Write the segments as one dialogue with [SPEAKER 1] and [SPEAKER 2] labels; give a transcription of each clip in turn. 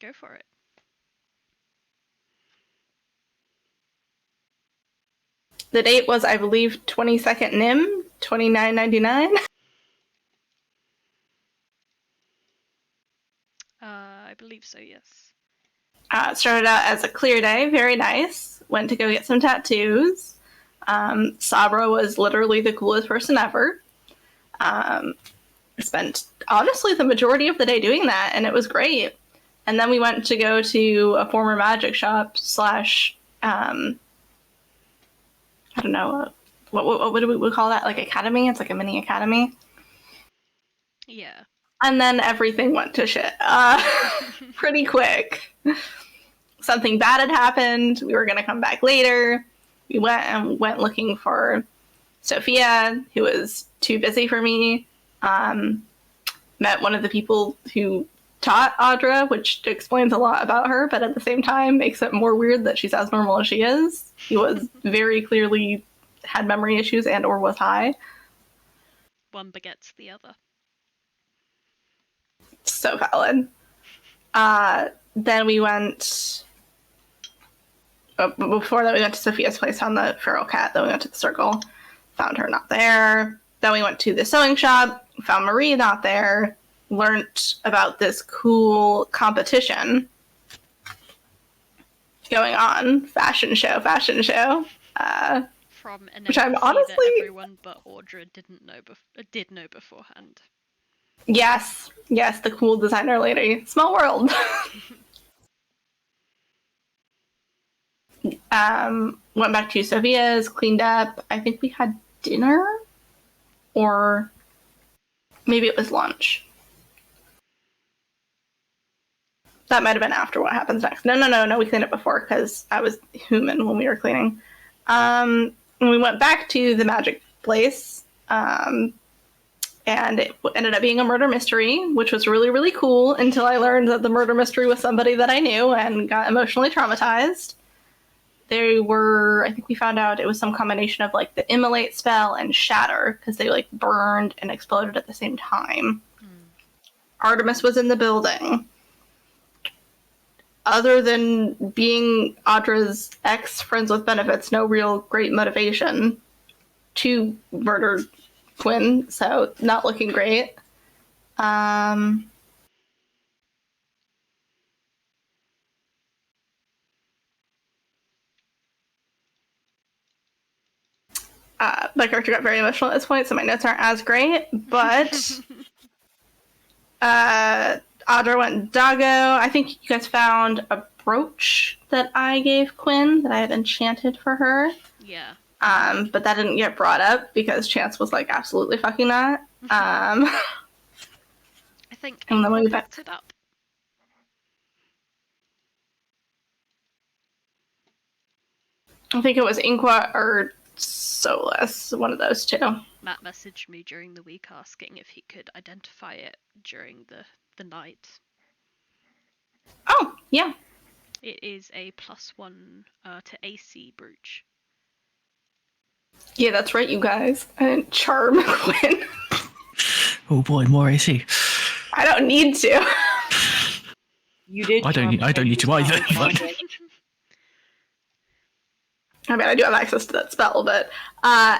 [SPEAKER 1] Go for it.
[SPEAKER 2] The date was, I believe, 22nd Nim, 29.99.
[SPEAKER 1] I believe so, yes.
[SPEAKER 2] It started out as a clear day, very nice. Went to go get some tattoos. Sabra was literally the coolest person ever. Spent, honestly, the majority of the day doing that, and it was great. And then we went to go to a former magic shop slash, I don't know, what do we call that? Like academy? It's like a mini academy.
[SPEAKER 1] Yeah.
[SPEAKER 2] And then everything went to shit pretty quick. Something bad had happened. We were going to come back later. We went looking for Sophia, who was too busy for me. Met one of the people who taught Audra, which explains a lot about her, but at the same time makes it more weird that she's as normal as she is. He was very clearly had memory issues and or was high.
[SPEAKER 1] One begets the other.
[SPEAKER 2] So valid. Then we went... before that, we went to Sophia's place, found the feral cat. Then we went to the circle, found her not there. Then we went to the sewing shop, found Marie not there. Learned about this cool competition going on. Fashion show.
[SPEAKER 1] From an
[SPEAKER 2] which I'm
[SPEAKER 1] NPC
[SPEAKER 2] honestly...
[SPEAKER 1] that everyone but Audra did know beforehand.
[SPEAKER 2] Yes, the cool designer lady. Small world. Went back to Sophia's, cleaned up. I think we had dinner, or maybe it was lunch. That might have been after what happens next. No, we cleaned up before because I was human when we were cleaning. And we went back to the magic place, and it ended up being a murder mystery, which was really, really cool until I learned that the murder mystery was somebody that I knew and got emotionally traumatized. They were, I think we found out it was some combination of like the immolate spell and shatter because they like burned and exploded at the same time. Artemis was in the building. Other than being Audra's ex, friends with benefits, no real great motivation to murder Quinn, so not looking great. My character got very emotional at this point, so my notes aren't as great, but Audra went doggo. I think you guys found a brooch that I gave Quinn that I had enchanted for her.
[SPEAKER 1] Yeah.
[SPEAKER 2] But that didn't get brought up because Chance was like, absolutely fucking not.
[SPEAKER 1] I think Inqua picked it up.
[SPEAKER 2] I think it was Inqua or Solas, one of those two.
[SPEAKER 1] Matt messaged me during the week asking if he could identify it during the night.
[SPEAKER 2] Oh, yeah.
[SPEAKER 1] It is a +1 to AC brooch.
[SPEAKER 2] Yeah, that's right, you guys. I didn't charm Quinn.
[SPEAKER 3] Oh boy, more AC.
[SPEAKER 2] I don't need to.
[SPEAKER 4] You did.
[SPEAKER 3] I don't need to either.
[SPEAKER 2] I mean, I do have access to that spell, but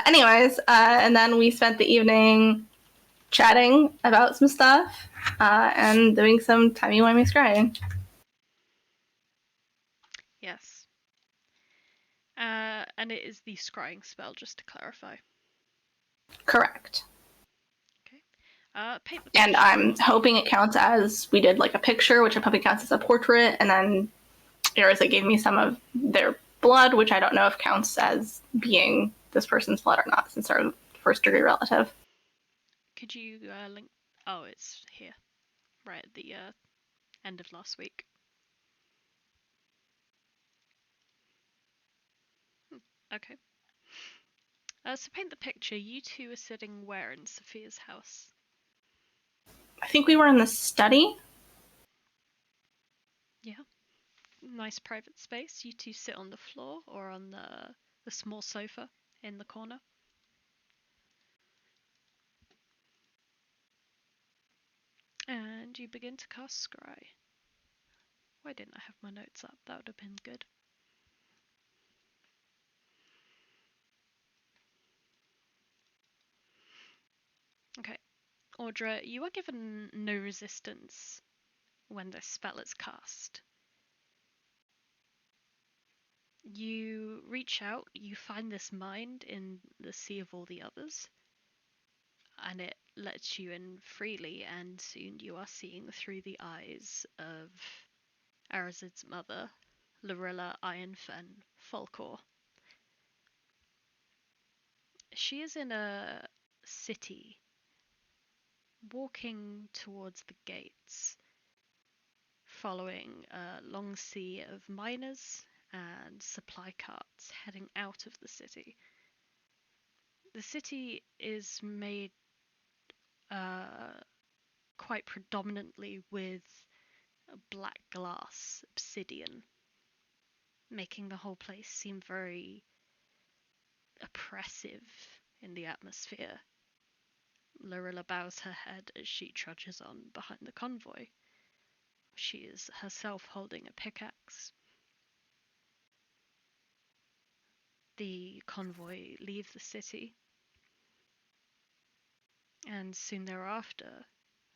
[SPEAKER 2] anyways, and then we spent the evening chatting about some stuff and doing some timey-wimey scrying.
[SPEAKER 1] Yes. And it is the scrying spell, just to clarify.
[SPEAKER 2] Correct.
[SPEAKER 1] Okay.
[SPEAKER 2] And I'm hoping it counts as we did like a picture, which probably counts as a portrait, and then Arazid gave me some of their blood, which I don't know if counts as being this person's blood or not, since they're a first-degree relative.
[SPEAKER 1] Could you link? Oh, it's here, right at the end of last week. Okay. So paint the picture. You two are sitting where in Sophia's house?
[SPEAKER 2] I think we were in the study.
[SPEAKER 1] Yeah. Nice private space. You two sit on the floor or on the small sofa in the corner. And you begin to cast Scry. Why didn't I have my notes up? That would have been good. Okay. Audra, you are given no resistance when this spell is cast. You reach out, you find this mind in the sea of all the others, and it lets you in freely, and soon you are seeing through the eyes of Arazid's mother, Lorilla Ironfen Folkor. She is in a city, walking towards the gates, following a long sea of miners and supply carts heading out of the city. The city is made quite predominantly with black glass obsidian, making the whole place seem very oppressive in the atmosphere. Lorilla bows her head as she trudges on behind the convoy. She is herself holding a pickaxe. The convoy leave the city, and soon thereafter,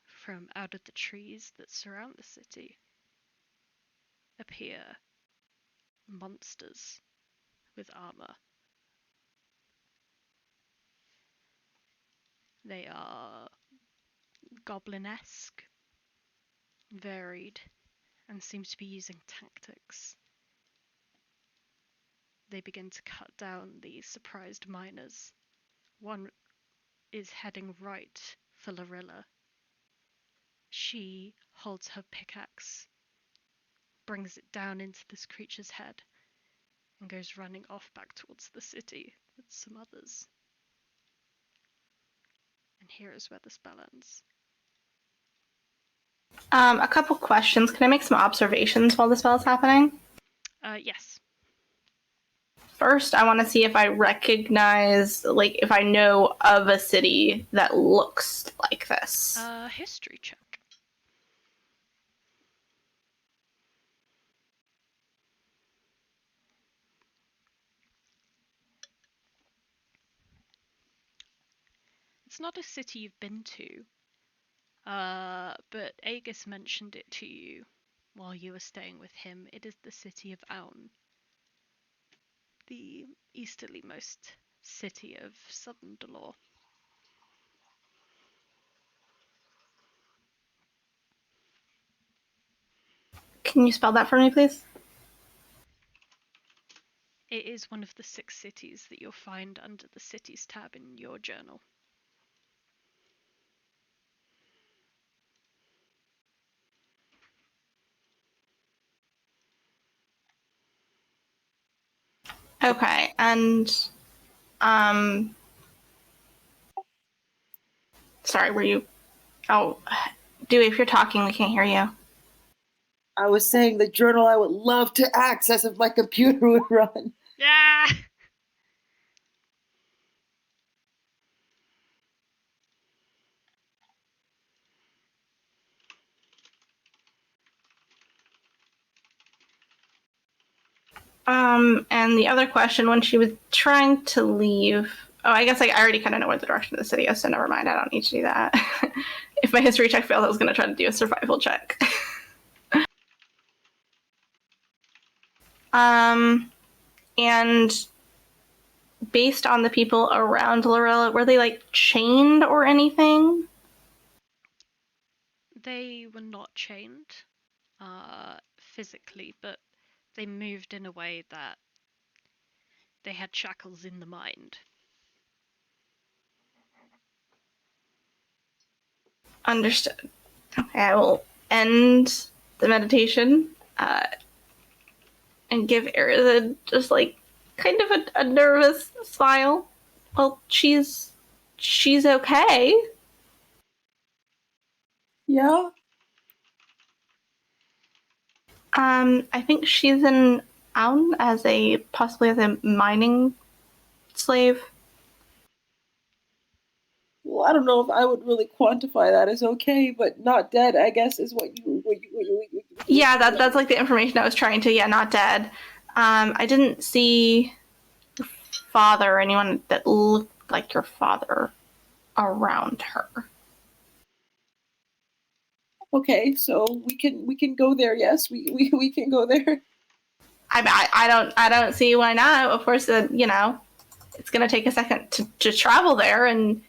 [SPEAKER 1] from out of the trees that surround the city, appear monsters with armor. They are goblin-esque, varied, and seem to be using tactics. They begin to cut down the surprised miners. One is heading right for Lorilla. She holds her pickaxe, brings it down into this creature's head, and goes running off back towards the city with some others. And here is where the spell ends.
[SPEAKER 2] A couple questions. Can I make some observations while the spell is happening?
[SPEAKER 1] Yes.
[SPEAKER 2] First, I want to see if I recognize, if I know of a city that looks like this.
[SPEAKER 1] History check. It's not a city you've been to, but Aegis mentioned it to you while you were staying with him. It is the city of Aun, the easterlymost city of southern Dolor.
[SPEAKER 2] Can you spell that for me, please?
[SPEAKER 1] It is one of the 6 cities that you'll find under the cities tab in your journal.
[SPEAKER 2] Okay, and sorry, were you? Oh, Dewey, if you're talking, we can't hear you.
[SPEAKER 4] I was saying the journal I would love to access if my computer would run.
[SPEAKER 1] Yeah.
[SPEAKER 2] And the other question, when she was trying to leave, I guess I already kind of know where the direction of the city is, so never mind, I don't need to do that. If my history check fails, I was going to try to do a survival check. And based on the people around Lorella, were they chained or anything?
[SPEAKER 1] They were not chained physically, but they moved in a way that they had shackles in the mind.
[SPEAKER 2] Understood. Okay, I will end the meditation and give Arazid just kind of a nervous smile. Well, she's okay.
[SPEAKER 4] Yeah?
[SPEAKER 2] I think she's in Aun possibly as a mining slave.
[SPEAKER 4] Well, I don't know if I would really quantify that as okay, but not dead, I guess, is what you
[SPEAKER 2] Yeah, that's like the information I was trying to. Yeah, not dead. I didn't see your father or anyone that looked like your father around her.
[SPEAKER 4] Okay, so we can go there. Yes, we can go there.
[SPEAKER 2] I don't see why not. Of course, you know, it's gonna take a second to travel there, and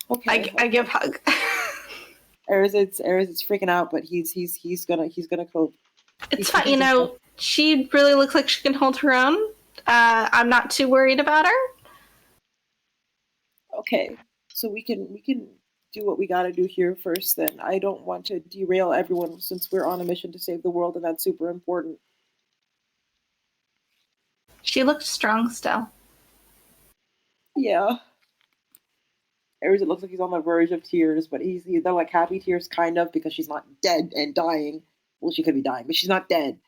[SPEAKER 4] Okay.
[SPEAKER 2] I give hug.
[SPEAKER 4] Arazid's freaking out, but he's gonna cope.
[SPEAKER 2] It's fine, you know. She really looks like she can hold her own. I'm not too worried about her.
[SPEAKER 4] Okay, so we can do what we gotta do here first. Then I don't want to derail everyone since we're on a mission to save the world, and that's super important.
[SPEAKER 2] She looks strong still.
[SPEAKER 4] Yeah. Arazid looks like he's on the verge of tears, but they're like happy tears, kind of, because she's not dead and dying. Well, she could be dying, but she's not dead.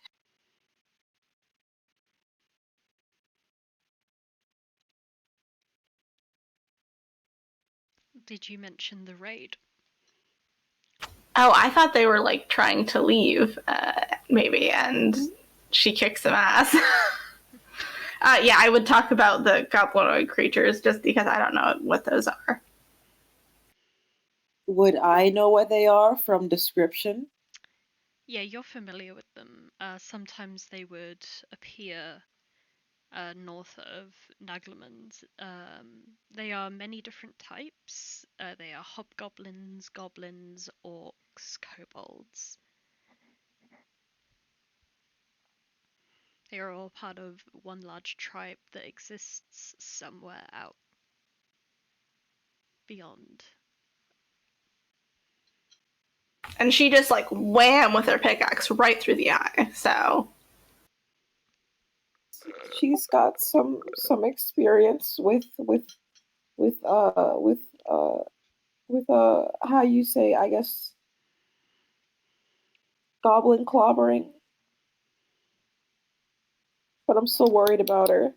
[SPEAKER 1] Did you mention the raid?
[SPEAKER 2] Oh, I thought they were like trying to leave, maybe, and she kicks some ass. Yeah, I would talk about the goblinoid creatures just because I don't know what those are.
[SPEAKER 4] Would I know what they are from description?
[SPEAKER 1] Yeah, you're familiar with them. Sometimes they would appear north of Naglemund. They are many different types. They are hobgoblins, goblins, orcs, kobolds. They are all part of one large tribe that exists somewhere out beyond.
[SPEAKER 2] And she just like wham with her pickaxe right through the eye. So
[SPEAKER 4] She's got some experience with how you say, I guess, goblin clobbering. But I'm still worried about her.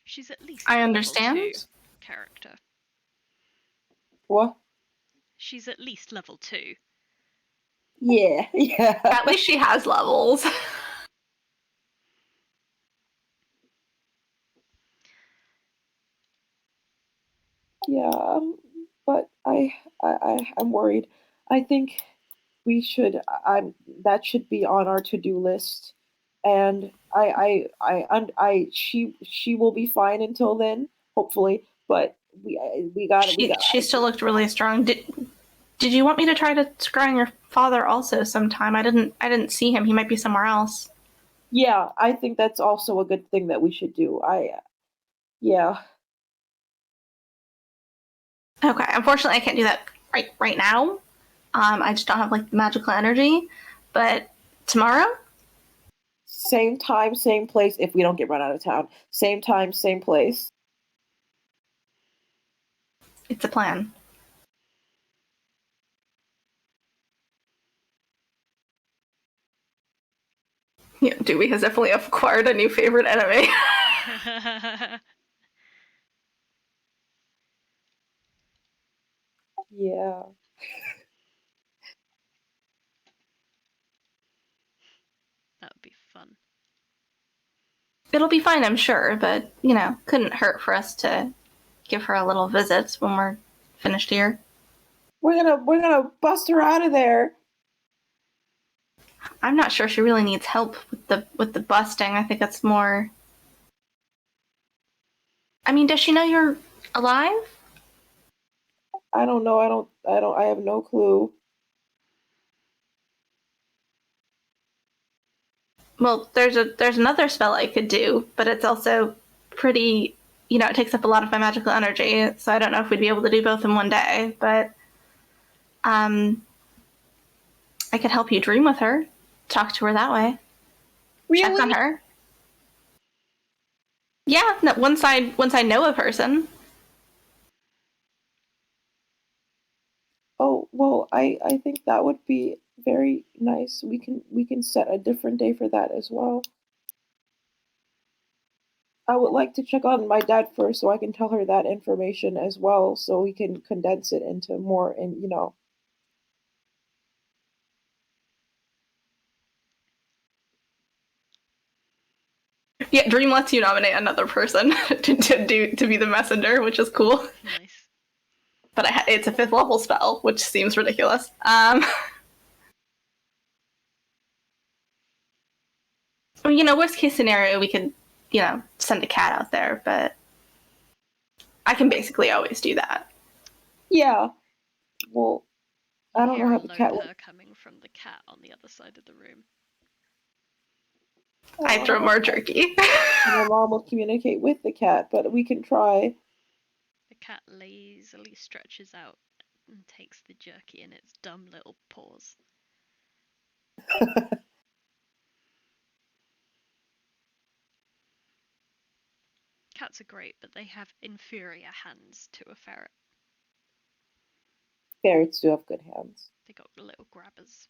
[SPEAKER 1] She's at least
[SPEAKER 2] I
[SPEAKER 1] a
[SPEAKER 2] understand.
[SPEAKER 1] level 2 character.
[SPEAKER 4] What?
[SPEAKER 1] She's at least level 2.
[SPEAKER 4] Yeah, yeah.
[SPEAKER 2] At least she has levels.
[SPEAKER 4] Yeah, but I'm worried. I think we should. That should be on our to-do list, and she will be fine until then, hopefully. But we got.
[SPEAKER 2] She still looked really strong. Did you want me to try to scrying your father also sometime? I didn't see him. He might be somewhere else.
[SPEAKER 4] Yeah, I think that's also a good thing that we should do. Yeah.
[SPEAKER 2] Okay. Unfortunately, I can't do that right now. I just don't have like magical energy. But tomorrow?
[SPEAKER 4] Same time, same place. If we don't get run out of town, same time, same place.
[SPEAKER 2] It's a plan. Yeah, Dewey has definitely acquired a new favorite enemy.
[SPEAKER 4] Yeah.
[SPEAKER 1] That would be fun.
[SPEAKER 2] It'll be fine, I'm sure, but, you know, couldn't hurt for us to give her a little visit when we're finished here.
[SPEAKER 4] We're gonna bust her out of there.
[SPEAKER 2] I'm not sure she really needs help with the busting. I think it's more. I mean, does she know you're alive?
[SPEAKER 4] I don't know. I have no clue.
[SPEAKER 2] Well, there's another spell I could do, but it's also pretty. You know, it takes up a lot of my magical energy, so I don't know if we'd be able to do both in one day. But I could help you dream with her, talk to her that way, check on her. Yeah, no, once I know a person.
[SPEAKER 4] Oh, well, I think that would be very nice. We can set a different day for that as well. I would like to check on my dad first so I can tell her that information as well so we can condense it into more and
[SPEAKER 2] Yeah, Dream lets you nominate another person to be the messenger, which is cool.
[SPEAKER 1] Nice.
[SPEAKER 2] But it's a 5th level spell, which seems ridiculous. Well, worst case scenario, we could, send a cat out there, but I can basically always do that.
[SPEAKER 4] Yeah. Well, I don't know how the cat
[SPEAKER 1] You hear a low purr coming from the cat on the other side of the room.
[SPEAKER 2] I throw more jerky.
[SPEAKER 4] My mom will communicate with the cat, but we can try.
[SPEAKER 1] The cat lazily stretches out and takes the jerky in its dumb little paws. Cats are great, but they have inferior hands to a ferret.
[SPEAKER 4] Ferrets do have good hands.
[SPEAKER 1] They got little grabbers.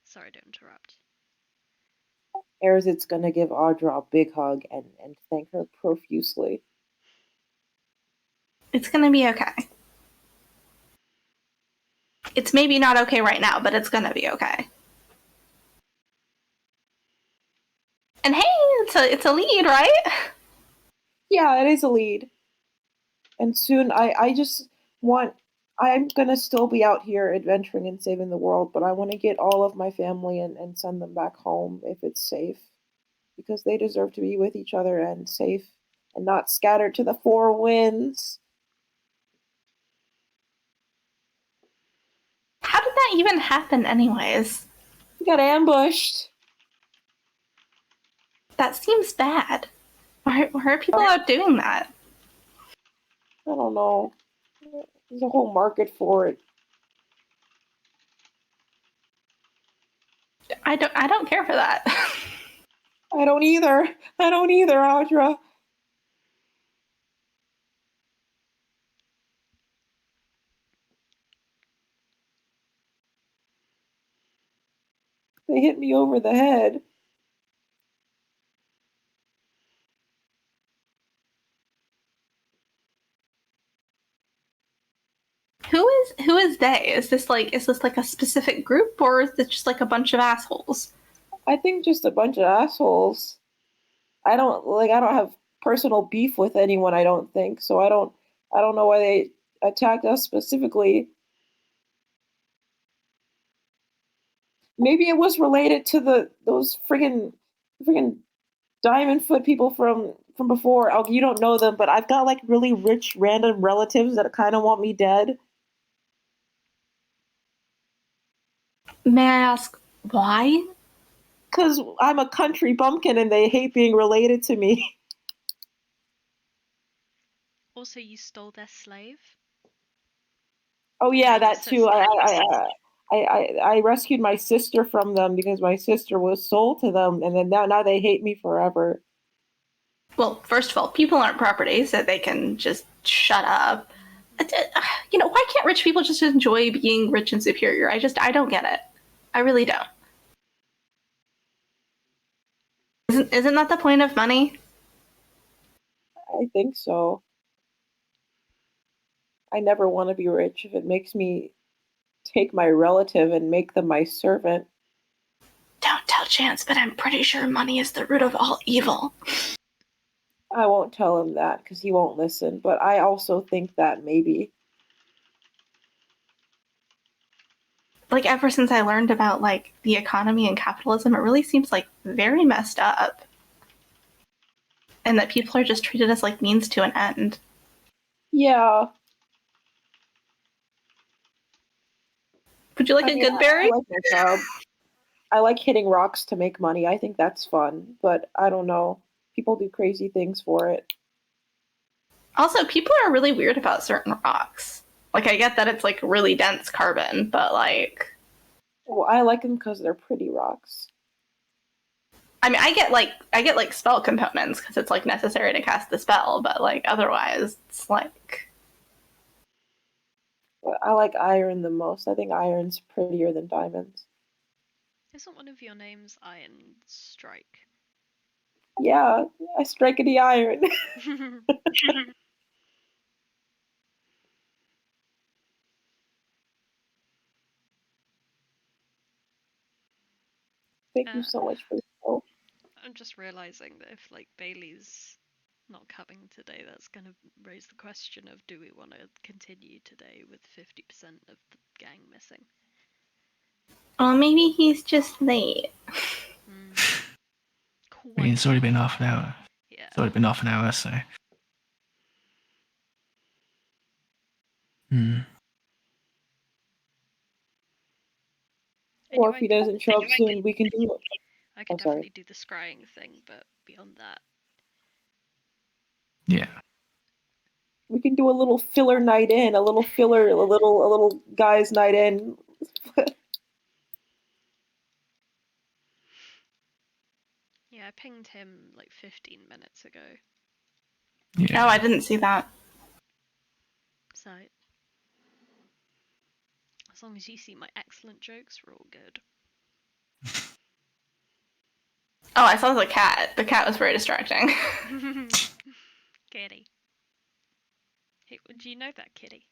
[SPEAKER 1] Sorry to interrupt.
[SPEAKER 4] Arazid's gonna give Audra a big hug and thank her profusely.
[SPEAKER 2] It's gonna be okay. It's maybe not okay right now, but it's gonna be okay. And hey, it's a lead, right?
[SPEAKER 4] Yeah, it is a lead. And soon I just want I'm gonna still be out here adventuring and saving the world, but I want to get all of my family and send them back home if it's safe. Because they deserve to be with each other and safe and not scattered to the 4 winds.
[SPEAKER 2] How did that even happen anyways?
[SPEAKER 4] We got ambushed.
[SPEAKER 2] That seems bad. Why are people out doing that?
[SPEAKER 4] I don't know. There's a whole market for it.
[SPEAKER 2] I don't care for that.
[SPEAKER 4] I don't either, Audra. They hit me over the head.
[SPEAKER 2] Who is they? Is this like a specific group, or is this just like a bunch of assholes?
[SPEAKER 4] I think just a bunch of assholes. I don't have personal beef with anyone, I don't think. So I don't know why they attacked us specifically. Maybe it was related to those friggin' diamond foot people from before. You don't know them, but I've got like really rich random relatives that kind of want me dead.
[SPEAKER 2] May I ask why?
[SPEAKER 4] Because I'm a country bumpkin and they hate being related to me.
[SPEAKER 1] Also, you stole their slave?
[SPEAKER 4] Oh yeah,
[SPEAKER 1] Made it
[SPEAKER 4] that
[SPEAKER 1] so
[SPEAKER 4] too.
[SPEAKER 1] fast.
[SPEAKER 4] I rescued my sister from them because my sister was sold to them, and then now they hate me forever.
[SPEAKER 2] Well, first of all, people aren't property, so they can just shut up. Why can't rich people just enjoy being rich and superior? I don't get it. I really don't. Isn't that the point of money?
[SPEAKER 4] I think so. I never want to be rich if it makes me take my relative and make them my servant.
[SPEAKER 2] Don't tell Chance, but I'm pretty sure money is the root of all evil.
[SPEAKER 4] I won't tell him that because he won't listen, but I also think that maybe.
[SPEAKER 2] Like, ever since I learned about, like, the economy and capitalism, it really seems, like, very messed up. And that people are just treated as, like, means to an end.
[SPEAKER 4] Yeah.
[SPEAKER 2] Would you like a good berry?
[SPEAKER 4] I like my job. I like hitting rocks to make money. I think that's fun, but I don't know. People do crazy things for it.
[SPEAKER 2] Also, people are really weird about certain rocks. Like, I get that it's, like, really dense carbon, but, like...
[SPEAKER 4] Well, I like them because they're pretty rocks.
[SPEAKER 2] I mean, I get spell components because it's, like, necessary to cast the spell, but, like, otherwise, it's, like...
[SPEAKER 4] I like iron the most. I think iron's prettier than diamonds.
[SPEAKER 1] Isn't one of your names Ironstrike?
[SPEAKER 4] Yeah, I strike in the iron. Thank you
[SPEAKER 1] uh,
[SPEAKER 4] so much for the help.
[SPEAKER 1] I'm just realizing that if like Bailey's not coming today, that's going to raise the question of do we want to continue today with 50% of the gang missing?
[SPEAKER 2] Well, maybe he's just late.
[SPEAKER 1] Mm,
[SPEAKER 3] I mean, it's already been
[SPEAKER 1] late.
[SPEAKER 3] half an hour.
[SPEAKER 1] Yeah.
[SPEAKER 3] It's already been half an hour, so. Hmm.
[SPEAKER 4] Or if
[SPEAKER 1] Anyway,
[SPEAKER 4] he doesn't show up soon, we can do it.
[SPEAKER 1] I could
[SPEAKER 4] I'm sorry.
[SPEAKER 1] definitely do the scrying thing, but beyond that,
[SPEAKER 3] Yeah.
[SPEAKER 4] We can do a little filler night in, a little guy's night in.
[SPEAKER 1] yeah, I pinged him like 15 minutes ago.
[SPEAKER 3] Yeah.
[SPEAKER 2] Oh, I didn't see that.
[SPEAKER 1] So, as long as you see my excellent jokes, we're all good.
[SPEAKER 2] Oh, I saw the cat. The cat was very distracting.
[SPEAKER 1] Kitty. Hey, do you know that kitty?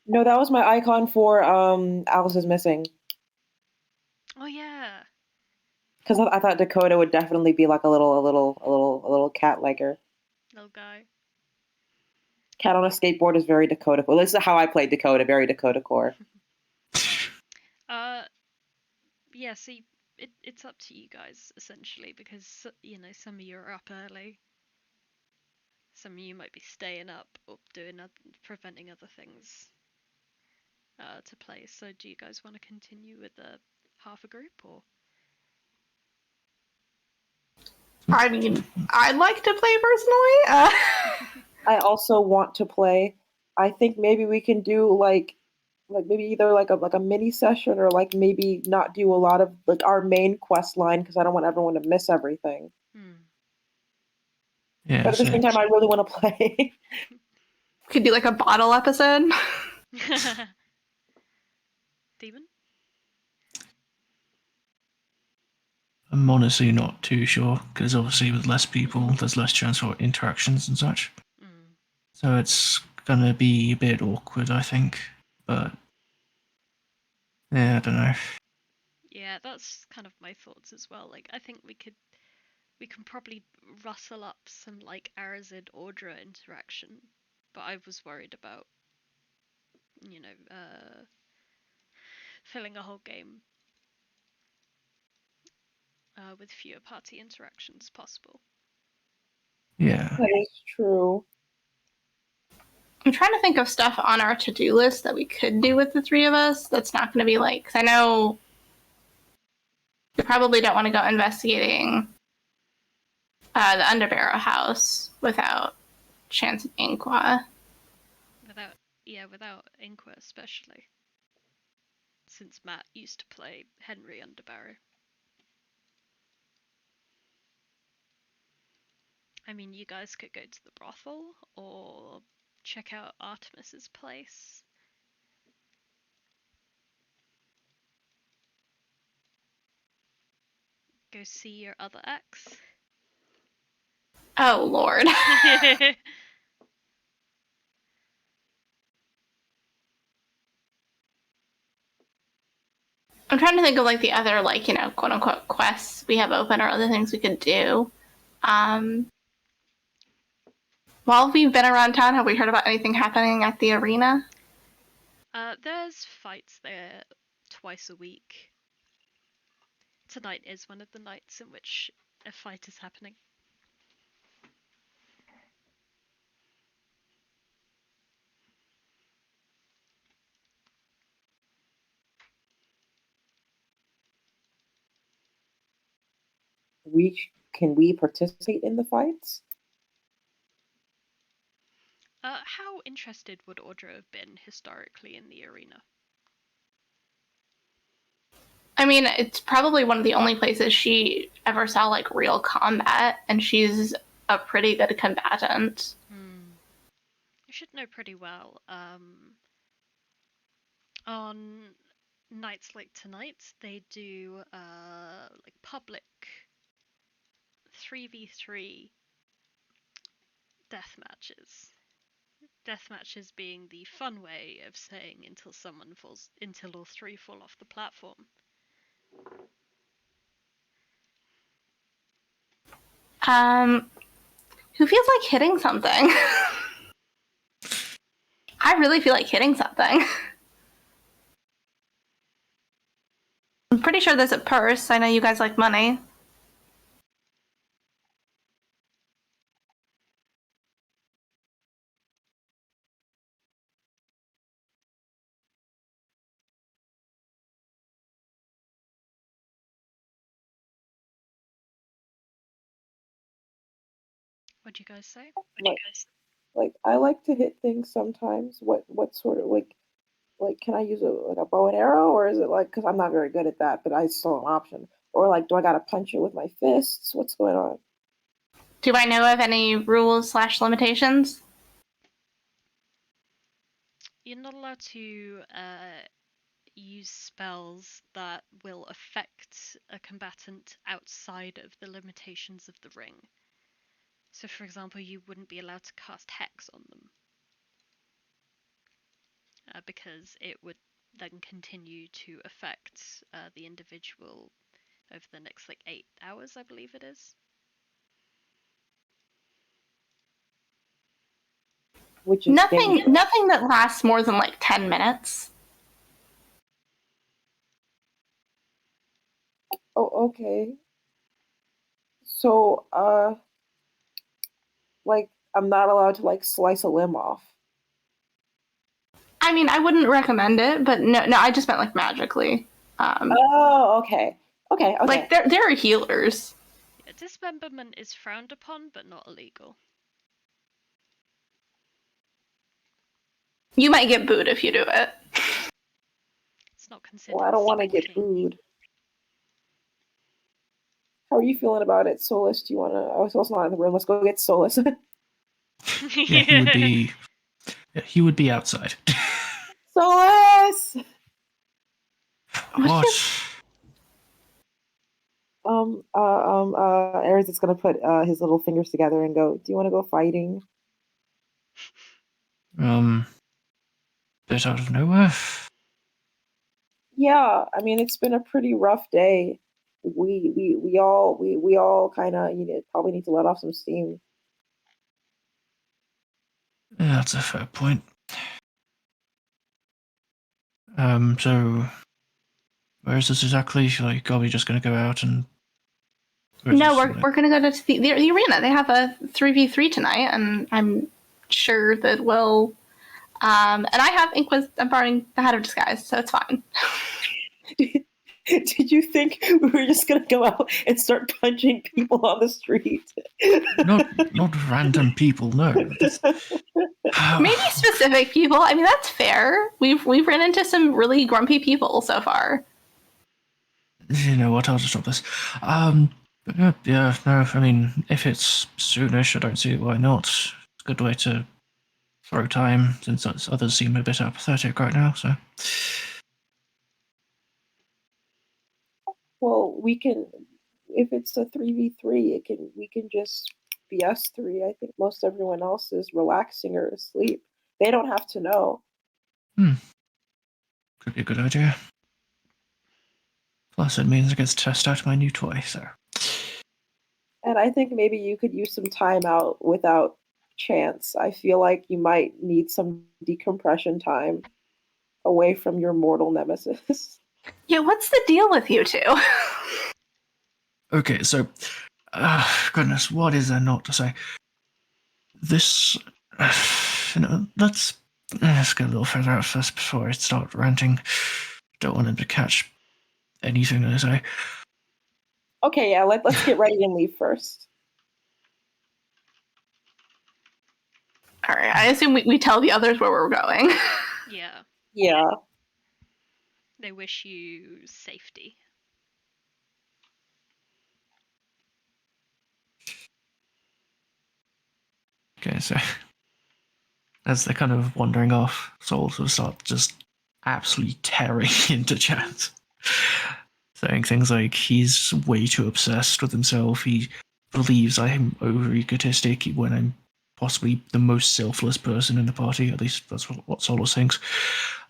[SPEAKER 4] No, that was my icon for Alice is Missing.
[SPEAKER 1] Oh yeah.
[SPEAKER 4] Because I thought Dakota would definitely be like a little cat liker.
[SPEAKER 1] Little guy.
[SPEAKER 4] Cat on a skateboard is very Dakota. Well, this is how I played Dakota, very Dakota core.
[SPEAKER 1] Yeah, see, it's up to you guys, essentially, because, you know, some of you are up early. Some of you might be staying up or doing preventing other things to play. So do you guys want to continue with the half a group, or?
[SPEAKER 2] I mean, I'd like to play personally.
[SPEAKER 4] I also want to play. I think maybe we can do like maybe either like a mini session or like maybe not do a lot of like our main quest line because I don't want everyone to miss everything.
[SPEAKER 3] Yeah.
[SPEAKER 4] But at the same time, I really want to play.
[SPEAKER 2] Could do like a bottle episode.
[SPEAKER 1] Demon?
[SPEAKER 3] I'm honestly not too sure because obviously with less people, there's less chance for interactions and such. So it's gonna be a bit awkward, I think. But yeah, I don't know.
[SPEAKER 1] Yeah, that's kind of my thoughts as well. Like, I think we can probably rustle up some like Arazid Audra interaction, but I was worried about, you know, filling a whole game with fewer party interactions possible.
[SPEAKER 3] Yeah.
[SPEAKER 4] That is true.
[SPEAKER 2] I'm trying to think of stuff on our to-do list that we could do with the three of us. That's not going to be like, because I know we probably don't want to go investigating the Underbarrow house without Chance of Inqua.
[SPEAKER 1] Without Inqua especially, since Matt used to play Henry Underbarrow. I mean, you guys could go to the brothel or check out Artemis's place. Go see your other ex.
[SPEAKER 2] Oh, Lord. I'm trying to think of like the other, like, you know, quote unquote quests we have open or other things we could do. While we've been around town, have we heard about anything happening at the arena?
[SPEAKER 1] There's fights there twice a week. Tonight is one of the nights in which a fight is happening.
[SPEAKER 4] Can we participate in the fights?
[SPEAKER 1] How interested would Audra have been historically in the arena?
[SPEAKER 2] I mean, it's probably one of the only places she ever saw like real combat, and she's a pretty good combatant.
[SPEAKER 1] You should know pretty well. On nights like tonight, they do like public 3v3 death matches. Death matches being the fun way of saying until all three fall off the platform.
[SPEAKER 2] Who feels like hitting something? I really feel like hitting something. I'm pretty sure there's a purse. I know you guys like money.
[SPEAKER 1] What'd you guys say?
[SPEAKER 4] Like I like to hit things sometimes. What sort of like can I use a bow and arrow, or is it like, because I'm not very good at that, but I still an option, or like do I gotta punch it with my fists? What's going on?
[SPEAKER 2] Do I know of any rules/limitations?
[SPEAKER 1] You're not allowed to use spells that will affect a combatant outside of the limitations of the ring. So, for example, you wouldn't be allowed to cast Hex on them. Because it would then continue to affect the individual over the next 8 hours, I believe it is.
[SPEAKER 4] Which is
[SPEAKER 2] nothing that lasts more than 10 minutes.
[SPEAKER 4] Oh, okay. So, I'm not allowed to slice a limb off.
[SPEAKER 2] I mean, I wouldn't recommend it, but no, I just meant magically.
[SPEAKER 4] Oh, okay.
[SPEAKER 2] Like there are healers.
[SPEAKER 1] Yeah, dismemberment is frowned upon, but not illegal.
[SPEAKER 2] You might get booed if you do it.
[SPEAKER 1] It's not considered.
[SPEAKER 4] Well, I don't want to get booed. How are you feeling about it, Solas? Do you want to? Oh, Solas not in the room. Let's go get Solas.
[SPEAKER 3] Yeah, he would be outside.
[SPEAKER 4] Solas!
[SPEAKER 3] What?
[SPEAKER 4] Arazid's gonna put his little fingers together and go, do you want to go fighting?
[SPEAKER 3] Bit out of nowhere.
[SPEAKER 4] Yeah, I mean, it's been a pretty rough day. We all kind of probably need to let off some steam.
[SPEAKER 3] Yeah, that's a fair point. So where is this exactly? Are we just going to go out and?
[SPEAKER 2] No, we're going to go to the arena. They have a 3v3 tonight, and I'm sure that we'll. And I have I'm borrowing the Hat of Disguise, so it's fine.
[SPEAKER 4] Did you think we were just going to go out and start punching people on the street?
[SPEAKER 3] Not random people, no.
[SPEAKER 2] Maybe specific people. I mean, that's fair. We've run into some really grumpy people so far.
[SPEAKER 3] You know what? I'll just stop this. Yeah, no. I mean, if it's soonish, I don't see why not. It's a good way to throw time, since others seem a bit apathetic right now. So.
[SPEAKER 4] Well, we can. If it's a 3v3, we can just be us three. I think most everyone else is relaxing or asleep. They don't have to know.
[SPEAKER 3] Could be a good idea. Plus, it means I get to test out my new toy, so.
[SPEAKER 4] And I think maybe you could use some time out without Chance. I feel like you might need some decompression time away from your mortal nemesis.
[SPEAKER 2] Yeah, what's the deal with you two?
[SPEAKER 3] Okay, so, goodness, what is there not to say? This, let's get a little further out first before I start ranting. Don't want him to catch anything that I say.
[SPEAKER 4] Okay, yeah, let's get ready and leave first.
[SPEAKER 2] All right, I assume we tell the others where we're going.
[SPEAKER 1] Yeah.
[SPEAKER 4] Yeah.
[SPEAKER 1] They wish you safety.
[SPEAKER 3] Okay, so as they're kind of wandering off, Solas will start just absolutely tearing into Chance. Saying things like he's way too obsessed with himself, he believes I am over egotistic when I'm possibly the most selfless person in the party. At least that's what Solas thinks.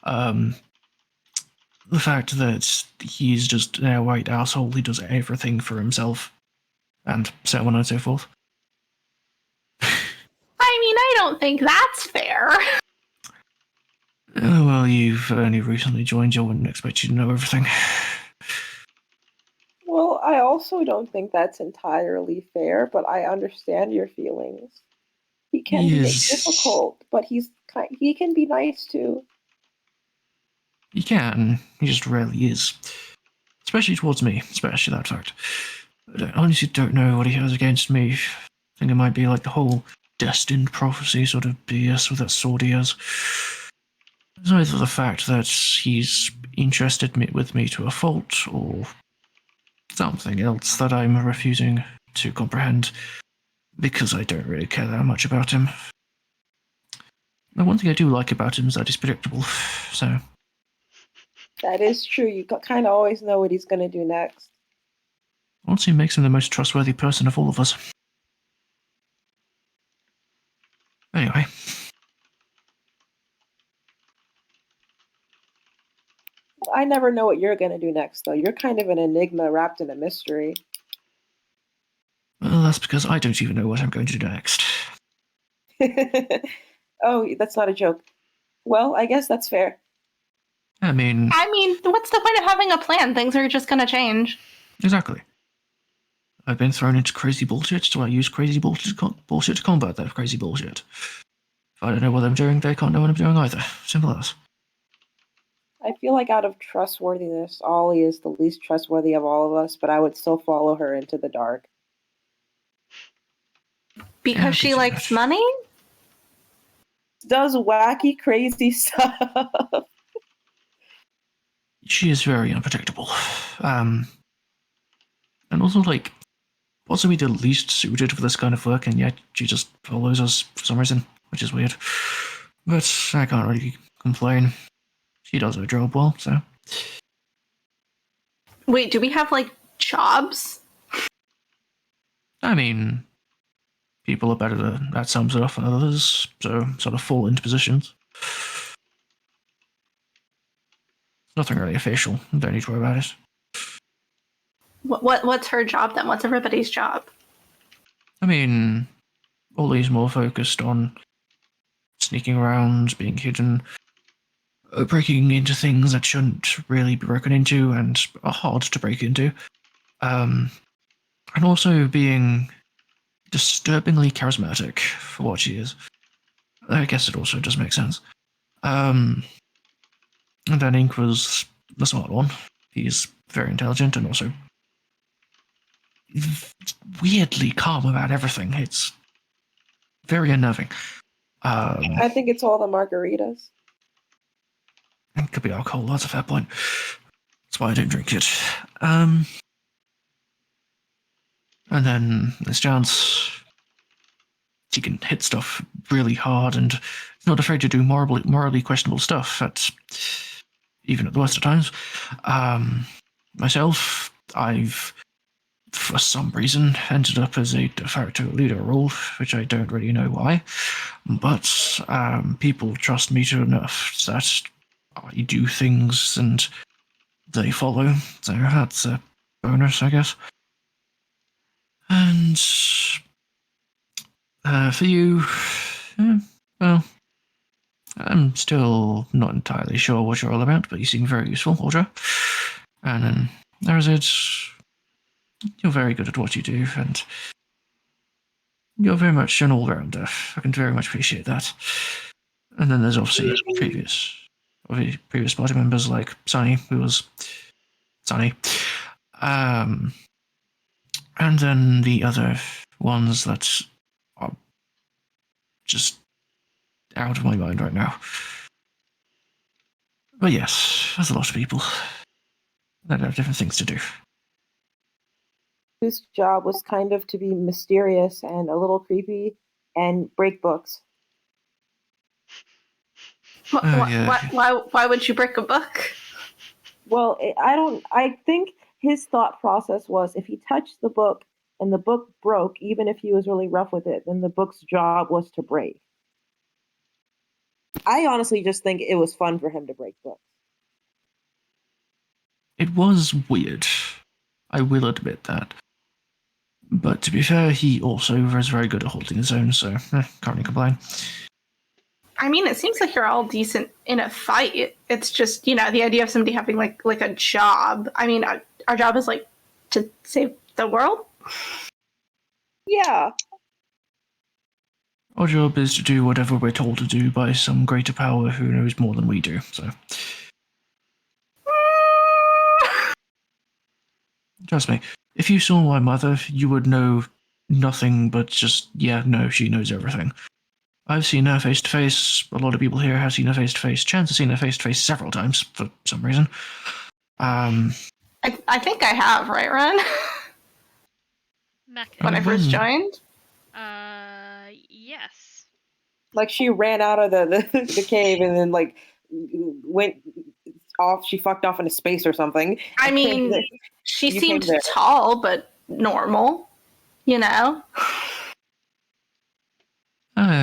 [SPEAKER 3] The fact that he's just an outright asshole, he does everything for himself, and so on and so forth.
[SPEAKER 2] I mean, I don't think that's fair.
[SPEAKER 3] Oh, well, you've only recently joined. I wouldn't expect you to know everything.
[SPEAKER 4] Well, I also don't think that's entirely fair, but I understand your feelings. He can be difficult, but he can be nice too.
[SPEAKER 3] He can. He just rarely is. Especially towards me, especially that fact. But I honestly don't know what he has against me. I think it might be like the whole destined prophecy sort of BS with that sword he has. It's either the fact that he's interested with me to a fault, or something else that I'm refusing to comprehend, because I don't really care that much about him. The one thing I do like about him is that he's predictable, so...
[SPEAKER 4] That is true. You kind of always know what he's going to do next.
[SPEAKER 3] Honestly, makes him the most trustworthy person of all of us. Anyway.
[SPEAKER 4] I never know what you're going to do next, though. You're kind of an enigma wrapped in a mystery.
[SPEAKER 3] Well, that's because I don't even know what I'm going to do next.
[SPEAKER 4] Oh, that's not a joke. Well, I guess that's fair.
[SPEAKER 3] I mean,
[SPEAKER 2] what's the point of having a plan? Things are just going to change.
[SPEAKER 3] Exactly. I've been thrown into crazy bullshit, so I use crazy bullshit to combat that crazy bullshit. If I don't know what I'm doing, they can't know what I'm doing either. Simple as.
[SPEAKER 4] I feel like out of trustworthiness, Ollie is the least trustworthy of all of us, but I would still follow her into the dark.
[SPEAKER 2] Because she likes money?
[SPEAKER 4] Does wacky, crazy stuff.
[SPEAKER 3] She is very unpredictable. And also, like, possibly the least suited for this kind of work, and yet she just follows us for some reason, which is weird. But I can't really complain. She does her job well, so...
[SPEAKER 2] Wait, do we have, like, jobs?
[SPEAKER 3] I mean, people are better at some stuff than others, so sort of fall into positions. Nothing really official. Don't need to worry about it.
[SPEAKER 2] What's her job then? What's everybody's job?
[SPEAKER 3] I mean, Ollie's more focused on sneaking around, being hidden, breaking into things that shouldn't really be broken into and are hard to break into. And also being disturbingly charismatic for what she is. I guess it also does make sense. And then Inqua's the smart one. He's very intelligent and also weirdly calm about everything. It's very unnerving.
[SPEAKER 4] I think it's all the margaritas.
[SPEAKER 3] It could be alcohol, that's a fair point. That's why I don't drink it. And then there's Chance. She can hit stuff really hard and is not afraid to do morally questionable stuff, even at the worst of times. Myself, I've, for some reason, ended up as a de facto leader role, which I don't really know why. But people trust me to enough that I do things and they follow, so that's a bonus, I guess. And for you, well, I'm still not entirely sure what you're all about, but you seem very useful, Audra. And then Arazid, you're very good at what you do, and you're very much an all-rounder. I can very much appreciate that. And then there's obviously previous party members like Sunny, who was Sunny. And then the other ones that are just out of my mind right now. But yes, there's a lot of people that have different things to do.
[SPEAKER 4] Whose job was kind of to be mysterious and a little creepy and break books.
[SPEAKER 2] Why would you break a book?
[SPEAKER 4] Well, I think his thought process was if he touched the book and the book broke, even if he was really rough with it, then the book's job was to break. I honestly just think it was fun for him to break books.
[SPEAKER 3] It was weird. I will admit that. But to be fair, he also was very good at holding his own, so can't really complain.
[SPEAKER 2] I mean, it seems like you're all decent in a fight. It's just, the idea of somebody having like a job. I mean, our job is like to save the world.
[SPEAKER 4] Yeah.
[SPEAKER 3] Our job is to do whatever we're told to do by some greater power who knows more than we do, so. Trust me, if you saw my mother, you would know nothing but just, she knows everything. I've seen her face to face. A lot of people here have seen her face to face. Chance has seen her face to face several times for some reason.
[SPEAKER 2] I think I have, right, Ron? When I first joined?
[SPEAKER 1] Yes.
[SPEAKER 4] Like, she ran out of the cave and then, like, went off. She fucked off into space or something.
[SPEAKER 2] I mean, she seemed tall, but normal,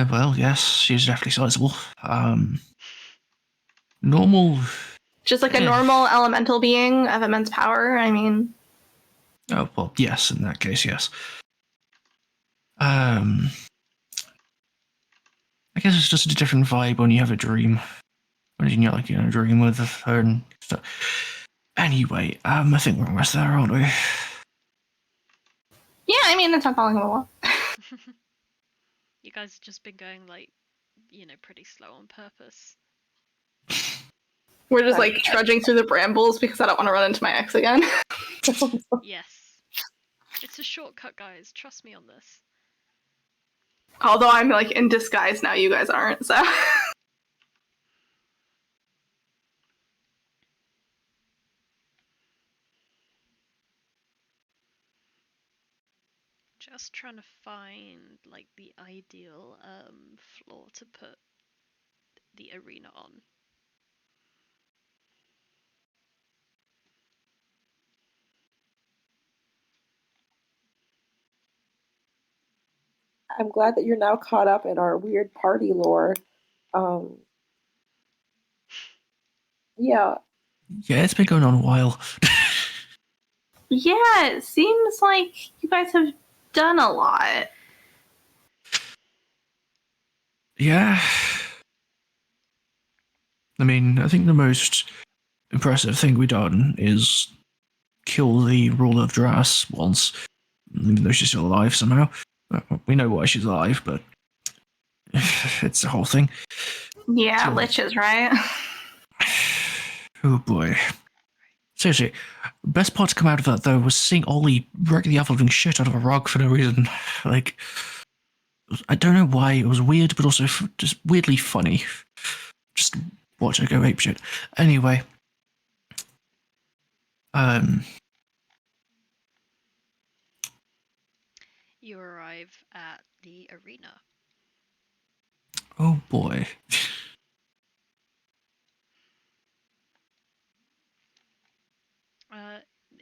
[SPEAKER 3] Well, yes, she's definitely sizable. Normal.
[SPEAKER 2] Just like a normal elemental being of immense power, I mean.
[SPEAKER 3] Oh, well, yes, in that case, yes. I guess it's just a different vibe when you have a dream. When you're like, dream with her and stuff. Anyway, I think we're almost there, aren't we?
[SPEAKER 2] Yeah, I mean, it's not falling on the wall.
[SPEAKER 1] You guys have just been going, like, pretty slow on purpose.
[SPEAKER 2] We're just, like, trudging through the brambles because I don't want to run into my ex again.
[SPEAKER 1] Yes. It's a shortcut, guys. Trust me on this.
[SPEAKER 2] Although I'm, like, in disguise now, you guys aren't, so...
[SPEAKER 1] Just trying to find, like, the ideal floor to put the arena on.
[SPEAKER 4] I'm glad that you're now caught up in our weird party lore. Yeah.
[SPEAKER 3] Yeah, it's been going on a while.
[SPEAKER 2] Yeah, it seems like you guys have done a lot.
[SPEAKER 3] Yeah. I mean, I think the most impressive thing we've done is kill the ruler of Dras once, even though she's still alive somehow. We know why she's alive, but it's the whole thing.
[SPEAKER 2] Yeah, so, liches, right?
[SPEAKER 3] Oh boy. Seriously, best part to come out of that though was seeing Ollie wreck the other living shit out of a rug for no reason. Like, I don't know why, it was weird, but also just weirdly funny. Just watch her go apeshit. Anyway.
[SPEAKER 1] You arrive at the arena.
[SPEAKER 3] Oh boy.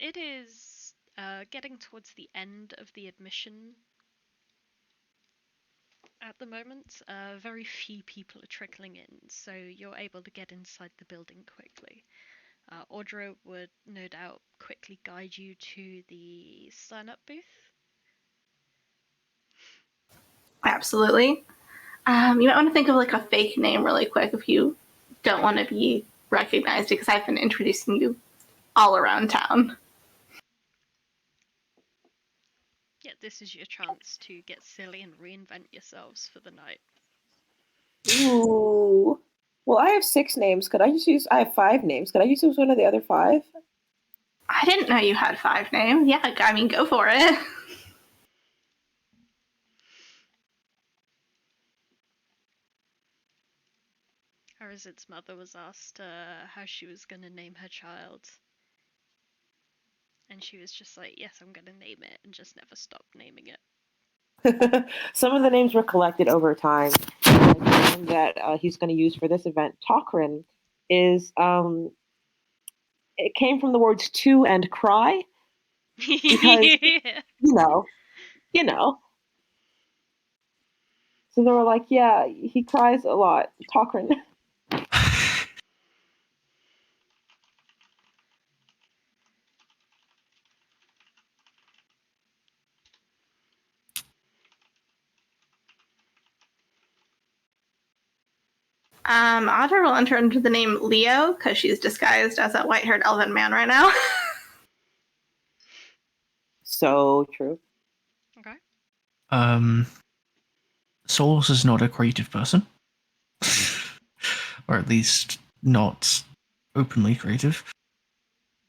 [SPEAKER 1] It is getting towards the end of the admission at the moment. Very few people are trickling in, so you're able to get inside the building quickly. Audra would no doubt quickly guide you to the sign-up booth.
[SPEAKER 2] Absolutely. You might want to think of like a fake name really quick if you don't want to be recognized, because I've been introducing you all around town.
[SPEAKER 1] Yeah, this is your chance to get silly and reinvent yourselves for the night.
[SPEAKER 4] Ooh. Well, I have 6 names. I have 5 names. Could I use one of the other 5?
[SPEAKER 2] I didn't know you had 5 names. Yeah, I mean, go for it.
[SPEAKER 1] Arazid's mother was asked how she was going to name her child. And she was just like, yes, I'm going to name it, and just never stopped naming it.
[SPEAKER 4] Some of the names were collected over time. The name that he's going to use for this event, Tocyrn, is it came from the words to and cry. Because, you know. So they were like, yeah, he cries a lot. Tocyrn.
[SPEAKER 2] Audra will enter under the name Leo because she's disguised as a white-haired elven man right now.
[SPEAKER 4] So true.
[SPEAKER 1] Okay.
[SPEAKER 3] Solas is not a creative person. Or at least not openly creative.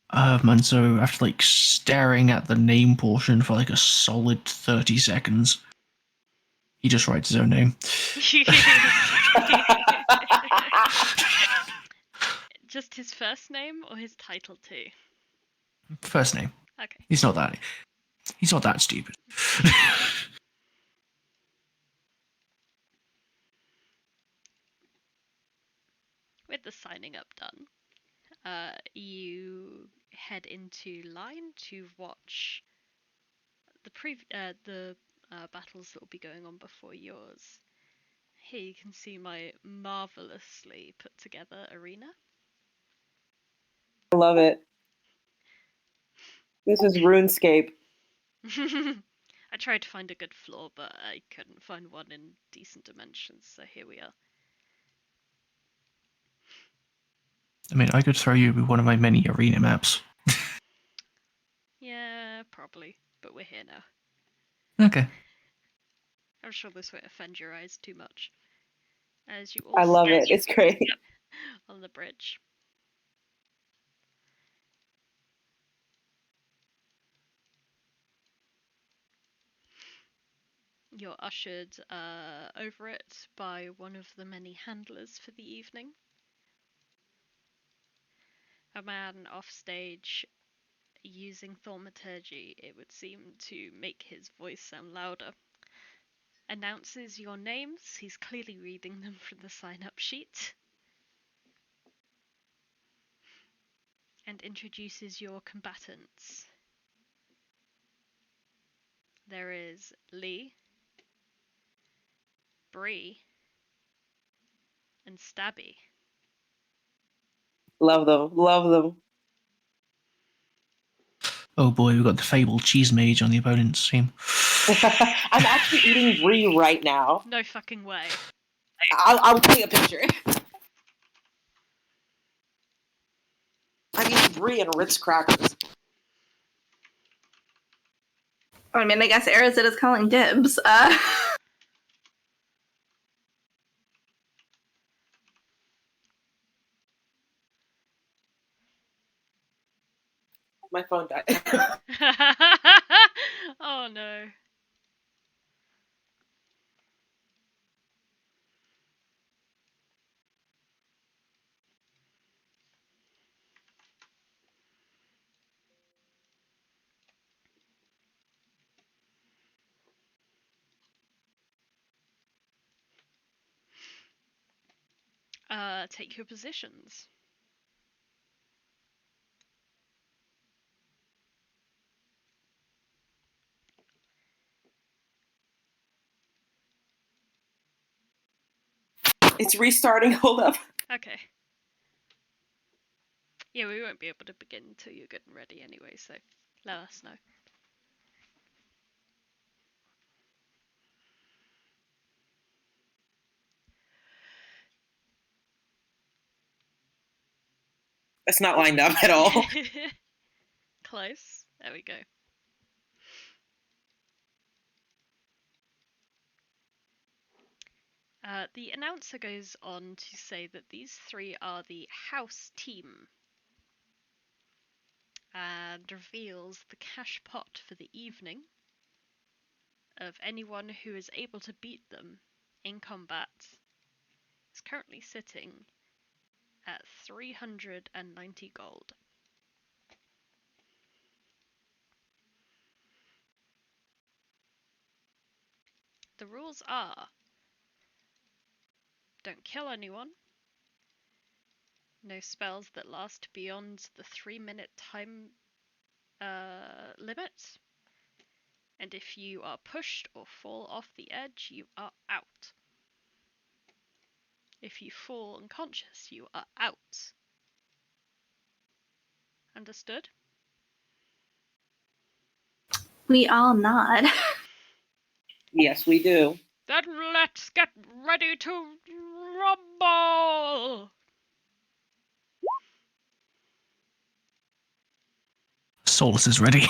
[SPEAKER 3] And so after like staring at the name portion for like a solid 30 seconds, he just writes his own name.
[SPEAKER 1] Just his first name or his title too?
[SPEAKER 3] First name.
[SPEAKER 1] Okay.
[SPEAKER 3] He's not that stupid.
[SPEAKER 1] With the signing up done, you head into line to watch the battles that will be going on before yours. Here you can see my marvelously put together arena.
[SPEAKER 4] I love it. This is RuneScape.
[SPEAKER 1] I tried to find a good floor, but I couldn't find one in decent dimensions, so here we are.
[SPEAKER 3] I mean, I could throw you one of my many arena maps.
[SPEAKER 1] Yeah, probably, but we're here now.
[SPEAKER 3] Okay.
[SPEAKER 1] I'm sure this won't offend your eyes too much. As you all
[SPEAKER 4] I love
[SPEAKER 1] stand
[SPEAKER 4] it. It's great.
[SPEAKER 1] on the bridge. You're ushered over it by one of the many handlers for the evening. A man off stage using thaumaturgy, it would seem, to make his voice sound louder. Announces your names, he's clearly reading them from the sign-up sheet. And introduces your combatants. There is Lee, Bree, and Stabby.
[SPEAKER 4] Love them. Love them.
[SPEAKER 3] Oh boy, we've got the fabled cheese mage on the opponent's team.
[SPEAKER 4] I'm actually eating brie right now.
[SPEAKER 1] No fucking way.
[SPEAKER 4] I'll take a picture. I'm eating brie and Ritz crackers.
[SPEAKER 2] I mean, I guess Arazid is calling dibs.
[SPEAKER 4] My phone died.
[SPEAKER 1] Oh no. Take your positions.
[SPEAKER 4] It's restarting. Hold up.
[SPEAKER 1] Okay. Yeah, we won't be able to begin until you're good and ready anyway, so let us know.
[SPEAKER 4] It's not lined up at all.
[SPEAKER 1] Close. There we go. The announcer goes on to say that these three are the house team and reveals the cash pot for the evening of anyone who is able to beat them in combat is currently sitting at 390 gold. The rules are: don't kill anyone, no spells that last beyond the 3-minute time limit, And if you are pushed or fall off the edge, you are out. If you fall unconscious, you are out. Understood?
[SPEAKER 2] We all nod.
[SPEAKER 4] Yes, we do.
[SPEAKER 1] Then let's get ready to rumble!
[SPEAKER 3] Solas is ready.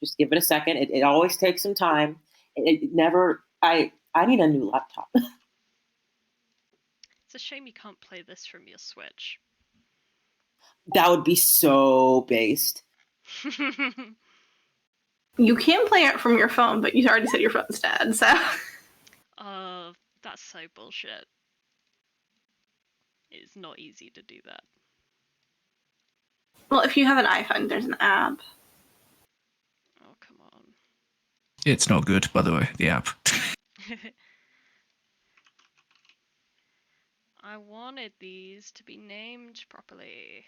[SPEAKER 5] Just give it a second. It always takes some time. It never. I need a new laptop.
[SPEAKER 1] It's a shame you can't play this from your Switch.
[SPEAKER 5] That would be so based.
[SPEAKER 2] You can play it from your phone, but you already said your phone's dead, so.
[SPEAKER 1] That's so bullshit. It's not easy to do that.
[SPEAKER 2] Well, if you have an iPhone, there's an app.
[SPEAKER 1] Oh, come on.
[SPEAKER 3] It's not good, by the way, the app.
[SPEAKER 1] I wanted these to be named properly.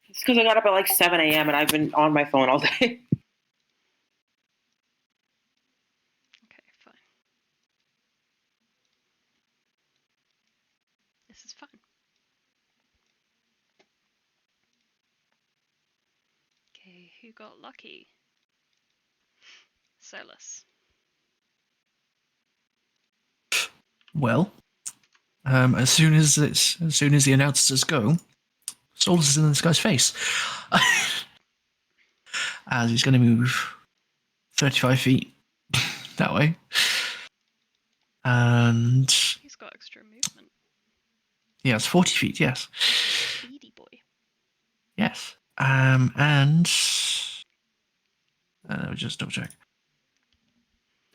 [SPEAKER 5] It's because I got up at like 7 a.m. and I've been on my phone all day.
[SPEAKER 1] Okay, fine. This is fun. Okay, who got lucky? Solas.
[SPEAKER 3] Well, as soon as the announcers go, Solas is in this guy's face. As he's going to move 35 feet that way. And
[SPEAKER 1] He's got extra movement.
[SPEAKER 3] he has 40 feet, yes.
[SPEAKER 1] Speedy boy.
[SPEAKER 3] Yes. And let me just double check.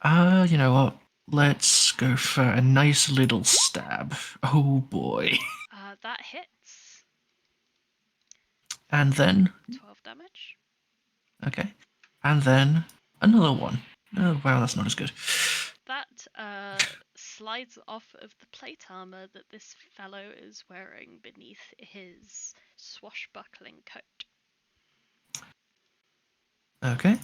[SPEAKER 3] You know what? Let's go for a nice little stab. Oh boy.
[SPEAKER 1] That hits.
[SPEAKER 3] And then
[SPEAKER 1] 12 damage.
[SPEAKER 3] okay. And then another one. Oh wow, that's not as good.
[SPEAKER 1] That slides off of the plate armor that this fellow is wearing beneath his swashbuckling coat.
[SPEAKER 3] Okay.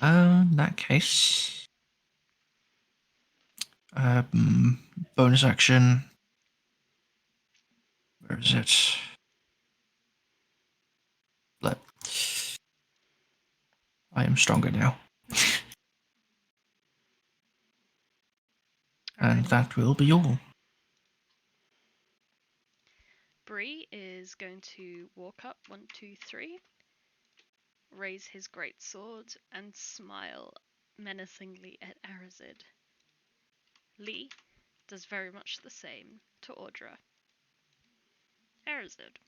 [SPEAKER 3] In that case, bonus action. Where is it? Let. I am stronger now. And that will be all.
[SPEAKER 1] Bree is going to walk up 1, 2, 3, raise his great sword, and smile menacingly at Arazid. Lee does very much the same to Audra. Arazid.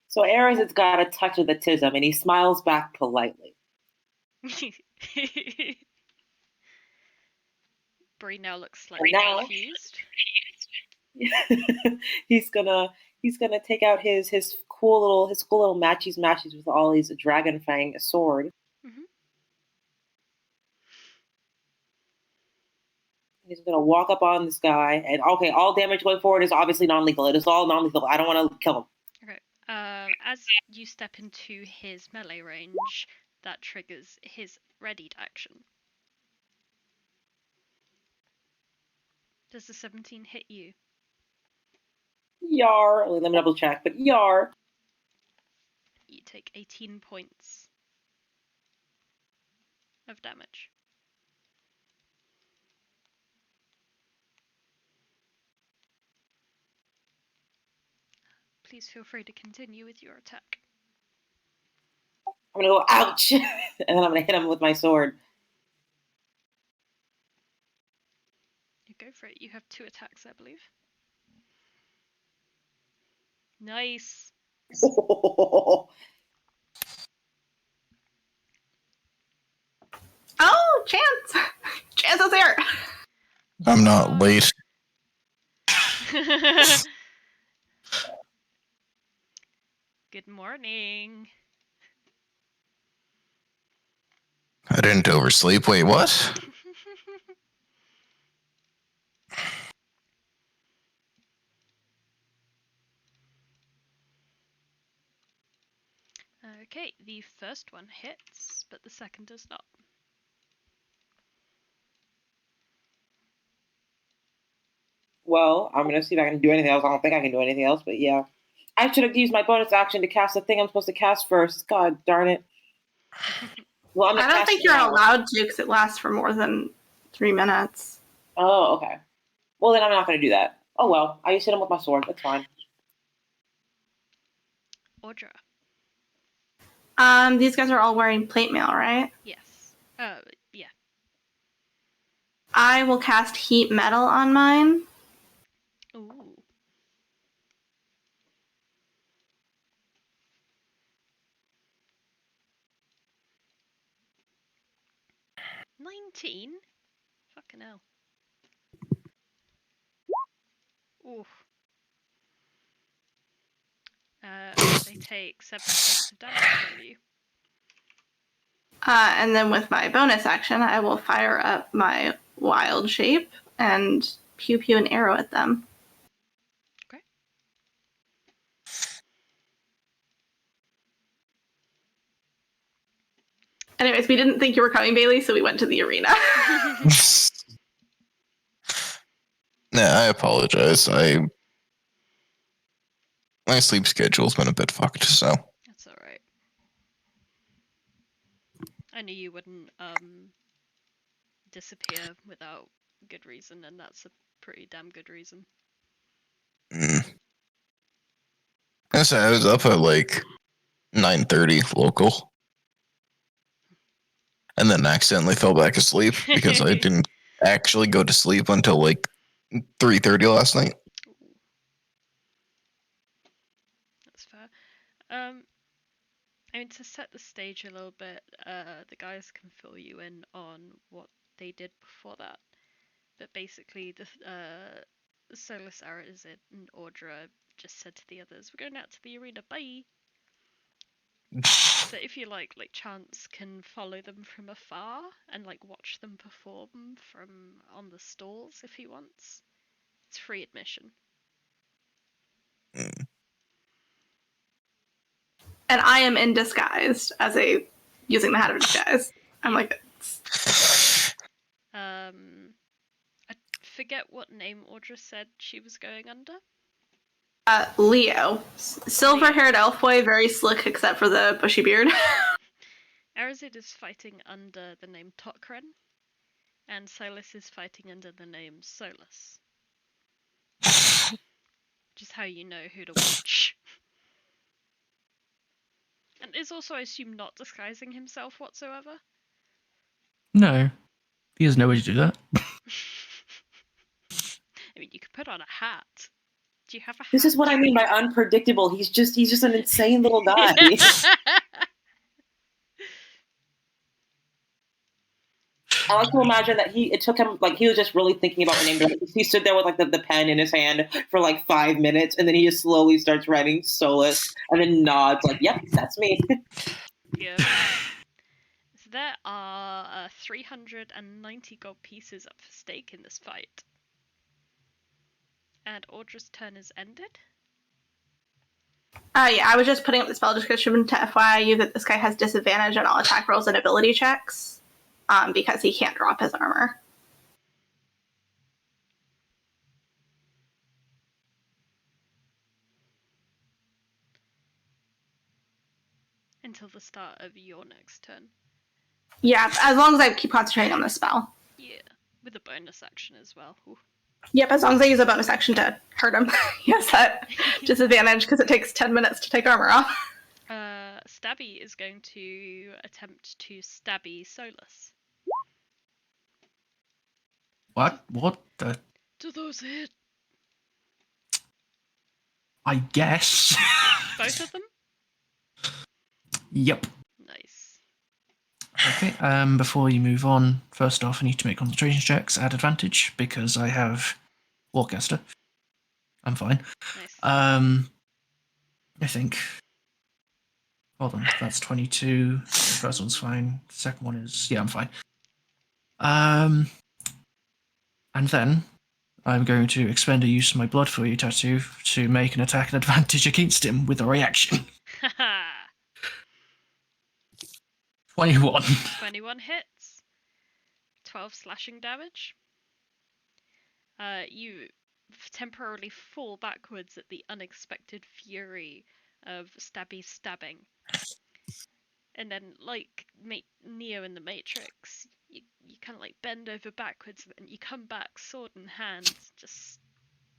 [SPEAKER 5] So Arazid's got a touch of the tism, and he smiles back politely.
[SPEAKER 1] Bree now looks slightly confused.
[SPEAKER 5] He's gonna take out his cool little matchies with Ollie's dragon fang sword.
[SPEAKER 1] Mm-hmm.
[SPEAKER 5] He's gonna walk up on this guy, and okay, all damage going forward is obviously non-lethal. It is all non-lethal. I don't want to kill him.
[SPEAKER 1] Okay. As you step into his melee range, that triggers his readied action. Does the 17 hit you?
[SPEAKER 5] Yar. Let me double check, but yar.
[SPEAKER 1] You take 18 points of damage. Please feel free to continue with your attack.
[SPEAKER 5] I'm gonna go ouch, and then I'm gonna hit him with my sword.
[SPEAKER 1] You go for it. You have 2 attacks, I believe. Nice.
[SPEAKER 2] Oh, Chance! Chance is here!
[SPEAKER 6] I'm not late.
[SPEAKER 1] morning.
[SPEAKER 6] I didn't oversleep. Wait, what?
[SPEAKER 1] Okay, the first one hits, but the second does not.
[SPEAKER 5] Well, I'm gonna see if I can do anything else. I don't think I can do anything else, but yeah. I should have used my bonus action to cast the thing I'm supposed to cast first. God darn it. Well, I'm
[SPEAKER 2] I don't think you're allowed to because it lasts for more than 3 minutes.
[SPEAKER 5] Oh, okay. Well, then I'm not gonna do that. Oh well, I just hit him with my sword. That's fine.
[SPEAKER 1] Audra.
[SPEAKER 2] These guys are all wearing plate mail, right?
[SPEAKER 1] Yes. Yeah.
[SPEAKER 2] I will cast heat metal on mine.
[SPEAKER 1] Ooh. $19? Fucking hell. Oof. They take 7 points of damage from you.
[SPEAKER 2] And then with my bonus action, I will fire up my wild shape and pew pew an arrow at them.
[SPEAKER 1] Okay.
[SPEAKER 2] Anyways, we didn't think you were coming, Bailey, so we went to the arena.
[SPEAKER 6] I apologize. My sleep schedule's been a bit fucked, so.
[SPEAKER 1] That's alright. I knew you wouldn't disappear without good reason, and that's a pretty damn good reason.
[SPEAKER 6] I was up at like 9:30 local, and then accidentally fell back asleep because I didn't actually go to sleep until like 3:30 last night.
[SPEAKER 1] That's fair. I mean, to set the stage a little bit, the guys can fill you in on what they did before that. But basically, the Solas, Arazid, and Audra just said to the others, "We're going out to the arena, bye." So if you like Chance can follow them from afar and like watch them perform from on the stalls if he wants. It's free admission.
[SPEAKER 2] And I am in disguise as using the hat of disguise. I'm like,
[SPEAKER 1] I forget what name Audra said she was going under.
[SPEAKER 2] Leo. Silver-haired elf boy, very slick except for the bushy beard.
[SPEAKER 1] Arazid is fighting under the name Tocyrn, and Solas is fighting under the name Solas. Just how you know who to watch. And is also, I assume, not disguising himself whatsoever?
[SPEAKER 3] No. He has no way to do that.
[SPEAKER 1] I mean, you could put on a hat. Do you have a hat?
[SPEAKER 5] This is what I mean by unpredictable. He's just an insane little guy. I like to imagine that it took him, like, he was just really thinking about the name. He stood there with, like, the pen in his hand for, like, 5 minutes, and then he just slowly starts writing Solas, and then nods, like, yep, that's me.
[SPEAKER 1] Yeah. So there are 390 gold pieces up for stake in this fight. And Audra's turn is ended.
[SPEAKER 2] Yeah, I was just putting up the spell description to FYI you that this guy has disadvantage on all attack rolls and ability checks because he can't drop his armor.
[SPEAKER 1] Until the start of your next turn.
[SPEAKER 2] Yeah, as long as I keep concentrating on the spell.
[SPEAKER 1] Yeah, with a bonus action as well. Ooh.
[SPEAKER 2] Yep, as long as I use a bonus action to hurt him. Yes, that disadvantage because it takes 10 minutes to take armor off.
[SPEAKER 1] Stabby is going to attempt to stabby Solas.
[SPEAKER 3] What? What the?
[SPEAKER 1] Do those hit?
[SPEAKER 3] I guess.
[SPEAKER 1] Both of them?
[SPEAKER 3] Yep.
[SPEAKER 1] Nice.
[SPEAKER 3] Okay, before you move on, first off, I need to make concentration checks at advantage because I have Warcaster. I'm fine.
[SPEAKER 1] Nice.
[SPEAKER 3] I think. Hold on, that's 22. The first one's fine. The second one is... Yeah, I'm fine. And then I'm going to expend a use of my blood for you tattoo to make an attack advantage against him with a reaction.
[SPEAKER 1] Haha.
[SPEAKER 3] 21.
[SPEAKER 1] 21 hits. 12 slashing damage. You temporarily fall backwards at the unexpected fury of Stabby's stabbing. And then, like Neo in the Matrix, you kind of like bend over backwards and you come back sword in hand, just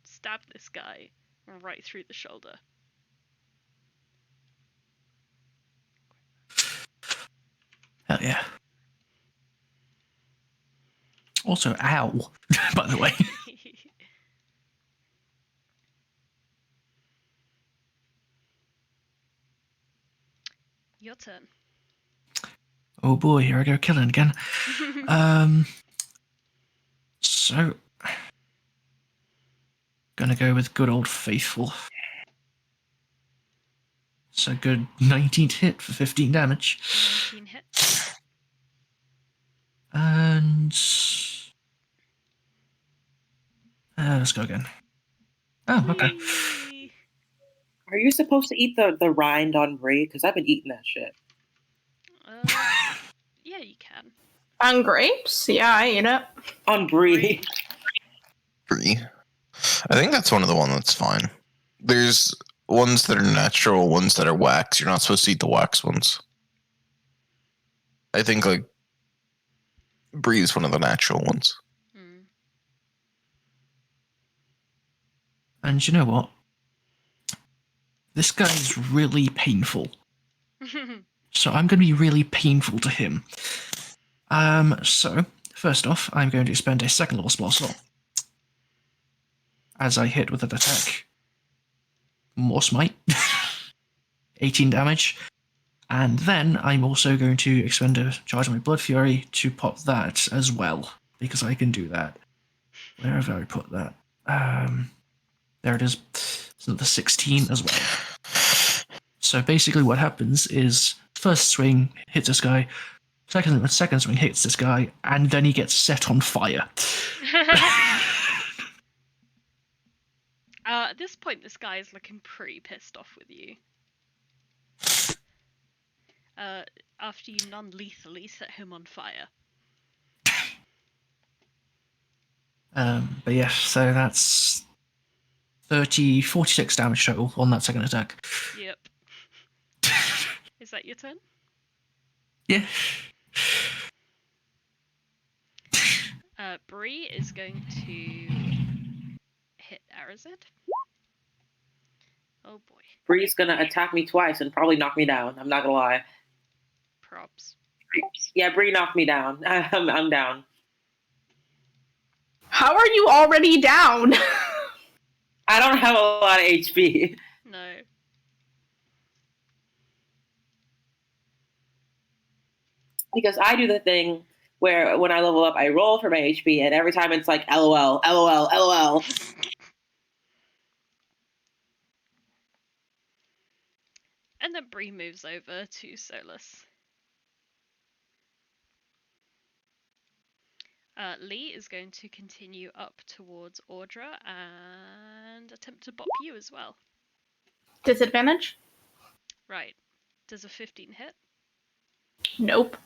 [SPEAKER 1] stab this guy right through the shoulder.
[SPEAKER 3] Hell yeah. Also, ow, by the way.
[SPEAKER 1] Your turn.
[SPEAKER 3] Oh boy, here I go killing again. So, gonna go with good old faithful. So good 19 hit for 15 damage.
[SPEAKER 1] 19 hits.
[SPEAKER 3] And let's go again. Oh, okay.
[SPEAKER 1] Whee!
[SPEAKER 5] Are you supposed to eat the rind on brie? Because I've been eating that shit.
[SPEAKER 1] Yeah, you can.
[SPEAKER 2] On grapes? Yeah, I eat it.
[SPEAKER 5] On brie.
[SPEAKER 6] Brie. I think that's one of the ones that's fine. There's ones that are natural, ones that are wax. You're not supposed to eat the wax ones. I think like brie is one of the natural ones.
[SPEAKER 1] Mm.
[SPEAKER 3] And you know what? This guy is really painful. So I'm going to be really painful to him. So, first off, I'm going to spend a second level spell slot. As I hit with an attack. More smite. 18 damage. And then I'm also going to expend a charge on my Blood Fury to pop that as well. Because I can do that. Where have I put that? There it is. It's another 16 as well. So basically what happens is first swing hits this guy, second swing hits this guy, and then he gets set on fire.
[SPEAKER 1] At this point, this guy is looking pretty pissed off with you. After you non-lethally set him on fire.
[SPEAKER 3] But yeah, so that's 46 damage total on that second attack.
[SPEAKER 1] Yep. Is that your turn?
[SPEAKER 3] Yeah.
[SPEAKER 1] Bree is going to hit Arazid. Oh boy.
[SPEAKER 5] Brie's gonna attack me twice and probably knock me down. I'm not gonna lie.
[SPEAKER 1] Props.
[SPEAKER 5] Yeah, Brie knocked me down. I'm down.
[SPEAKER 2] How are you already down?
[SPEAKER 5] I don't have a lot of HP.
[SPEAKER 1] No.
[SPEAKER 5] Because I do the thing where when I level up, I roll for my HP, and every time it's like LOL, LOL, LOL.
[SPEAKER 1] And then Bree moves over to Solas. Lee is going to continue up towards Audra and attempt to bop you as well.
[SPEAKER 2] Disadvantage?
[SPEAKER 1] Right. Does a 15 hit?
[SPEAKER 2] Nope.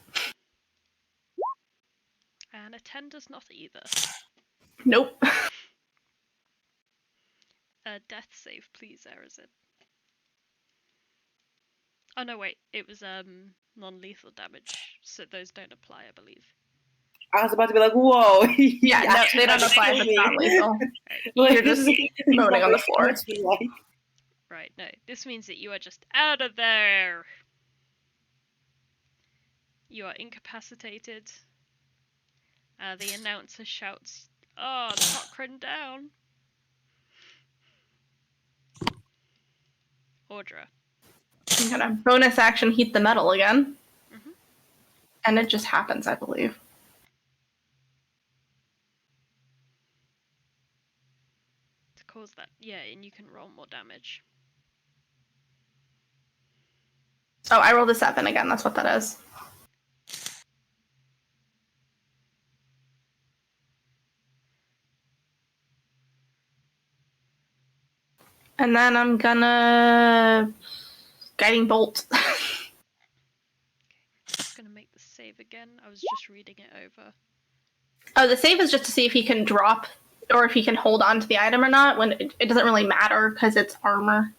[SPEAKER 1] And a 10 does not either.
[SPEAKER 2] Nope.
[SPEAKER 1] Death save, please, Arazid. Oh no, wait. It was non-lethal damage, so those don't apply, I believe.
[SPEAKER 5] I was about to be like, whoa.
[SPEAKER 2] Yeah, no, they don't apply if it's not lethal.
[SPEAKER 1] Right.
[SPEAKER 2] You're just moaning on the floor.
[SPEAKER 1] Right, no. This means that you are just out of there. You are incapacitated. The announcer shouts, "Oh, Tocyrn down!" Audra.
[SPEAKER 2] I'm gonna bonus action heat the metal again.
[SPEAKER 1] Mm-hmm.
[SPEAKER 2] And it just happens, I believe.
[SPEAKER 1] To cause that, yeah, and you can roll more damage.
[SPEAKER 2] Oh, I rolled a 7 again. That's what that is. And then I'm gonna guiding bolt.
[SPEAKER 1] Just gonna make the save again. I was just reading it over.
[SPEAKER 2] Oh, the save is just to see if he can drop or if he can hold on to the item or not. When it doesn't really matter because it's armor.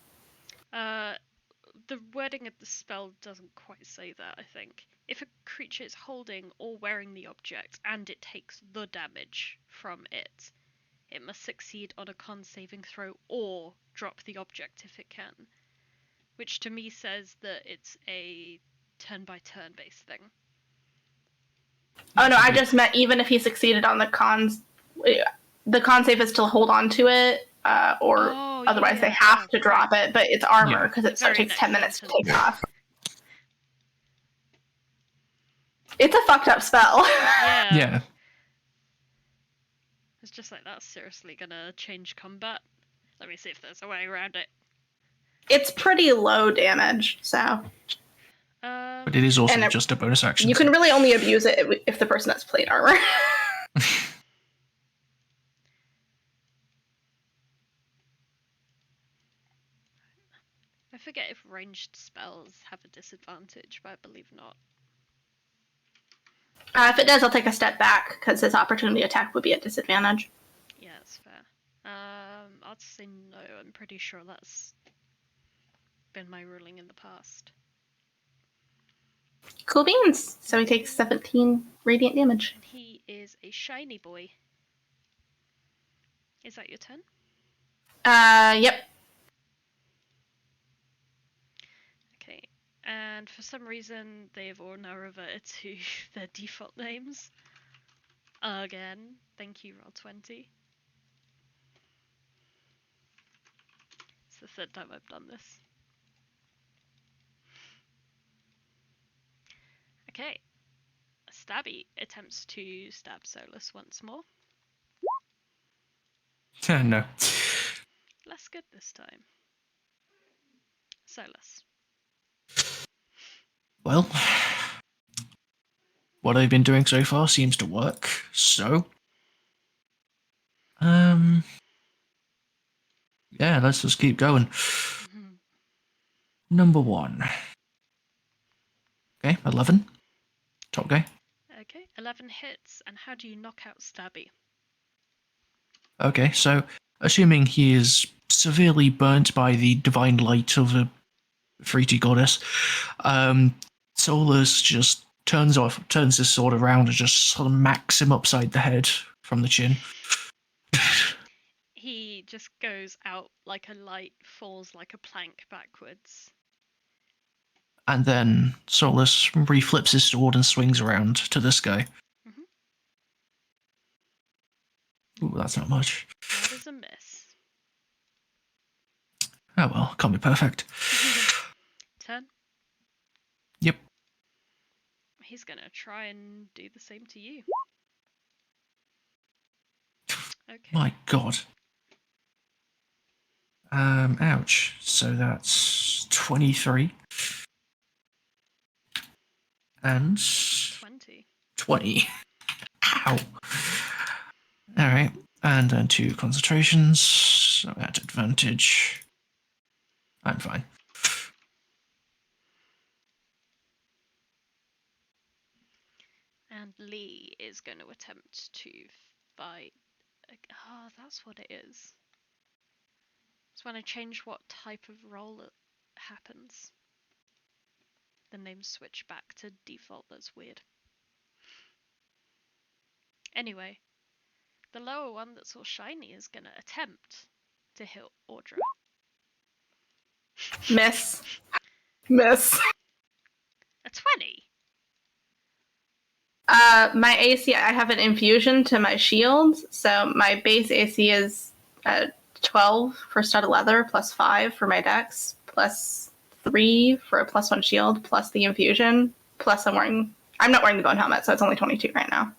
[SPEAKER 1] The wording of the spell doesn't quite say that, I think. If a creature is holding or wearing the object and it takes the damage from it, it must succeed on a con saving throw or drop the object if it can. Which to me says that it's a turn-by-turn based thing.
[SPEAKER 2] Oh no, I just meant even if he succeeded on the con save is to hold on to it, or otherwise they have to drop it, but it's armor because it takes 10 minutes to take off. It's a fucked up spell.
[SPEAKER 3] Yeah.
[SPEAKER 1] It's just like, that's seriously gonna change combat. Let me see if there's a way around it.
[SPEAKER 2] It's pretty low damage, so.
[SPEAKER 3] But it is also just a bonus action.
[SPEAKER 2] You can really only abuse it if the person has plate armor.
[SPEAKER 1] I forget if ranged spells have a disadvantage, but I believe not.
[SPEAKER 2] If it does, I'll take a step back because his opportunity attack would be at disadvantage.
[SPEAKER 1] Yeah, that's fair. I'll say no. I'm pretty sure that's been my ruling in the past.
[SPEAKER 2] Cool beans. So he takes 17 radiant damage.
[SPEAKER 1] And he is a shiny boy. Is that your turn?
[SPEAKER 2] Yep.
[SPEAKER 1] Okay. And for some reason, they've all now reverted to their default names. Again. Thank you, Roll20. It's the third time I've done this. Okay. Stabby attempts to stab Solas once more.
[SPEAKER 3] No.
[SPEAKER 1] Less good this time. Solas.
[SPEAKER 3] Well, what I've been doing so far seems to work, so... Yeah, let's just keep going. Number 1. Okay, 11. Top guy.
[SPEAKER 1] Okay, 11 hits, and how do you knock out Stabby?
[SPEAKER 3] Okay, so assuming he is severely burnt by the divine light of the fruity goddess, Solas just turns his sword around and just sort of smacks him upside the head from the chin.
[SPEAKER 1] He just goes out like a light, falls like a plank backwards.
[SPEAKER 3] And then Solas reflips his sword and swings around to this guy. Ooh, that's not much.
[SPEAKER 1] That is a miss.
[SPEAKER 3] Oh well, can't be perfect.
[SPEAKER 1] Turn.
[SPEAKER 3] Yep.
[SPEAKER 1] He's gonna try and do the same to you. Okay.
[SPEAKER 3] My god. Ouch. So that's 23. And
[SPEAKER 1] 20.
[SPEAKER 3] 20. Ow. Alright. And then 2 concentrations. So at advantage. I'm fine.
[SPEAKER 1] And Lee is going to attempt to fight. Oh, that's what it is. It's when I change what type of roll it happens. The names switch back to default. That's weird. Anyway, the lower one that's all shiny is going to attempt to hit Audra.
[SPEAKER 2] Miss. Miss.
[SPEAKER 1] A 20.
[SPEAKER 2] My AC, I have an infusion to my shield, so my base AC is 12 for studded leather, plus 5 for my dex, plus 3 for a +1 shield, plus the infusion, plus I'm not wearing the bone helmet, so it's only 22 right now.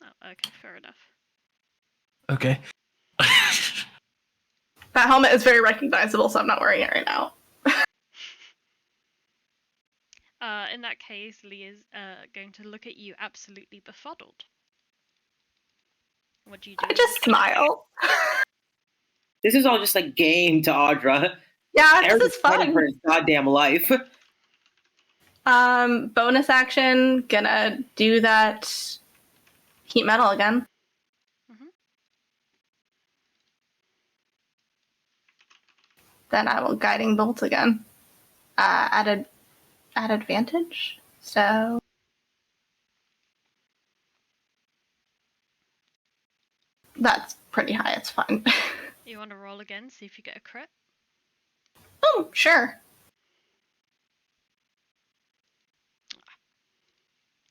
[SPEAKER 1] Oh, okay, fair enough.
[SPEAKER 3] Okay.
[SPEAKER 2] That helmet is very recognizable, so I'm not wearing it right now.
[SPEAKER 1] In that case, Lee is going to look at you absolutely befuddled. What do you do?
[SPEAKER 2] I just smile.
[SPEAKER 5] This is all just like game to Audra.
[SPEAKER 2] Yeah,
[SPEAKER 5] Eric's
[SPEAKER 2] this is
[SPEAKER 5] fighting for
[SPEAKER 2] fun.
[SPEAKER 5] his goddamn life.
[SPEAKER 2] Bonus action, gonna do that heat metal again.
[SPEAKER 1] Mhm.
[SPEAKER 2] Then I will guiding bolt again. At advantage. So that's pretty high. It's fine.
[SPEAKER 1] You want to roll again, see if you get a crit?
[SPEAKER 2] Oh, sure.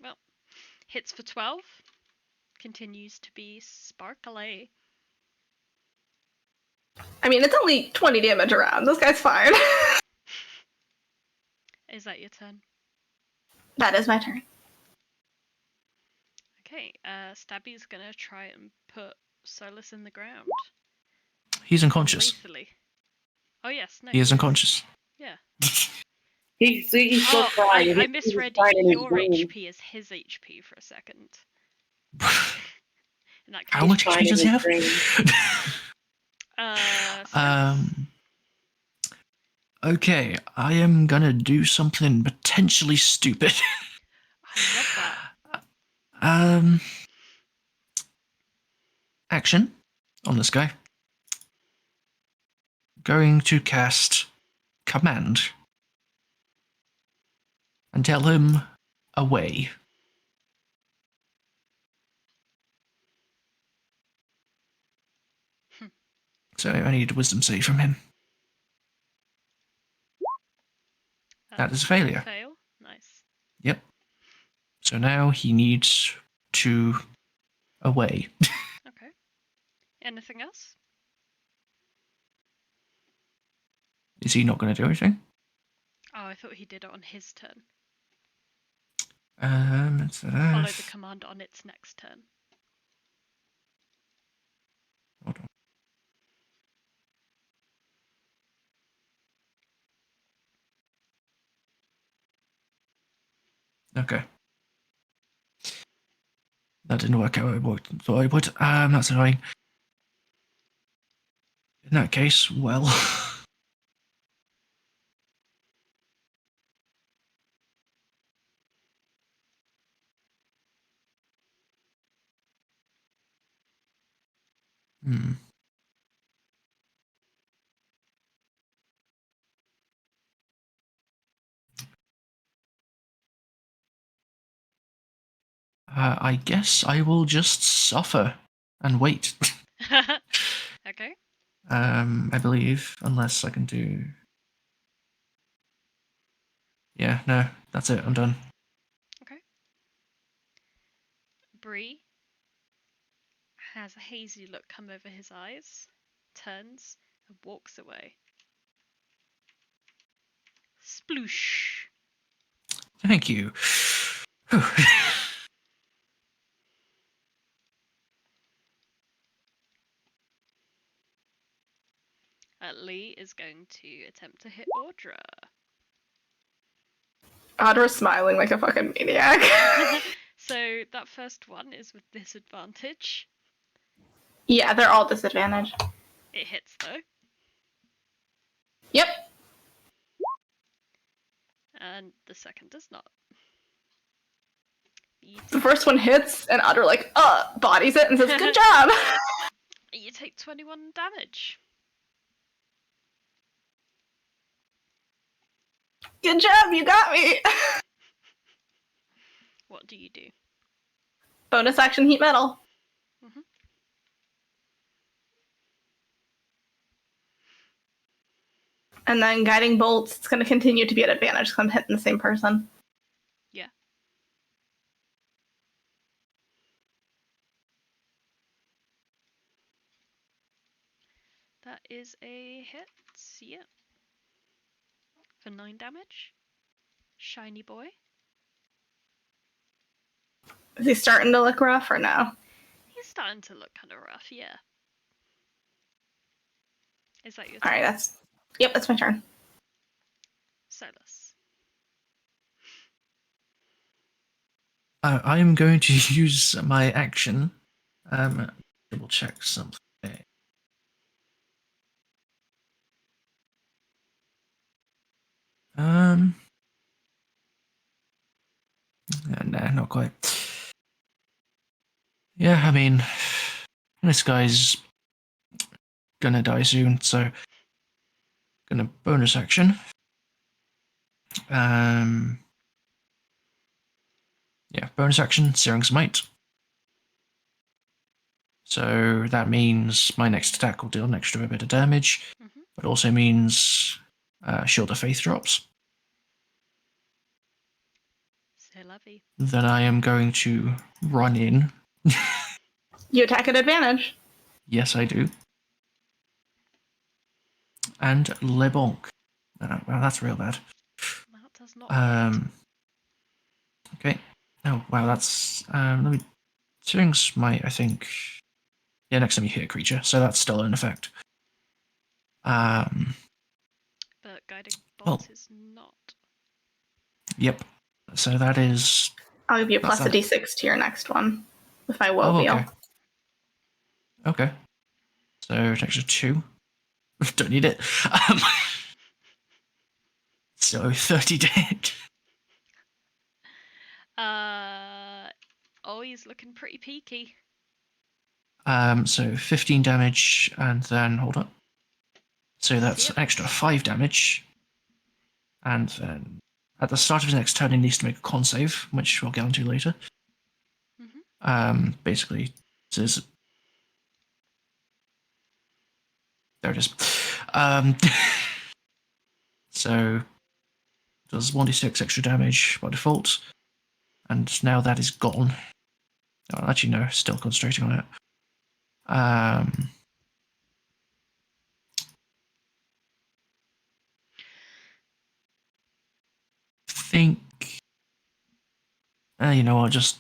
[SPEAKER 1] Well, hits for 12. Continues to be sparkly.
[SPEAKER 2] I mean, it's only 20 damage around. This guy's fine.
[SPEAKER 1] Is that your turn?
[SPEAKER 2] That is my turn.
[SPEAKER 1] Okay, Stabby's gonna try and put Solas in the ground.
[SPEAKER 3] He's unconscious.
[SPEAKER 1] Lethally. Oh yes, no.
[SPEAKER 3] He is unconscious.
[SPEAKER 1] Yeah.
[SPEAKER 5] He's still
[SPEAKER 1] Oh,
[SPEAKER 5] trying.
[SPEAKER 1] I misread
[SPEAKER 5] He's in his
[SPEAKER 1] your
[SPEAKER 5] room.
[SPEAKER 1] HP as his HP for a second. In that
[SPEAKER 3] How
[SPEAKER 1] case,
[SPEAKER 3] much
[SPEAKER 5] fine
[SPEAKER 3] HP does
[SPEAKER 5] in
[SPEAKER 3] he
[SPEAKER 5] his
[SPEAKER 3] have?
[SPEAKER 1] Solas.
[SPEAKER 3] Okay, I am gonna do something potentially stupid.
[SPEAKER 1] I love that.
[SPEAKER 3] Action on this guy. Going to cast command and tell him away. So I need a wisdom save from him. That is a failure.
[SPEAKER 1] Fail. Nice.
[SPEAKER 3] Yep. So now he needs to away.
[SPEAKER 1] Okay. Anything else?
[SPEAKER 3] Is he not going to do anything?
[SPEAKER 1] Oh, I thought he did it on his turn.
[SPEAKER 3] Follow
[SPEAKER 1] Follow the command on its next turn.
[SPEAKER 3] Hold on. Okay. That didn't work out. I thought I would. That's annoying. In that case, well. I guess I will just suffer and wait.
[SPEAKER 1] Okay.
[SPEAKER 3] I believe, unless I can do. Yeah, no, that's it. I'm done.
[SPEAKER 1] Okay. Bree has a hazy look come over his eyes, turns, and walks away. Sploosh.
[SPEAKER 3] Thank you.
[SPEAKER 1] Lee is going to attempt to hit Audra.
[SPEAKER 2] Audra's smiling like a fucking maniac.
[SPEAKER 1] So that first one is with disadvantage.
[SPEAKER 2] Yeah, they're all disadvantaged.
[SPEAKER 1] It hits though.
[SPEAKER 2] Yep.
[SPEAKER 1] And the second does not.
[SPEAKER 2] The first one hits, and Audra bodies it and says, "Good job."
[SPEAKER 1] You take 21 damage.
[SPEAKER 2] Good job, you got me.
[SPEAKER 1] What do you do?
[SPEAKER 2] Bonus action heat metal.
[SPEAKER 1] Mm-hmm.
[SPEAKER 2] And then guiding bolts, it's going to continue to be at advantage because I'm hitting the same person.
[SPEAKER 1] Yeah. That is a hit. Yeah. For 9 damage. Shiny boy.
[SPEAKER 2] Is he starting to look rough or no?
[SPEAKER 1] He's starting to look kind of rough, yeah. Is that your turn?
[SPEAKER 2] Alright, that's my turn.
[SPEAKER 1] Solas.
[SPEAKER 3] I am going to use my action. Double check something. No, not quite. Yeah, I mean, this guy's gonna die soon, so gonna bonus action. Yeah, bonus action, Searing Smite. So that means my next attack will deal an extra bit of damage, but also means Shield of Faith drops.
[SPEAKER 1] So lovely.
[SPEAKER 3] Then I am going to run in.
[SPEAKER 2] You attack at advantage.
[SPEAKER 3] Yes, I do. And Le Bonk. Well, that's real bad.
[SPEAKER 1] That does not
[SPEAKER 3] Okay. Oh, wow, that's... let me... Searing Smite, I think... Yeah, next time you hit a creature, so that's still in effect.
[SPEAKER 1] But Guiding Bolt is not.
[SPEAKER 3] Yep. So that is...
[SPEAKER 2] I'll give you a plus a d6 to your next one with my will wheel.
[SPEAKER 3] Okay. So an extra 2. Don't need it. So 30 dead.
[SPEAKER 1] Oh, he's looking pretty peaky.
[SPEAKER 3] So 15 damage, and then hold up. So that's an extra 5 damage. And then at the start of his next turn, he needs to make a con save, which we'll get onto later. Basically, says there it is. So does 1d6 extra damage by default, and now that is gone. Oh, actually, no, still concentrating on it. Think. You know what? Just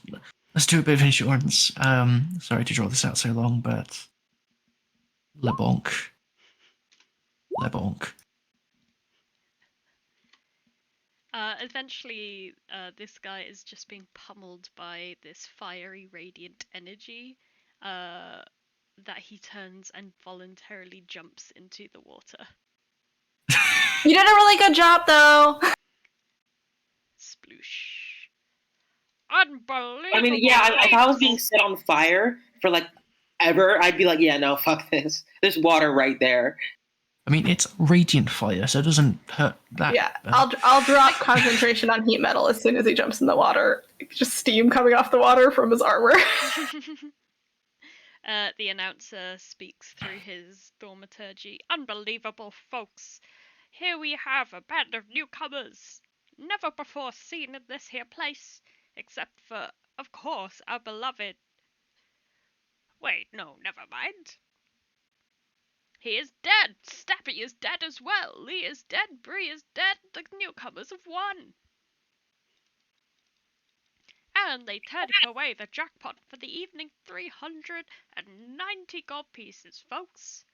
[SPEAKER 3] let's do a bit of insurance. Sorry to draw this out so long, but Le Bonk.
[SPEAKER 1] Eventually, this guy is just being pummeled by this fiery, radiant energy that he turns and voluntarily jumps into the water.
[SPEAKER 2] You did a really good job, though.
[SPEAKER 1] Sploosh. Unbelievable.
[SPEAKER 5] I mean, yeah, if I was being set on fire for like ever, I'd be like, yeah, no, fuck this. There's water right there.
[SPEAKER 3] I mean, it's radiant fire, so it doesn't hurt that.
[SPEAKER 2] Yeah, I'll drop concentration on heat metal as soon as he jumps in the water. Just steam coming off the water from his armor.
[SPEAKER 1] The announcer speaks through his thaumaturgy. Unbelievable, folks. Here we have a band of newcomers, never before seen in this here place, except for, of course, our beloved... Wait, no, never mind. He is dead! Stappy is dead as well! Lee is dead, Bree is dead, the newcomers have won! And they take away the jackpot for the evening, 390 gold pieces, folks.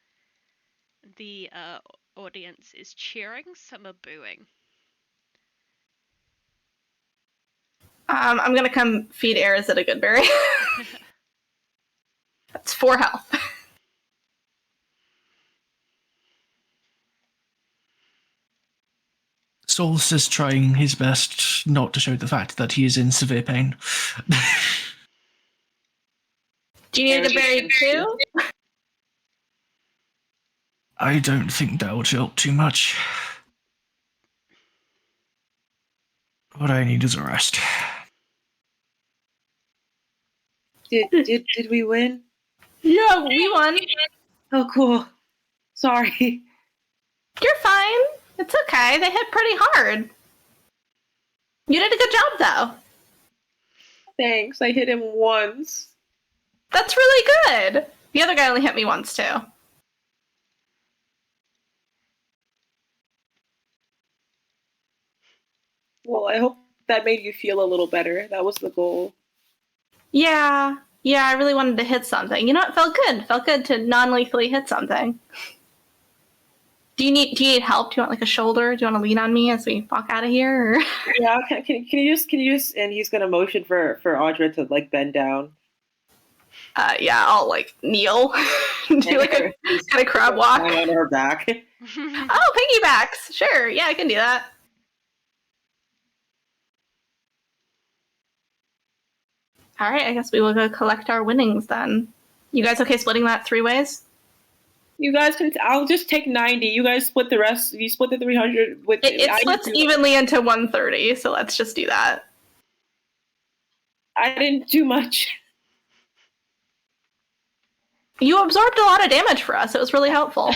[SPEAKER 1] The audience is cheering, some are booing.
[SPEAKER 2] I'm gonna come feed Arazid a good berry. That's 4 health.
[SPEAKER 3] Solas is trying his best not to show the fact that he is in severe pain.
[SPEAKER 2] Do you need a good berry too?
[SPEAKER 3] I don't think that would help too much. What I need is a rest.
[SPEAKER 5] Did we win?
[SPEAKER 2] Yeah, we won.
[SPEAKER 5] Oh, cool. Sorry.
[SPEAKER 2] You're fine. It's okay. They hit pretty hard. You did a good job, though.
[SPEAKER 4] Thanks. I hit him once.
[SPEAKER 2] That's really good. The other guy only hit me once, too.
[SPEAKER 4] Well, I hope that made you feel a little better. That was the goal.
[SPEAKER 2] Yeah, I really wanted to hit something. You know, it felt good. It felt good to non-lethally hit something. Do you need help? Do you want like a shoulder? Do you want to lean on me as we walk out of here? Or?
[SPEAKER 5] Yeah, can you just and he's gonna motion for Audra to like bend down.
[SPEAKER 2] Yeah, I'll like kneel, do like a kind of crab walk
[SPEAKER 5] on her back.
[SPEAKER 2] Oh, piggybacks! Sure, yeah, I can do that. All right, I guess we will go collect our winnings then. You guys okay splitting that 3 ways?
[SPEAKER 5] You guys can. I'll just take 90. You guys split the rest. You split the 300 with.
[SPEAKER 2] It splits evenly into 130, so let's just do that.
[SPEAKER 5] I didn't do much.
[SPEAKER 2] You absorbed a lot of damage for us. It was really helpful.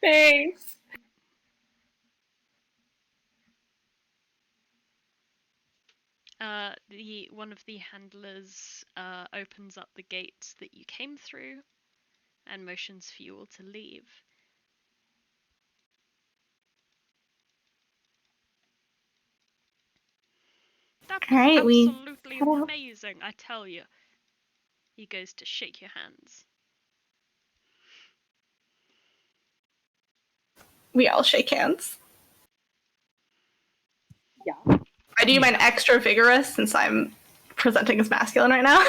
[SPEAKER 5] Thanks.
[SPEAKER 1] One of the handlers opens up the gates that you came through and motions for you all to leave. That's absolutely amazing, I tell you. He goes to shake your hands.
[SPEAKER 2] We all shake hands.
[SPEAKER 5] Yeah.
[SPEAKER 2] I do mine extra vigorous since I'm presenting as masculine right now.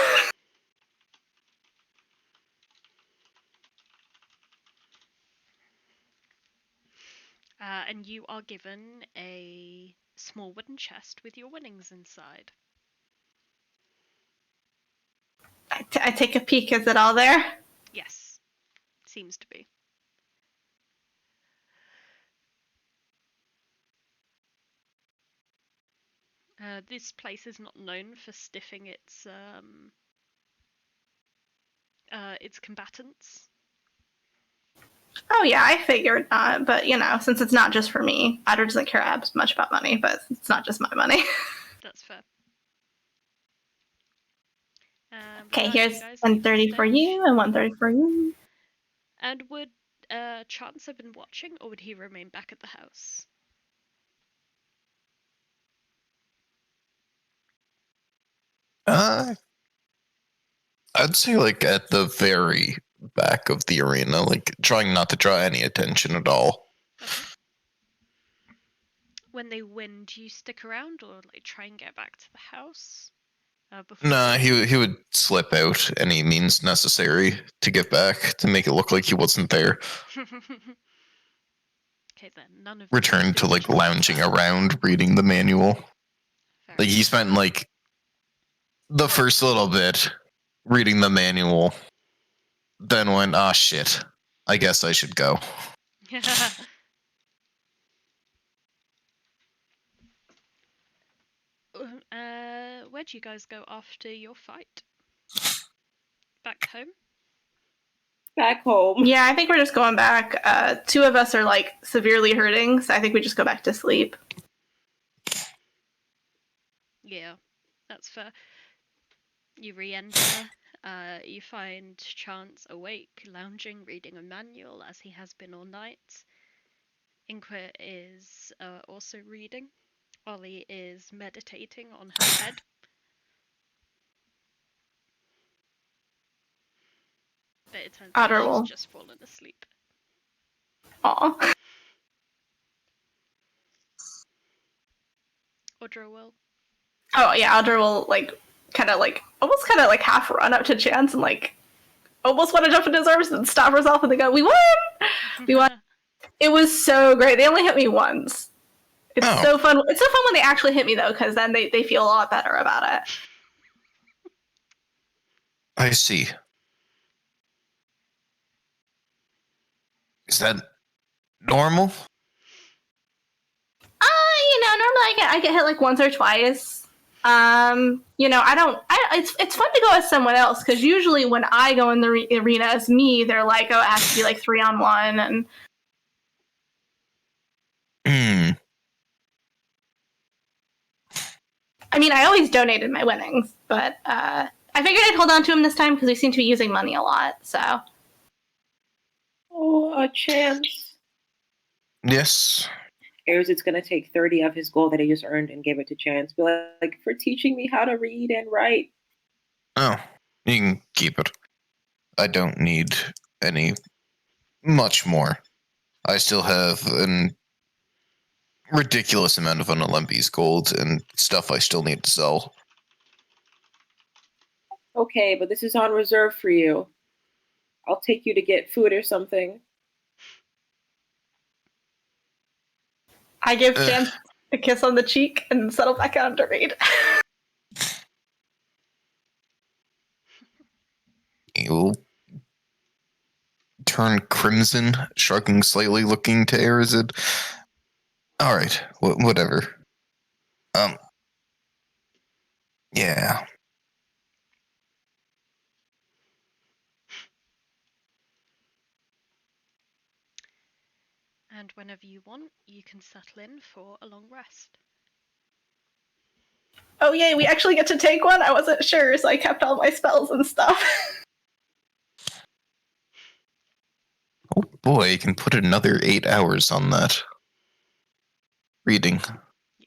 [SPEAKER 1] And you are given a small wooden chest with your winnings inside.
[SPEAKER 2] I take a peek. Is it all there?
[SPEAKER 1] Yes. Seems to be. This place is not known for stiffing its combatants.
[SPEAKER 2] Oh yeah, I figured not, but you know, since it's not just for me, Audra doesn't care as much about money, but it's not just my money.
[SPEAKER 1] That's fair.
[SPEAKER 2] Okay, here's 130 for you and 130 for you.
[SPEAKER 1] And would Chance have been watching, or would he remain back at the house?
[SPEAKER 6] I'd say like at the very back of the arena, like trying not to draw any attention at all.
[SPEAKER 1] Okay. When they win, do you stick around or like try and get back to the house?
[SPEAKER 6] Nah, he would slip out any means necessary to get back to make it look like he wasn't there.
[SPEAKER 1] Okay then, none of
[SPEAKER 6] return to like lounging around reading the manual. Fair. Like he spent like the first little bit reading the manual, then went, "Ah, shit, I guess I should go."
[SPEAKER 1] Where'd you guys go after your fight? Back home?
[SPEAKER 5] Back home.
[SPEAKER 2] Yeah, I think we're just going back. 2 of us are like severely hurting, so I think we just go back to sleep.
[SPEAKER 1] Yeah, that's fair. You re-enter. You find Chance awake, lounging, reading a manual as he has been all night. Inqua is also reading. Ollie is meditating on her bed. But it turns out she's just fallen asleep.
[SPEAKER 2] Aw.
[SPEAKER 1] Audra will.
[SPEAKER 2] Oh yeah, Audra will like almost kind of like half run up to Chance and like almost want to jump into his arms and stop herself and they go, "We won! We won!" It was so great. They only hit me once. It's so fun. It's so fun when they actually hit me though, because then they feel a lot better about it.
[SPEAKER 6] I see. Is that normal?
[SPEAKER 2] Normally I get hit like once or twice. It's fun to go with someone else because usually when I go in the arena as me, they're like, "Oh, it has to be like 3-on-1," and. I mean, I always donated my winnings, but I figured I'd hold on to him this time because we seem to be using money a lot. So.
[SPEAKER 5] Oh, a Chance.
[SPEAKER 6] Yes.
[SPEAKER 5] Arazid's gonna take 30 of his gold that he just earned and give it to Chance. Be like, for teaching me how to read and write.
[SPEAKER 6] Oh, you can keep it. I don't need any much more. I still have an ridiculous amount of Unalempes gold and stuff I still need to sell.
[SPEAKER 4] Okay, but this is on reserve for you. I'll take you to get food or something.
[SPEAKER 2] I give Chance a kiss on the cheek and settle back down to read.
[SPEAKER 6] You'll turn crimson, shrugging slightly, looking to Arazid. All right, whatever. Yeah.
[SPEAKER 1] And whenever you want, you can settle in for a long rest.
[SPEAKER 2] Oh yay, we actually get to take one? I wasn't sure, so I kept all my spells and stuff.
[SPEAKER 6] Oh boy, you can put another 8 hours on that. Reading.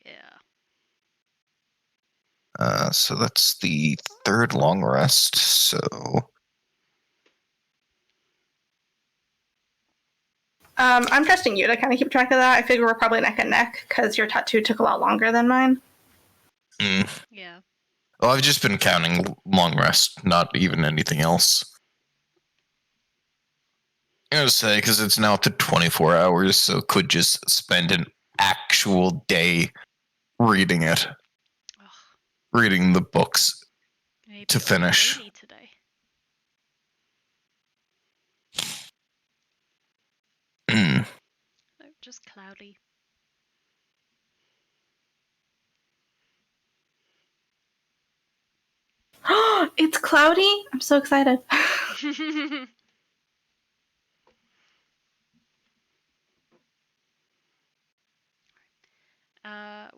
[SPEAKER 1] Yeah.
[SPEAKER 6] So that's the third long rest, so...
[SPEAKER 2] I'm trusting you to kind of keep track of that. I figure we're probably neck and neck, because your tattoo took a lot longer than mine.
[SPEAKER 1] Yeah.
[SPEAKER 6] Well, I've just been counting long rest, not even anything else. I'm gonna say, because it's now up to 24 hours, so could just spend an actual day reading it.
[SPEAKER 1] Ugh.
[SPEAKER 6] Reading the books
[SPEAKER 1] Maybe
[SPEAKER 6] to
[SPEAKER 1] it'll be
[SPEAKER 6] finish.
[SPEAKER 1] rainy today. No, just cloudy.
[SPEAKER 2] It's cloudy? I'm so excited.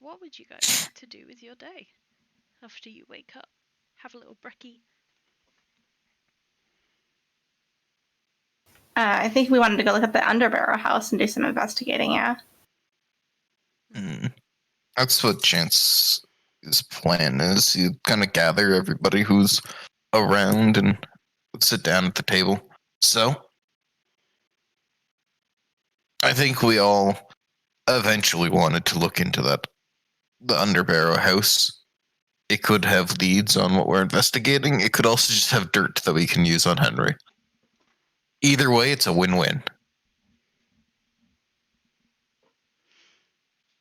[SPEAKER 1] What would you guys like to do with your day after you wake up? Have a little brekkie?
[SPEAKER 2] I think we wanted to go look at the Underbarrow house and do some investigating, yeah.
[SPEAKER 6] That's what Chance's plan is. You kind of gather everybody who's around and sit down at the table. So, I think we all eventually wanted to look into the Underbarrow house. It could have leads on what we're investigating. It could also just have dirt that we can use on Henry. Either way, it's a win-win.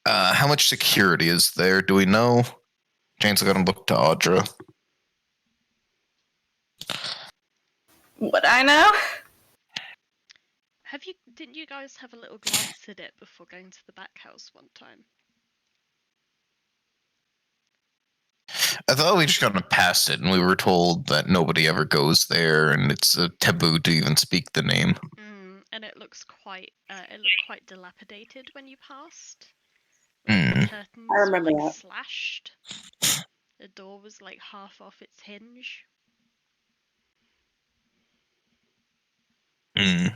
[SPEAKER 6] How much security is there? Do we know? Jane's gonna look to Audra.
[SPEAKER 2] Would I know?
[SPEAKER 1] Didn't you guys have a little glance at it before going to the back house one time?
[SPEAKER 6] I thought we just got past it, and we were told that nobody ever goes there, and it's a taboo to even speak the name.
[SPEAKER 1] And it looks quite dilapidated when you passed. The curtains
[SPEAKER 4] I remember
[SPEAKER 1] were
[SPEAKER 4] that.
[SPEAKER 1] slashed. The door was like half off its hinge. I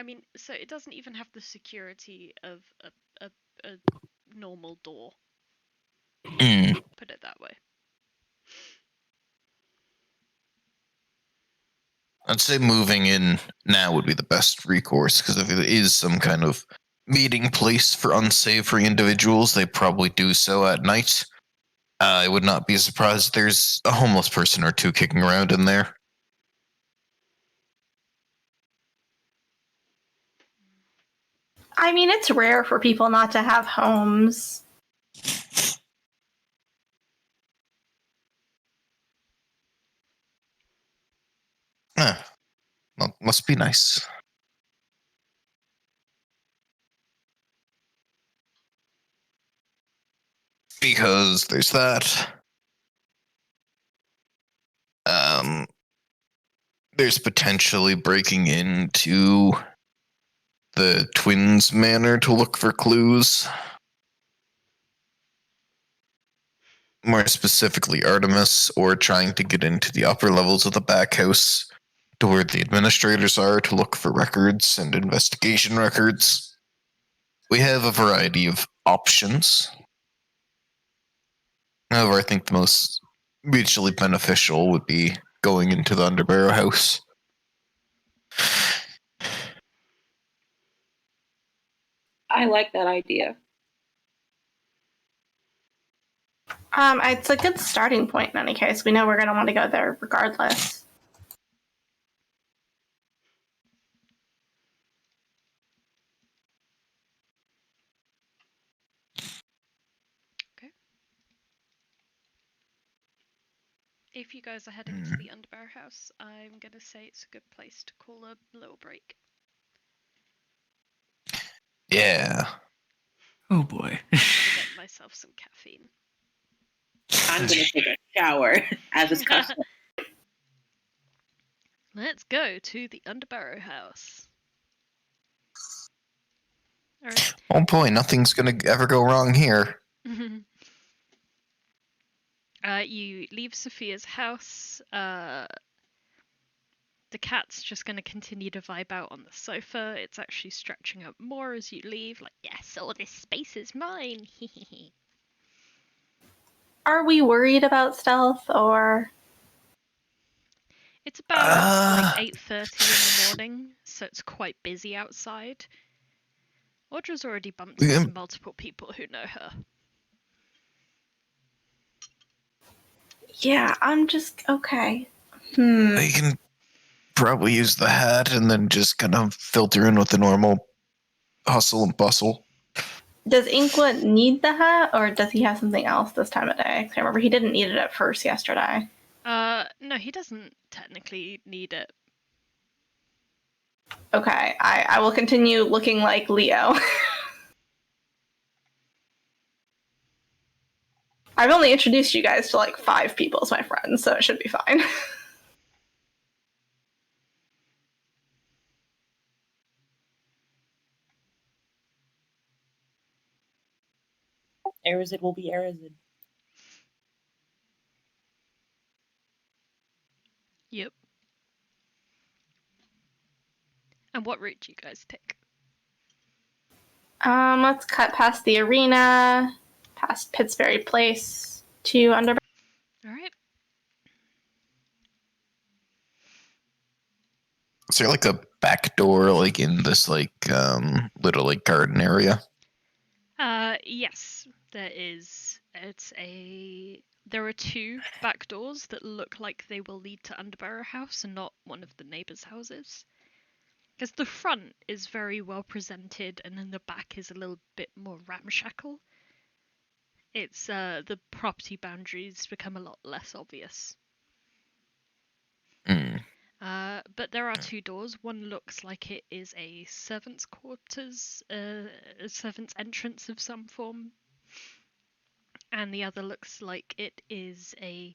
[SPEAKER 1] mean, so it doesn't even have the security of a normal door. Put it that way.
[SPEAKER 6] I'd say moving in now would be the best recourse, because if it is some kind of meeting place for unsavory individuals, they probably do so at night. I would not be surprised if there's a homeless person or two kicking around in there.
[SPEAKER 2] I mean, it's rare for people not to have homes.
[SPEAKER 6] Well, must be nice. Because there's that. There's potentially breaking into the twins' manor to look for clues. More specifically, Artemis, or trying to get into the upper levels of the back house to where the administrators are to look for records and investigation records. We have a variety of options. However, I think the most mutually beneficial would be going into the Underbarrow house.
[SPEAKER 4] I like that idea.
[SPEAKER 2] It's a good starting point in any case. We know we're going to want to go there regardless.
[SPEAKER 1] Okay. If you guys are heading to the Underbarrow house, I'm going to say it's a good place to call a little break.
[SPEAKER 6] Yeah.
[SPEAKER 3] Oh boy.
[SPEAKER 1] I'm going to get myself some caffeine.
[SPEAKER 5] I'm gonna take a shower, as is custom.
[SPEAKER 1] Let's go to the Underbarrow house. Alright.
[SPEAKER 6] Oh boy, nothing's gonna ever go wrong here.
[SPEAKER 1] You leave Sophia's house. The cat's just going to continue to vibe out on the sofa. It's actually stretching up more as you leave. Like, yes, all this space is mine.
[SPEAKER 2] Are we worried about stealth, or?
[SPEAKER 1] It's about like 8:30 in the morning, so it's quite busy outside. Audra's already bumped into multiple people who know her.
[SPEAKER 2] Yeah, I'm just okay.
[SPEAKER 6] They can probably use the hat and then just kind of filter in with the normal hustle and bustle.
[SPEAKER 2] Does Inqua need the hat, or does he have something else this time of day? I remember he didn't need it at first yesterday.
[SPEAKER 1] No, he doesn't technically need it.
[SPEAKER 2] Okay, I will continue looking like Leo. I've only introduced you guys to like 5 people as my friends, so it should be fine.
[SPEAKER 5] Arazid will be Arazid.
[SPEAKER 1] Yep. And what route do you guys take?
[SPEAKER 2] Let's cut past the arena, past Pittsbury Place to Underbarrow.
[SPEAKER 1] Alright.
[SPEAKER 6] Is there like a back door like in this like little like garden area?
[SPEAKER 1] Yes, there is. There are 2 back doors that look like they will lead to Underbarrow House and not one of the neighbours' houses. Because the front is very well presented and then the back is a little bit more ramshackle. It's the property boundaries become a lot less obvious. But there are 2 doors. One looks like it is a servant's quarters, a servant's entrance of some form. And the other looks like it is a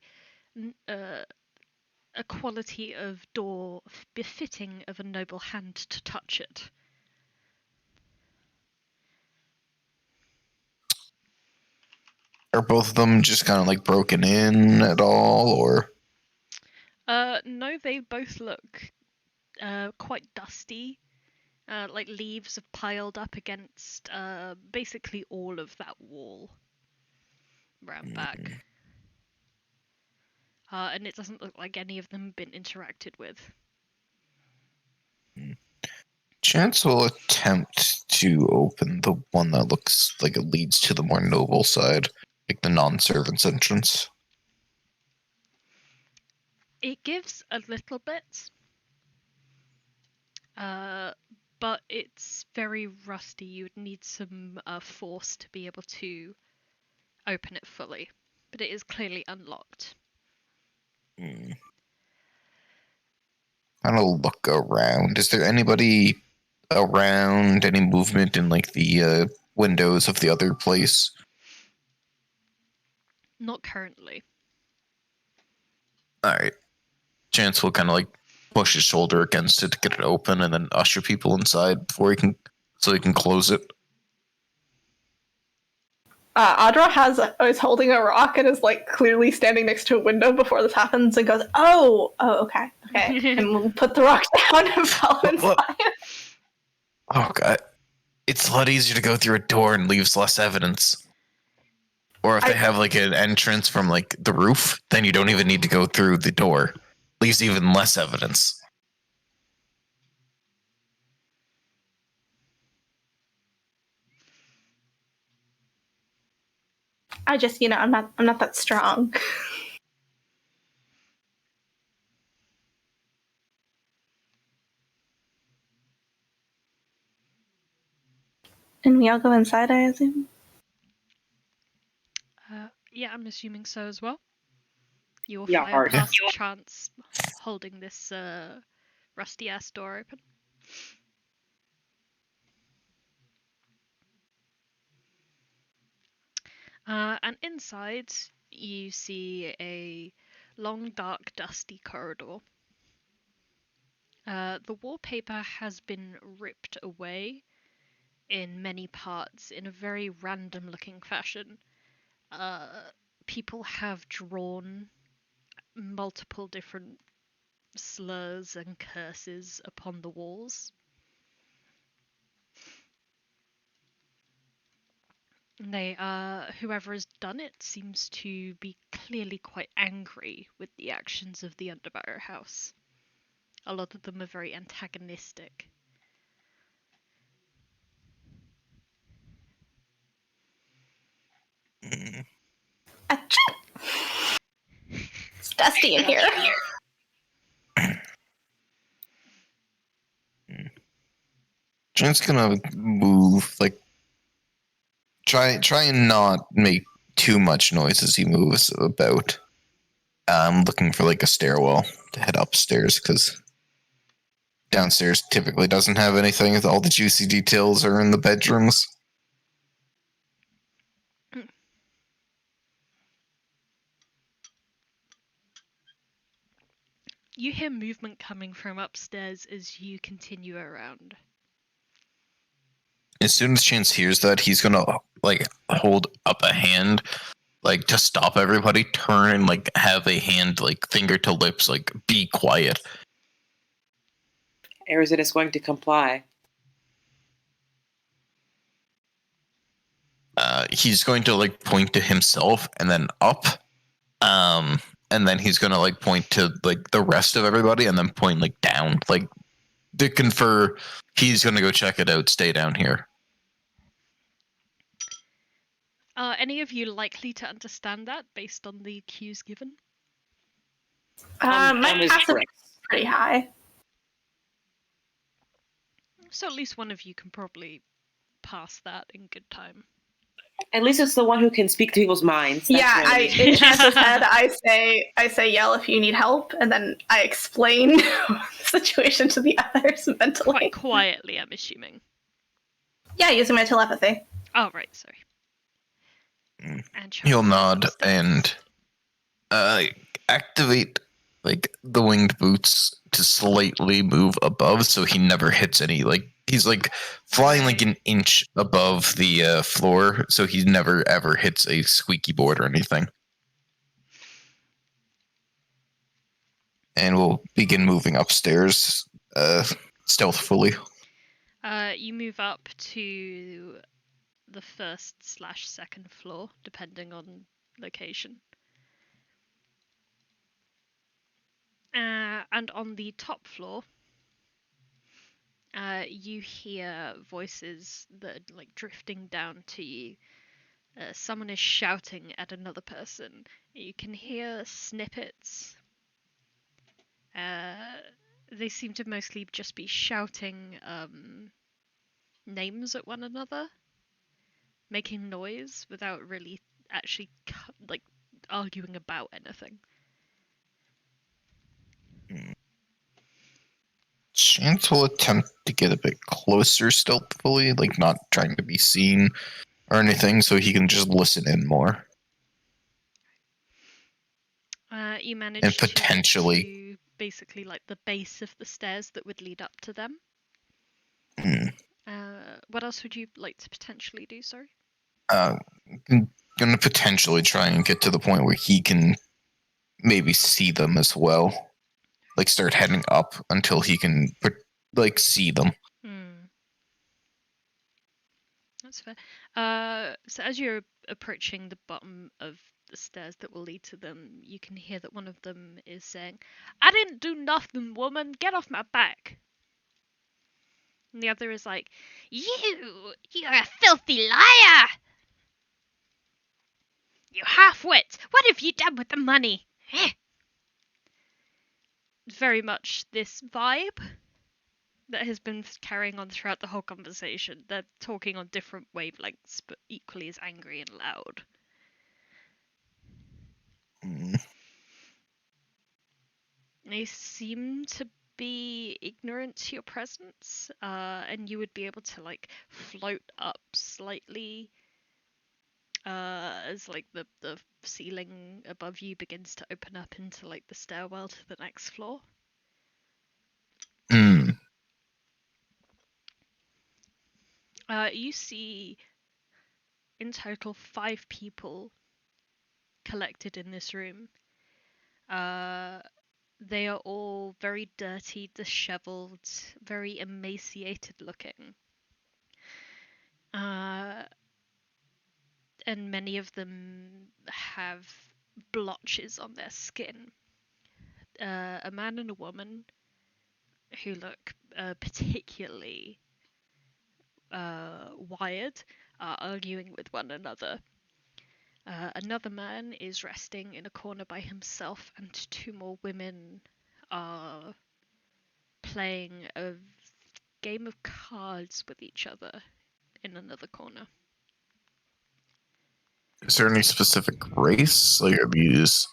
[SPEAKER 1] quality of door befitting of a noble hand to touch it.
[SPEAKER 6] Are both of them just kind of like broken in at all, or?
[SPEAKER 1] No, they both look quite dusty. Like leaves have piled up against basically all of that wall round back. And it doesn't look like any of them have been interacted with.
[SPEAKER 6] Chance will attempt to open the one that looks like it leads to the more noble side, like the non-servant's entrance.
[SPEAKER 1] It gives a little bit, but it's very rusty. You would need some force to be able to open it fully, but it is clearly unlocked.
[SPEAKER 6] Kind of look around. Is there anybody around? Any movement in like the windows of the other place?
[SPEAKER 1] Not currently.
[SPEAKER 6] All right. Chance will kind of like push his shoulder against it to get it open, and then usher people inside before he can close it.
[SPEAKER 2] Audra is holding a rock and is like clearly standing next to a window before this happens and goes, oh, okay, and we'll put the rock down and follow inside.
[SPEAKER 6] Oh god, it's a lot easier to go through a door and leaves less evidence. Or if they have like an entrance from like the roof, then you don't even need to go through the door. leaves even less evidence.
[SPEAKER 2] I just, I'm not that strong. And we all go inside, I assume?
[SPEAKER 1] Yeah, I'm assuming so as well. You will
[SPEAKER 5] Yeah,
[SPEAKER 1] fire
[SPEAKER 5] hard.
[SPEAKER 1] past Chance holding this rusty ass door open. And inside, you see a long, dark, dusty corridor. The wallpaper has been ripped away in many parts in a very random looking fashion. People have drawn multiple different slurs and curses upon the walls. Whoever has done it seems to be clearly quite angry with the actions of the Underbarrow House. A lot of them are very antagonistic.
[SPEAKER 2] Achoo! It's dusty in here.
[SPEAKER 6] Jen's gonna move, like, try and not make too much noise as he moves about. Looking for like a stairwell to head upstairs, because downstairs typically doesn't have anything. All the juicy details are in the bedrooms.
[SPEAKER 1] You hear movement coming from upstairs as you continue around.
[SPEAKER 6] As soon as Chance hears that, he's gonna like hold up a hand, like to stop everybody, turn and like have a hand like finger to lips, like be quiet.
[SPEAKER 5] Arazid is going to comply.
[SPEAKER 6] He's going to like point to himself and then up, and then he's gonna like point to like the rest of everybody and then point like down, like to confer. He's gonna go check it out. Stay down here.
[SPEAKER 1] Any of you likely to understand that based on the cues given?
[SPEAKER 2] My passive is pretty high.
[SPEAKER 1] So at least one of you can probably pass that in good time.
[SPEAKER 5] At least it's the one who can speak to people's minds.
[SPEAKER 2] That's in Chance's head, I say, yell if you need help, and then I explain the situation to the others mentally.
[SPEAKER 1] Quite quietly, I'm assuming.
[SPEAKER 2] Yeah, using my telepathy.
[SPEAKER 1] Oh, right, sorry. And
[SPEAKER 6] He'll nod and activate like the winged boots to slightly move above, so he never hits any. Like he's like flying like an inch above the floor, so he never ever hits a squeaky board or anything. And we'll begin moving upstairs stealthily.
[SPEAKER 1] You move up to the 1st/2nd floor, depending on location. And on the top floor, you hear voices that are like drifting down to you. Someone is shouting at another person. You can hear snippets. They seem to mostly just be shouting names at one another, making noise without really actually like arguing about anything.
[SPEAKER 6] Chance will attempt to get a bit closer stealthily, like not trying to be seen or anything, so he can just listen in more.
[SPEAKER 1] You manage
[SPEAKER 6] and
[SPEAKER 1] to
[SPEAKER 6] potentially
[SPEAKER 1] get to basically like the base of the stairs that would lead up to them. What else would you like to potentially do? Sorry.
[SPEAKER 6] Gonna potentially try and get to the point where he can maybe see them as well. Like start heading up until he can like see them.
[SPEAKER 1] That's fair. So as you're approaching the bottom of the stairs that will lead to them, you can hear that one of them is saying, "I didn't do nothing, woman. Get off my back." And the other is like, You're a filthy liar! You half-wit! What have you done with the money? Very much this vibe that has been carrying on throughout the whole conversation. They're talking on different wavelengths, but equally as angry and loud. They seem to be ignorant to your presence, and you would be able to like float up slightly as like the ceiling above you begins to open up into like the stairwell to the next floor. You see in total 5 people collected in this room. They are all very dirty, disheveled, very emaciated looking. And many of them have blotches on their skin. A man and a woman who look particularly wired are arguing with one another. Another man is resting in a corner by himself, and 2 more women are playing a game of cards with each other in another corner.
[SPEAKER 6] Is there any specific race? Like, are these...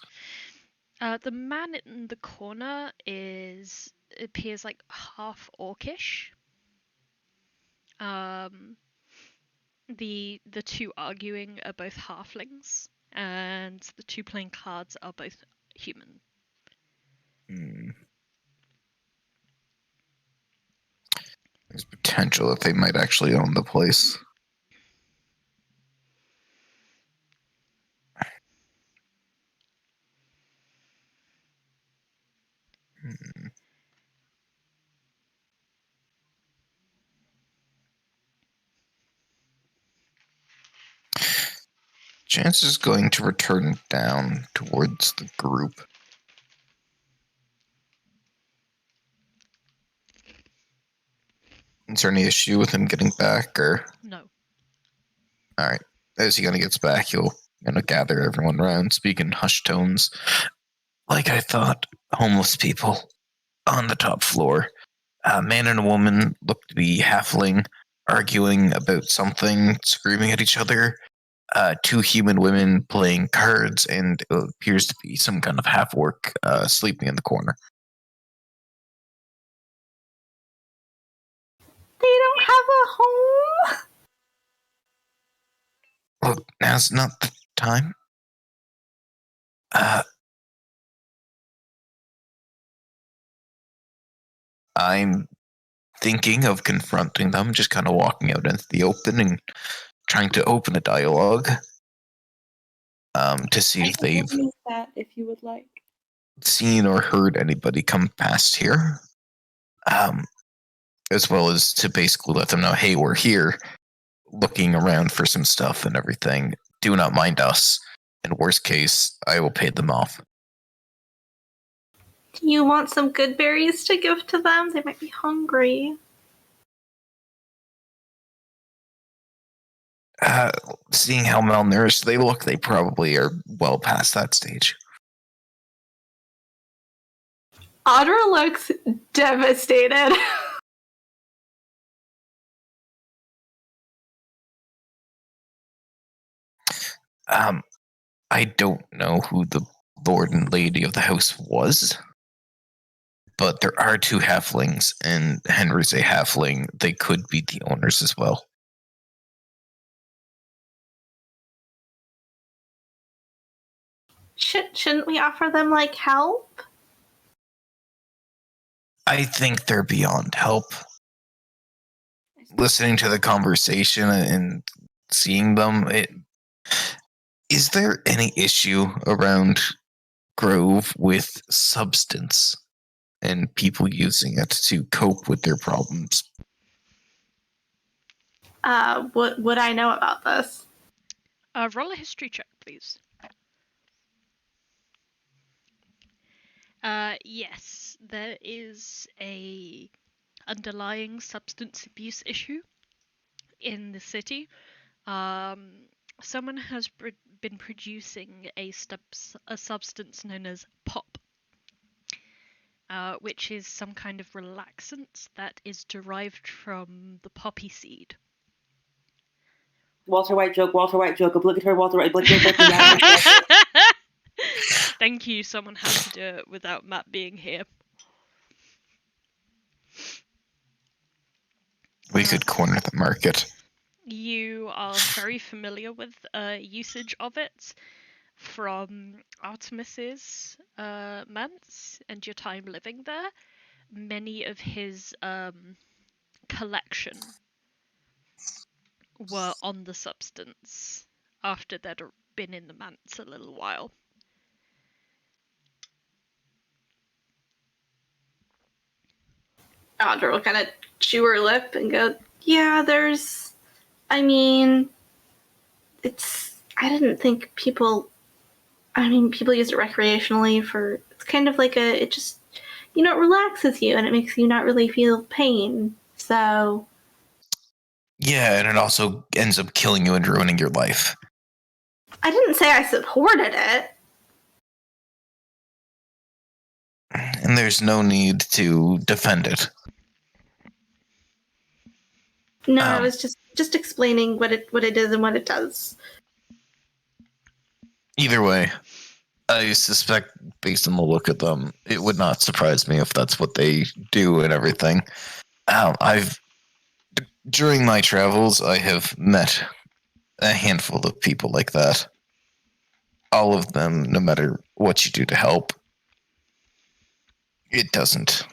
[SPEAKER 1] The man in the corner appears like half orcish. The 2 arguing are both halflings, and the 2 playing cards are both human.
[SPEAKER 6] There's potential that they might actually own the place. Chance is going to return down towards the group. Is there any issue with him getting back, or?
[SPEAKER 1] No.
[SPEAKER 6] Alright. As he gets back, he'll gather everyone around, speak in hushed tones. Like I thought, homeless people on the top floor. A man and a woman look to be halfling, arguing about something, screaming at each other. 2 human women playing cards, and it appears to be some kind of half-orc sleeping in the corner.
[SPEAKER 2] They don't have a home?
[SPEAKER 6] Look, now's not the time. I'm thinking of confronting them, just kind of walking out into the open and trying to open a dialogue to see if they've
[SPEAKER 4] that if you would like.
[SPEAKER 6] seen or heard anybody come past here, as well as to basically let them know, hey, we're here looking around for some stuff and everything. Do not mind us. In worst case, I will pay them off.
[SPEAKER 2] Do you want some good berries to give to them? They might be hungry.
[SPEAKER 6] Seeing how malnourished they look, they probably are well past that stage.
[SPEAKER 2] Audra looks devastated.
[SPEAKER 6] I don't know who the lord and lady of the house was, but there are 2 halflings, and Henry's a halfling. They could be the owners as well.
[SPEAKER 2] Shouldn't we offer them, like, help?
[SPEAKER 6] I think they're beyond help. Listening to the conversation and seeing them, is there any issue around Grove with substance and people using it to cope with their problems?
[SPEAKER 2] Would I know about this?
[SPEAKER 1] Roll a history check, please. Yes, there is a underlying substance abuse issue in the city. Someone has been producing a substance known as pop, which is some kind of relaxant that is derived from the poppy seed.
[SPEAKER 5] Walter White joke, obligatory Walter White, obligatory.
[SPEAKER 1] Thank you, someone had to do it without Matt being here.
[SPEAKER 6] We could corner the market.
[SPEAKER 1] You are very familiar with usage of it from Artemis's manse and your time living there. Many of his collection were on the substance after they'd been in the manse a little while.
[SPEAKER 2] Audra will kind of chew her lip and go, yeah, I didn't think people use it recreationally it's kind of like it just, it relaxes you and it makes you not really feel pain. So.
[SPEAKER 6] Yeah, and it also ends up killing you and ruining your life.
[SPEAKER 2] I didn't say I supported it.
[SPEAKER 6] And there's no need to defend it.
[SPEAKER 2] No, I was just explaining what it is and what it does.
[SPEAKER 6] Either way, I suspect, based on the look at them, it would not surprise me if that's what they do and everything. During my travels, I have met a handful of people like that. All of them, no matter what you do to help, it doesn't.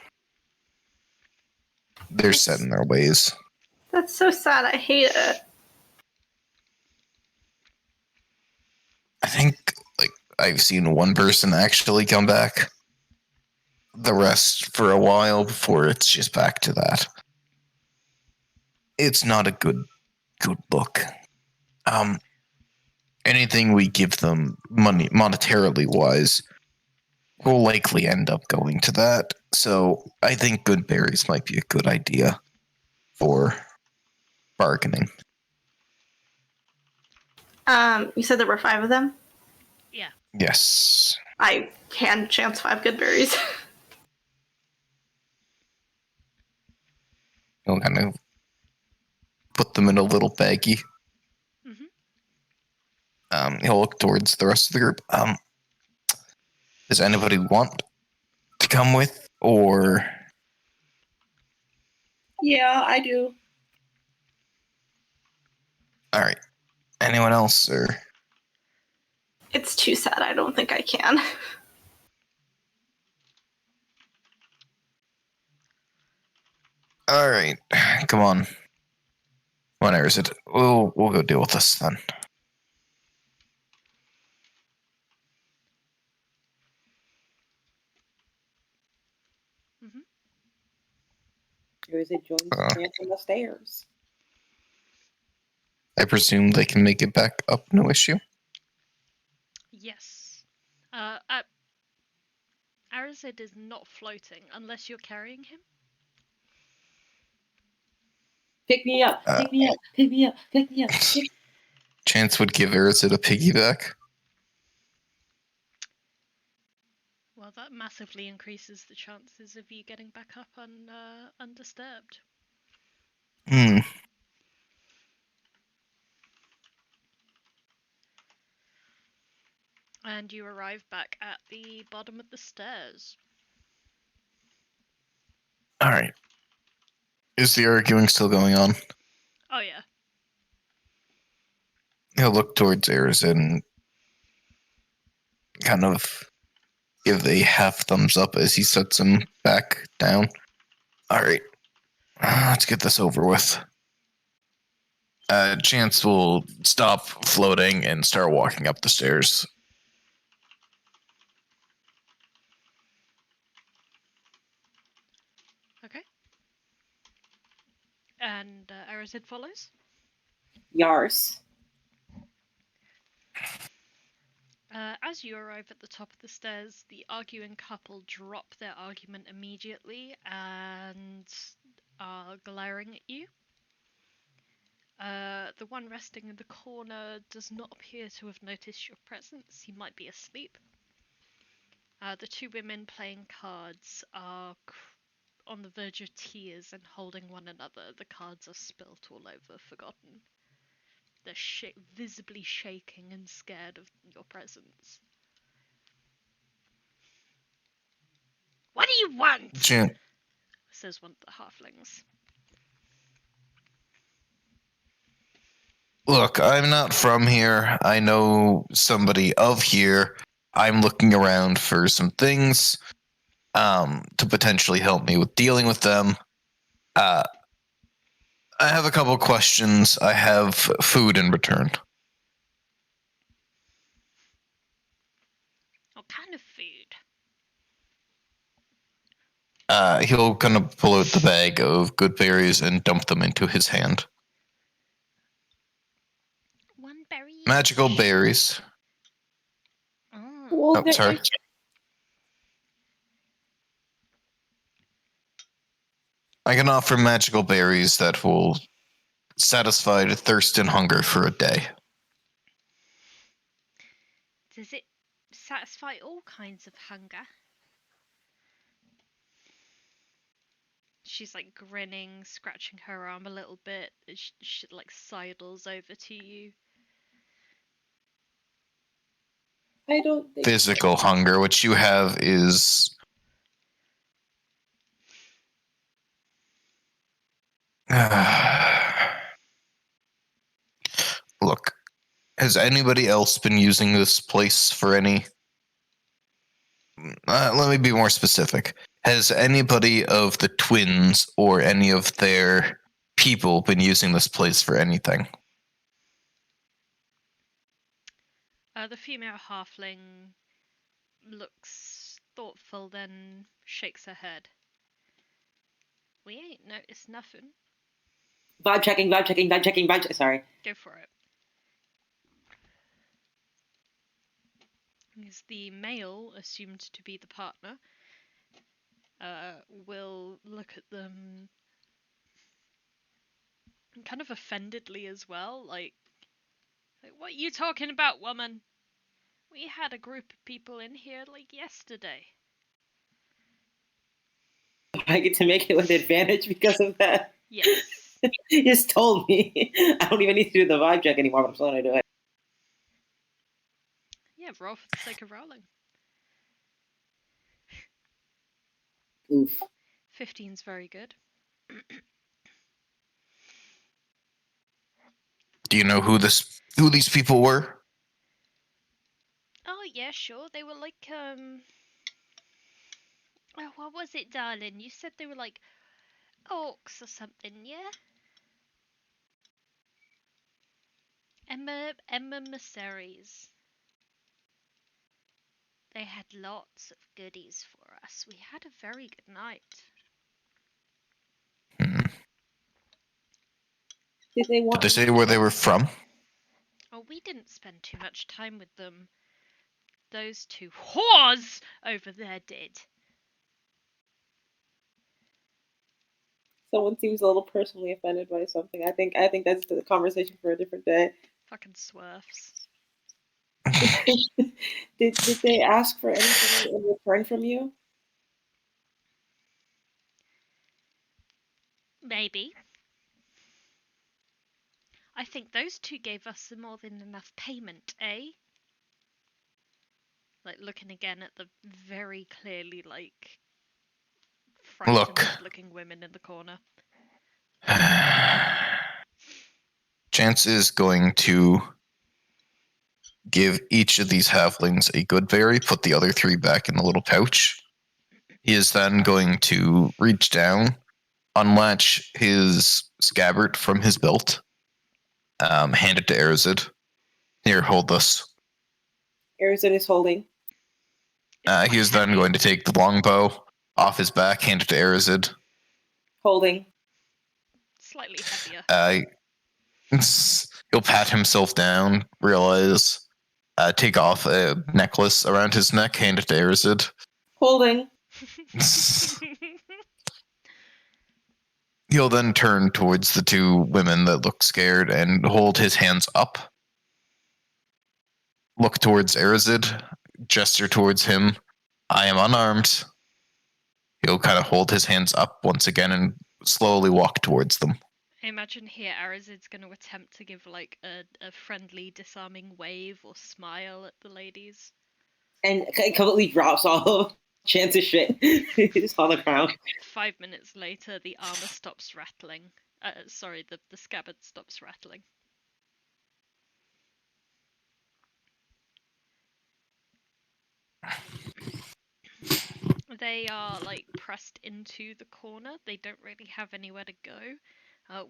[SPEAKER 6] They're set in their ways.
[SPEAKER 2] That's so sad. I hate it.
[SPEAKER 6] I think, I've seen one person actually come back. The rest for a while before it's just back to that. It's not a good look. Anything we give them money, monetarily wise, will likely end up going to that. So I think good berries might be a good idea for bargaining.
[SPEAKER 2] You said there were 5 of them?
[SPEAKER 1] Yeah.
[SPEAKER 6] Yes.
[SPEAKER 2] I can chance 5 good berries.
[SPEAKER 6] I'll kind of put them in a little baggie. He'll look towards the rest of the group. Does anybody want to come with, or?
[SPEAKER 4] Yeah, I do.
[SPEAKER 6] All right. Anyone else, or?
[SPEAKER 2] It's too sad. I don't think I can.
[SPEAKER 6] All right. Come on. When is it? We'll go deal with this then.
[SPEAKER 5] Arazid joins Chance on the stairs.
[SPEAKER 6] I presume they can make it back up, no issue?
[SPEAKER 1] Yes. Arazid is not floating unless you're carrying him.
[SPEAKER 5] Pick me up, pick me up, pick me up, pick me up.
[SPEAKER 6] Chance would give Arazid a piggyback.
[SPEAKER 1] Well, that massively increases the chances of you getting back up undisturbed. And you arrive back at the bottom of the stairs.
[SPEAKER 6] Alright. Is the arguing still going on?
[SPEAKER 1] Oh, yeah.
[SPEAKER 6] He'll look towards Arazid and kind of give a half thumbs up as he sets him back down. Alright. Let's get this over with. Chance will stop floating and start walking up the stairs.
[SPEAKER 1] Okay. And Arazid follows?
[SPEAKER 5] Yars.
[SPEAKER 1] as you arrive at the top of the stairs, the arguing couple drop their argument immediately and are glaring at you. The one resting in the corner does not appear to have noticed your presence. He might be asleep. The two women playing cards are on the verge of tears and holding one another. The cards are spilt all over, forgotten. They're visibly shaking and scared of your presence. What do you want? Says one of the halflings.
[SPEAKER 6] Look, I'm not from here. I know somebody of here. I'm looking around for some things to potentially help me with dealing with them. I have a couple questions. I have food in return.
[SPEAKER 1] What kind of food?
[SPEAKER 6] He'll kind of pull out the bag of good berries and dump them into his hand.
[SPEAKER 1] One berry.
[SPEAKER 6] Magical berries.
[SPEAKER 4] Well,
[SPEAKER 6] Oh, sorry. I can offer magical berries that will satisfy the thirst and hunger for a day.
[SPEAKER 1] Does it satisfy all kinds of hunger? She's like grinning, scratching her arm a little bit. She like sidles over to you.
[SPEAKER 4] I don't think
[SPEAKER 6] Physical hunger. What you have is look, has anybody else been using this place for any... let me be more specific. Has anybody of the twins or any of their people been using this place for anything?
[SPEAKER 1] The female halfling looks thoughtful, then shakes her head. We ain't noticed nothing.
[SPEAKER 5] Vibe checking. Sorry.
[SPEAKER 1] Go for it. Is the male, assumed to be the partner, will look at them kind of offendedly as well, like what are you talking about, woman? We had a group of people in here like yesterday.
[SPEAKER 5] I get to make it with advantage because of that.
[SPEAKER 1] Yes.
[SPEAKER 5] You just told me. I don't even need to do the vibe check anymore, but I'm still gonna do it.
[SPEAKER 1] Yeah, roll for the sake of rolling.
[SPEAKER 5] Oof.
[SPEAKER 1] 15's very good.
[SPEAKER 6] Do you know who these people were?
[SPEAKER 1] Oh yeah, sure. They were like oh, what was it, darling? You said they were like orcs or something, yeah? Emma emissaries. They had lots of goodies for us. We had a very good night.
[SPEAKER 4] Did they want?
[SPEAKER 6] Did they say where they were from?
[SPEAKER 1] Oh, we didn't spend too much time with them. Those two whores over there did.
[SPEAKER 4] Someone seems a little personally offended by something. I think that's the conversation for a different day.
[SPEAKER 1] Fucking swerfs.
[SPEAKER 4] Did they ask for anything in return from you?
[SPEAKER 1] Maybe. I think those two gave us more than enough payment, eh? Like, looking again at the very clearly, like, frightened looking women in the corner.
[SPEAKER 6] Chance is going to give each of these halflings a good berry, put the other 3 back in the little pouch. He is then going to reach down, unlatch his scabbard from his belt, hand it to Arazid. Here, hold this.
[SPEAKER 4] Arazid is holding.
[SPEAKER 6] He is then going to take the longbow off his back, hand it to Arazid.
[SPEAKER 1] Holding. Slightly heavier.
[SPEAKER 6] He'll pat himself down, realize take off a necklace around his neck, hand it to Arazid.
[SPEAKER 5] Holding.
[SPEAKER 6] He'll then turn towards the two women that look scared and hold his hands up. Look towards Arazid, gesture towards him. I am unarmed. He'll kind of hold his hands up once again and slowly walk towards them.
[SPEAKER 1] I imagine here Arazid's going to attempt to give like a friendly, disarming wave or smile at the ladies.
[SPEAKER 5] And it completely drops all of Chance's shit. It's on the ground.
[SPEAKER 1] 5 minutes later, the armor stops rattling. Sorry, the scabbard stops rattling. They are like pressed into the corner. They don't really have anywhere to go.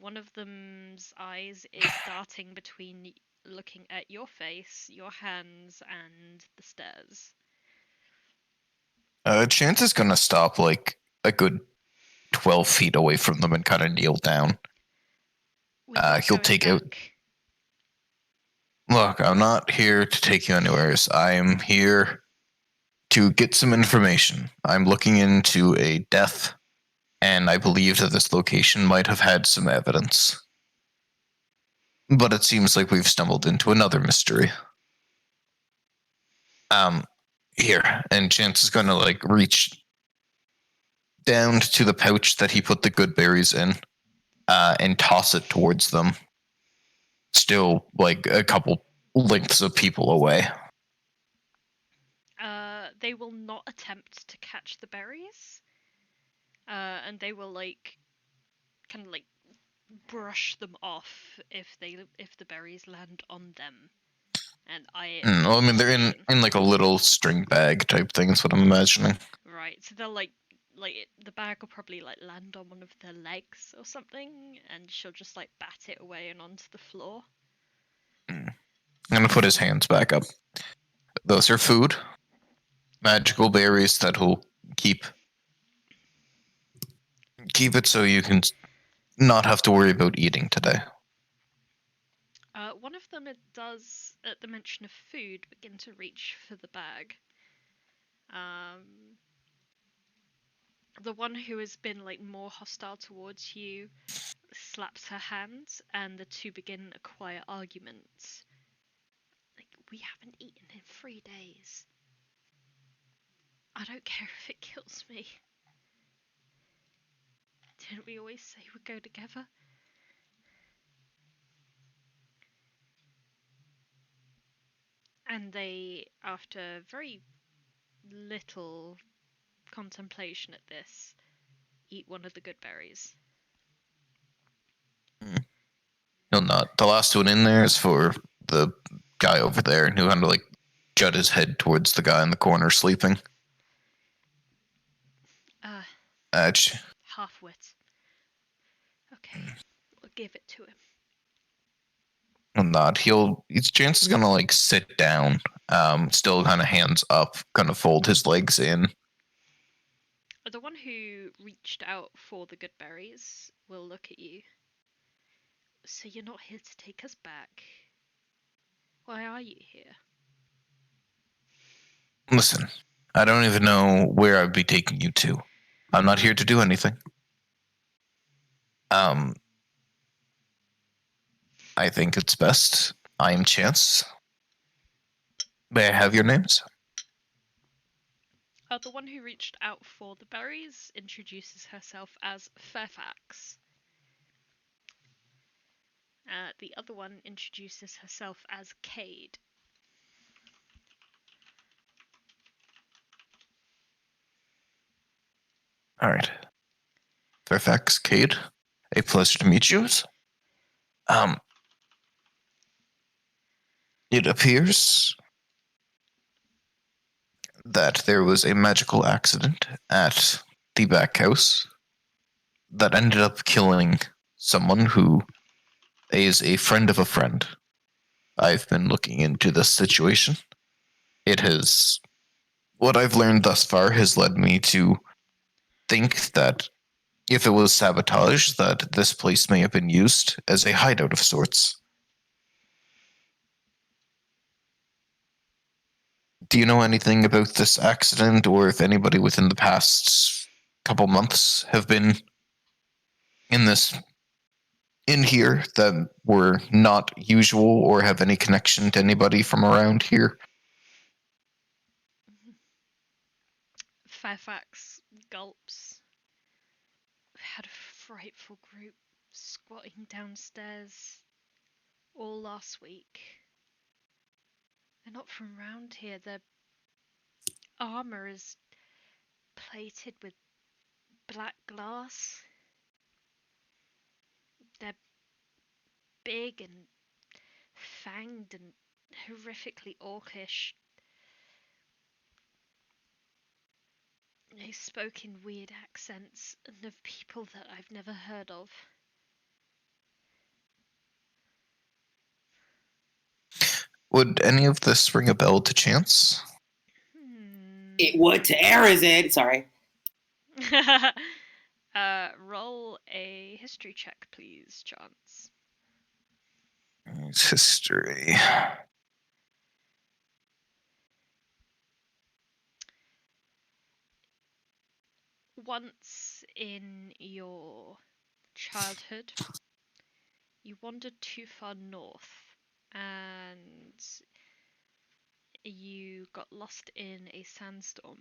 [SPEAKER 1] One of them's eyes is darting between looking at your face, your hands, and the stairs.
[SPEAKER 6] Chance is going to stop like a good 12 feet away from them and kind of kneel down. He'll take out... Look, I'm not here to take you anywhere. I am here to get some information. I'm looking into a death, and I believe that this location might have had some evidence. But it seems like we've stumbled into another mystery. Here, and Chance is going to like reach down to the pouch that he put the good berries in, and toss it towards them. Still, like a couple lengths of people away.
[SPEAKER 1] They will not attempt to catch the berries, and they will like kind of like brush them off if the berries land on them. And
[SPEAKER 6] well, I mean, they're in like a little string bag type thing. That's what I'm imagining.
[SPEAKER 1] Right, so they'll like the bag will probably like land on one of their legs or something, and she'll just like bat it away and onto the floor.
[SPEAKER 6] I'm gonna put his hands back up. Those are food. Magical berries that will keep it so you can not have to worry about eating today.
[SPEAKER 1] One of them, it does, at the mention of food, begin to reach for the bag. The one who has been like more hostile towards you slaps her hands, and the two begin a quiet argument. Like, we haven't eaten in 3 days. I don't care if it kills me. Didn't we always say we'd go together? And they, after very little contemplation at this, eat one of the good berries.
[SPEAKER 6] No, not the last one in there is for the guy over there, and he'll kind of like jut his head towards the guy in the corner sleeping.
[SPEAKER 1] Half-wit. Okay, we'll give it to him.
[SPEAKER 6] Not. His Chance is gonna like sit down, still kind of hands up, kind of fold his legs in.
[SPEAKER 1] The one who reached out for the good berries will look at you. So you're not here to take us back? Why are you here?
[SPEAKER 6] Listen, I don't even know where I'd be taking you to. I'm not here to do anything. I think it's best. I am Chance. May I have your names?
[SPEAKER 1] The one who reached out for the berries introduces herself as Fairfax. The other one introduces herself as Cade.
[SPEAKER 6] All right. Fairfax, Cade, a pleasure to meet you. It appears that there was a magical accident at the back house that ended up killing someone who is a friend of a friend. I've been looking into this situation. What I've learned thus far has led me to think that if it was sabotage, that this place may have been used as a hideout of sorts. Do you know anything about this accident, or if anybody within the past couple months have been in here that were not usual or have any connection to anybody from around here?
[SPEAKER 1] Fairfax gulps. We had a frightful group squatting downstairs all last week. They're not from round here. Their armor is plated with black glass. They're big and fanged and horrifically orcish. They spoke in weird accents and of people that I've never heard of.
[SPEAKER 6] Would any of this ring a bell to chance?
[SPEAKER 5] It would to Arazid. Sorry.
[SPEAKER 1] Roll a history check, please, Chance.
[SPEAKER 6] It's history.
[SPEAKER 1] Once in your childhood, you wandered too far north and you got lost in a sandstorm.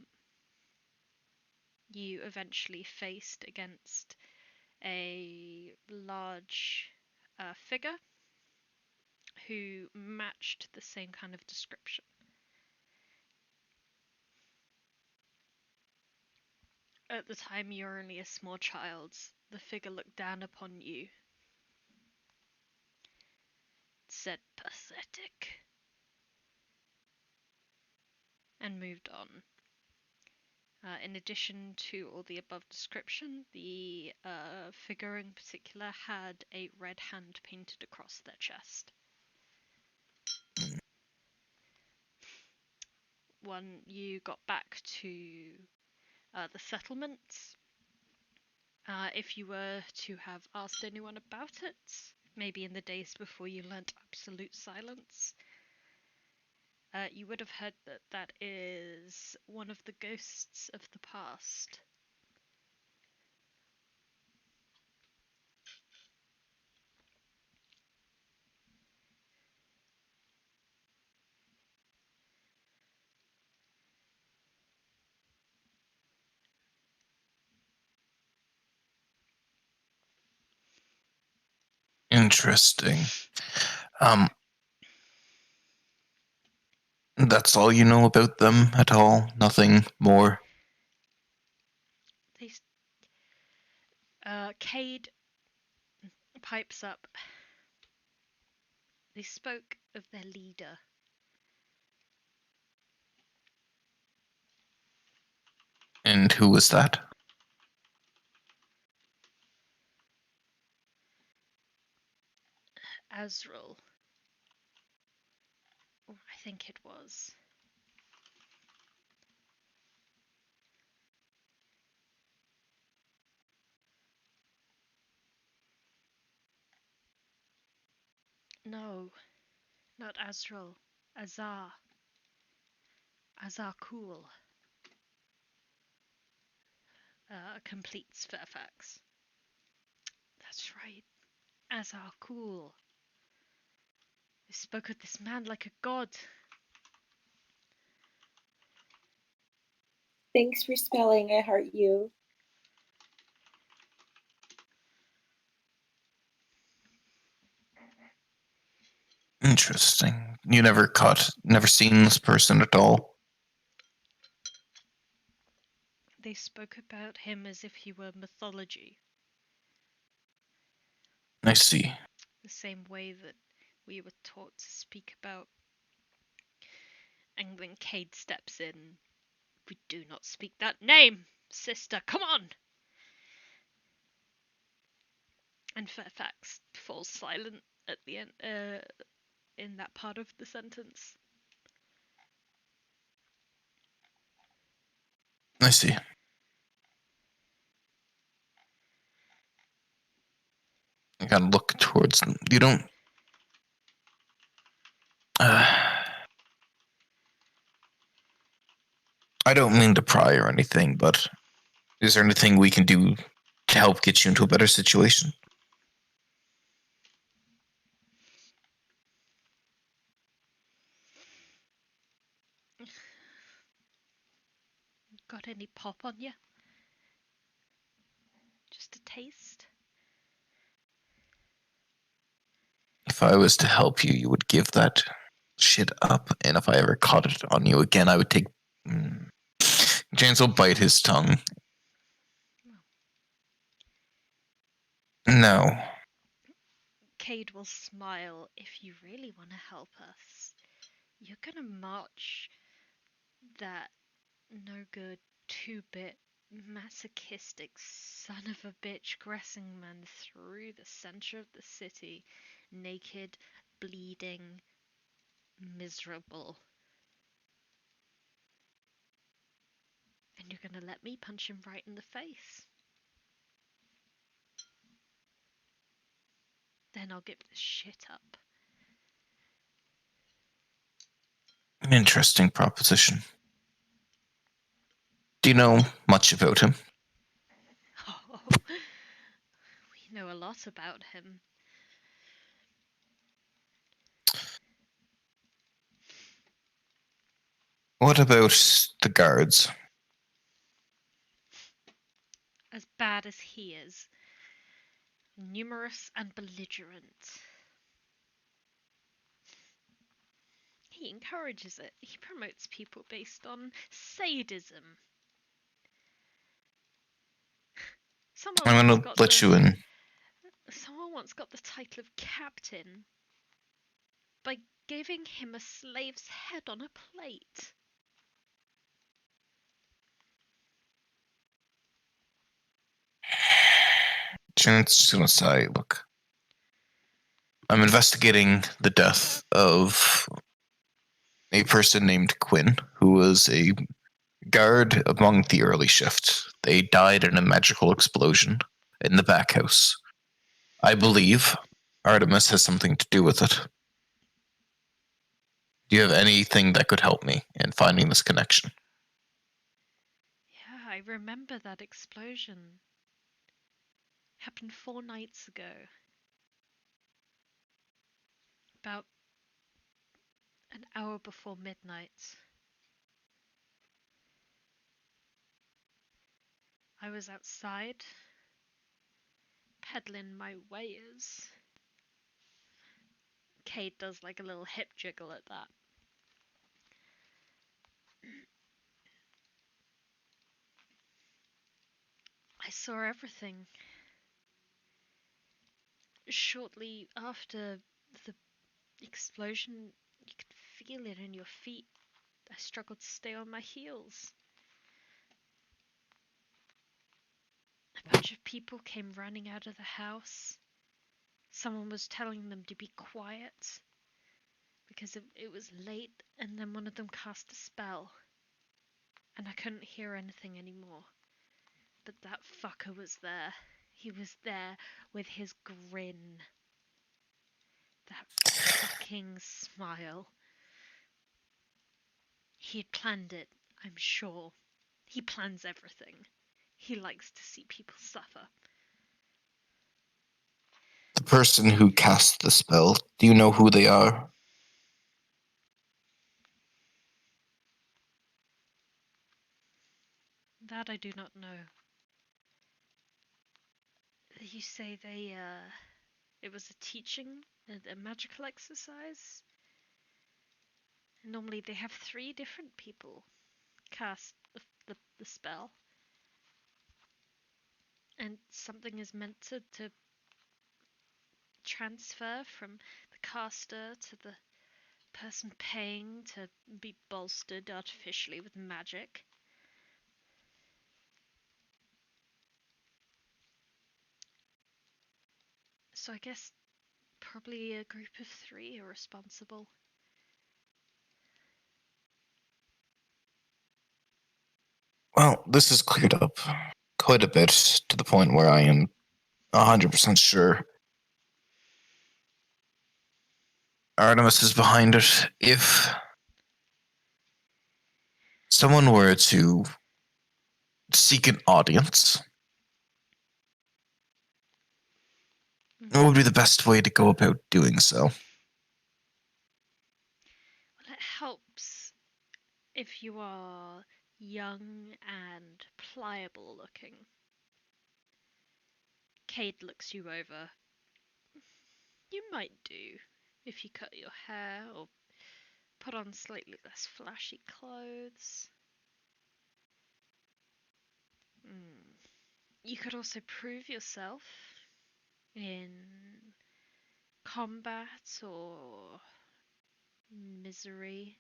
[SPEAKER 1] You eventually faced against a large figure who matched the same kind of description. At the time, you were only a small child. The figure looked down upon you, said pathetic, and moved on. In addition to all the above description, the figure in particular had a red hand painted across their chest. When you got back to the settlements, if you were to have asked anyone about it, maybe in the days before you learnt absolute silence, you would have heard that that is one of the ghosts of the past.
[SPEAKER 6] Interesting. That's all you know about them at all? Nothing more?
[SPEAKER 1] Cade pipes up. They spoke of their leader.
[SPEAKER 6] And who was that?
[SPEAKER 1] Azrael. I think it was. No, not Azrael. Azar. Azar Cool. Completes Fairfax. That's right. Azar Cool. They spoke of this man like a god.
[SPEAKER 4] Thanks for spelling. I heart you.
[SPEAKER 6] Interesting. You never seen this person at all?
[SPEAKER 1] They spoke about him as if he were mythology.
[SPEAKER 6] I see.
[SPEAKER 1] The same way that we were taught to speak about. And then Cade steps in. We do not speak that name, sister. Come on! And Fairfax falls silent at the end, in that part of the sentence.
[SPEAKER 6] I see. I gotta look towards them. You don't... I don't mean to pry or anything, but is there anything we can do to help get you into a better situation?
[SPEAKER 1] Got any pop on you? Just a taste?
[SPEAKER 6] If I was to help you, you would give that shit up, and if I ever caught it on you again, I would take... James will bite his tongue. No.
[SPEAKER 1] Cade will smile. If you really want to help us, you're gonna march that no good, 2-bit, masochistic son of a bitch Gressing man through the center of the city, naked, bleeding, miserable. And you're gonna let me punch him right in the face. Then I'll give this shit up.
[SPEAKER 6] An interesting proposition. Do you know much about him?
[SPEAKER 1] Oh, we know a lot about him.
[SPEAKER 6] What about the guards?
[SPEAKER 1] As bad as he is. Numerous and belligerent. He encourages it. He promotes people based on sadism.
[SPEAKER 6] I'm gonna let you in.
[SPEAKER 1] Someone once got the title of captain by giving him a slave's head on a plate.
[SPEAKER 6] Janet's just gonna say, look, I'm investigating the death of a person named Quinn, who was a guard among the early shift. They died in a magical explosion in the back house. I believe Artemis has something to do with it. Do you have anything that could help me in finding this connection?
[SPEAKER 1] Yeah, I remember that explosion. Happened 4 nights ago. About an hour before midnight. I was outside, peddling my wares. Kate does like a little hip jiggle at that. I saw everything. Shortly after the explosion, you could feel it in your feet. I struggled to stay on my heels. A bunch of people came running out of the house. Someone was telling them to be quiet because it was late, and then one of them cast a spell. And I couldn't hear anything anymore. But that fucker was there. He was there with his grin. That fucking smile. He had planned it, I'm sure. He plans everything. He likes to see people suffer.
[SPEAKER 6] The person who cast the spell, do you know who they are?
[SPEAKER 1] That I do not know. You say it was a teaching, a magical exercise? Normally they have 3 different people cast the spell. And something is meant to transfer from the caster to the person paying to be bolstered artificially with magic. So I guess probably a group of 3 are responsible.
[SPEAKER 6] Well, this is cleared up quite a bit to the point where I am 100% sure Artemis is behind it. If someone were to seek an audience, what would be the best way to go about doing so?
[SPEAKER 1] Well, it helps if you are young and pliable looking. Cade looks you over. You might do if you cut your hair or put on slightly less flashy clothes. You could also prove yourself in combat or misery.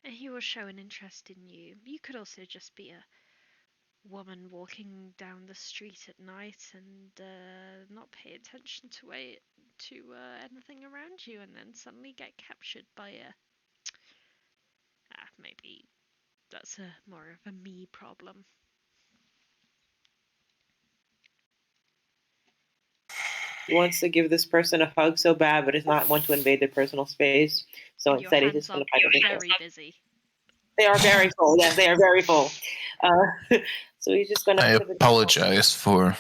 [SPEAKER 1] And he will show an interest in you. You could also just be a woman walking down the street at night and not pay attention to anything around you, and then suddenly get captured by a maybe that's more of a me problem.
[SPEAKER 5] He wants to give this person a hug so bad, but does not want to invade their personal space. So
[SPEAKER 1] And
[SPEAKER 5] instead,
[SPEAKER 1] your
[SPEAKER 5] he's just
[SPEAKER 1] hands
[SPEAKER 5] going to
[SPEAKER 1] are very busy.
[SPEAKER 5] They are very full. Yes, they are very full. So he's just going to.
[SPEAKER 6] I apologize for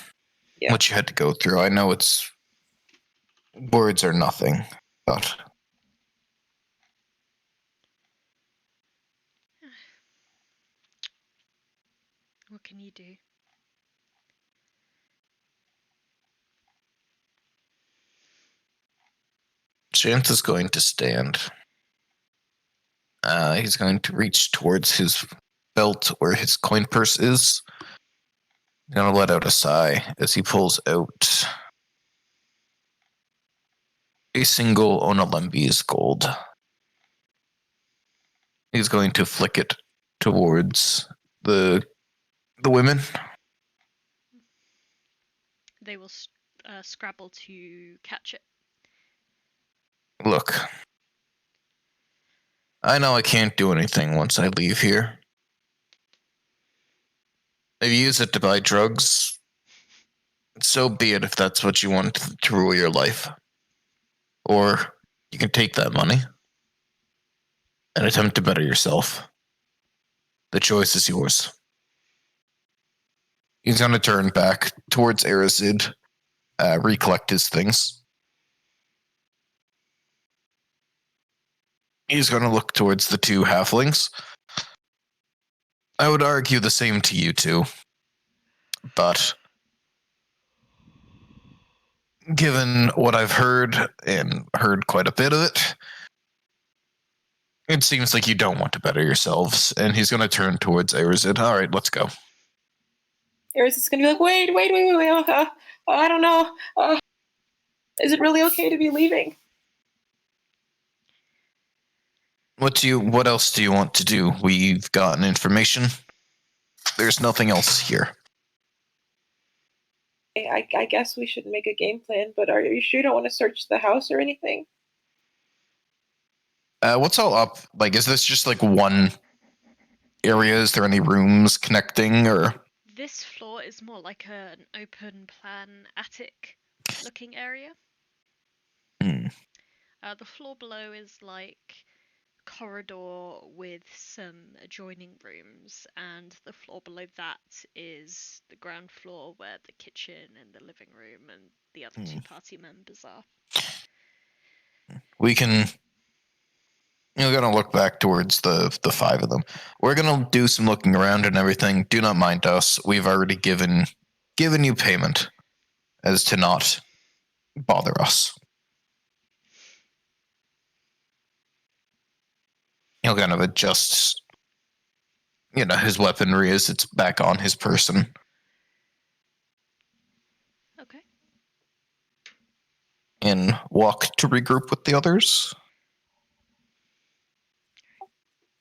[SPEAKER 6] what you had to go through. I know words are nothing, but
[SPEAKER 1] What can you do?
[SPEAKER 6] Chance is going to stand. He's going to reach towards his belt where his coin purse is. He's going to let out a sigh as he pulls out a single Onalembi's gold. He's going to flick it towards the women.
[SPEAKER 1] They will scrabble to catch it.
[SPEAKER 6] Look, I know I can't do anything once I leave here. If you use it to buy drugs, so be it if that's what you want to rule your life. Or you can take that money and attempt to better yourself. The choice is yours. He's going to turn back towards Arazid, recollect his things. He's going to look towards the two halflings. I would argue the same to you two. But given what I've heard, and heard quite a bit of it, it seems like you don't want to better yourselves. And he's going to turn towards Arazid. All right, let's go.
[SPEAKER 5] Arazid's going to be like, wait. I don't know. Is it really okay to be leaving?
[SPEAKER 6] What else do you want to do? We've gotten information. There's nothing else here.
[SPEAKER 5] I guess we should make a game plan, but are you sure you don't want to search the house or anything?
[SPEAKER 6] What's all up? Like, is this just like one area? Is there any rooms connecting, or?
[SPEAKER 1] This floor is more like an open plan attic looking area. The floor below is like corridor with some adjoining rooms, and the floor below that is the ground floor where the kitchen and the living room and the other two party members are.
[SPEAKER 6] We can. You're gonna look back towards the five of them. We're gonna do some looking around and everything. Do not mind us. We've already given you payment as to not bother us. He'll kind of adjust, his weaponry as it's back on his person.
[SPEAKER 1] Okay.
[SPEAKER 6] And walk to regroup with the others.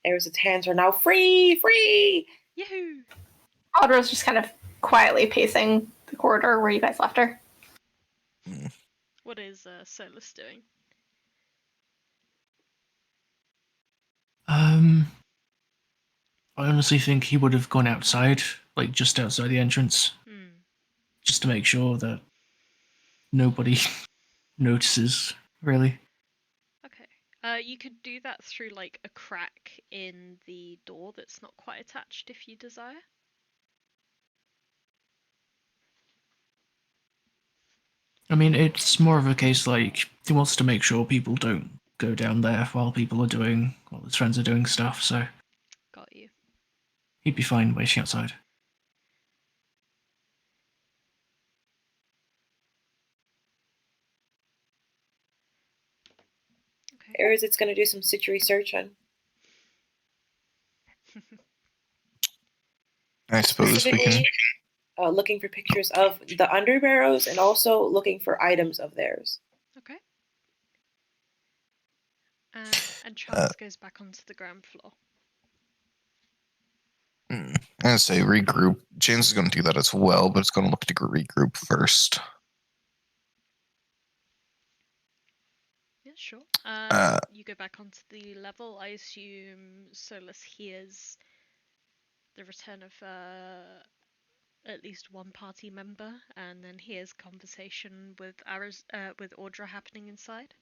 [SPEAKER 5] Arazid's hands are now free!
[SPEAKER 1] Yahoo!
[SPEAKER 2] Audra's just kind of quietly pacing the corridor where you guys left her.
[SPEAKER 1] What is Solas doing?
[SPEAKER 3] I honestly think he would have gone outside, like just outside the entrance, just to make sure that nobody notices, really.
[SPEAKER 1] Okay. You could do that through like a crack in the door that's not quite attached if you desire.
[SPEAKER 3] I mean, it's more of a case like he wants to make sure people don't go down there while his friends are doing stuff, so
[SPEAKER 1] Got you.
[SPEAKER 3] he'd be fine waiting outside.
[SPEAKER 1] Okay.
[SPEAKER 4] Arazid's going to do some situ researching.
[SPEAKER 6] I suppose we can.
[SPEAKER 4] Looking for pictures of the underbarrows and also looking for items of theirs.
[SPEAKER 1] Okay. And Charles goes back onto the ground floor.
[SPEAKER 6] I say regroup. James is going to do that as well, but it's going to look to regroup first.
[SPEAKER 1] Yeah, sure. You go back onto the level. I assume Solas hears the return of at least one party member, and then hears conversation with with Audra happening inside.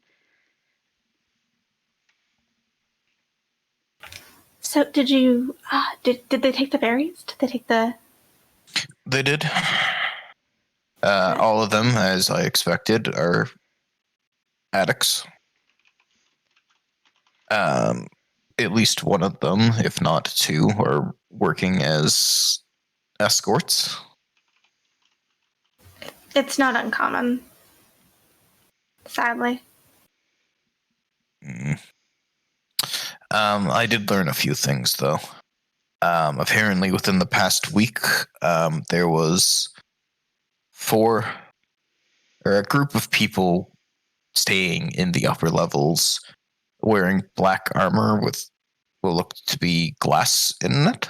[SPEAKER 2] So did you did they take the berries? Did they take the?
[SPEAKER 6] They did. All of them, as I expected, are addicts. At least one of them, if not two, are working as escorts.
[SPEAKER 2] It's not uncommon, sadly.
[SPEAKER 6] I did learn a few things, though. Apparently, within the past week, there was a group of people staying in the upper levels wearing black armor with what looked to be glass in it,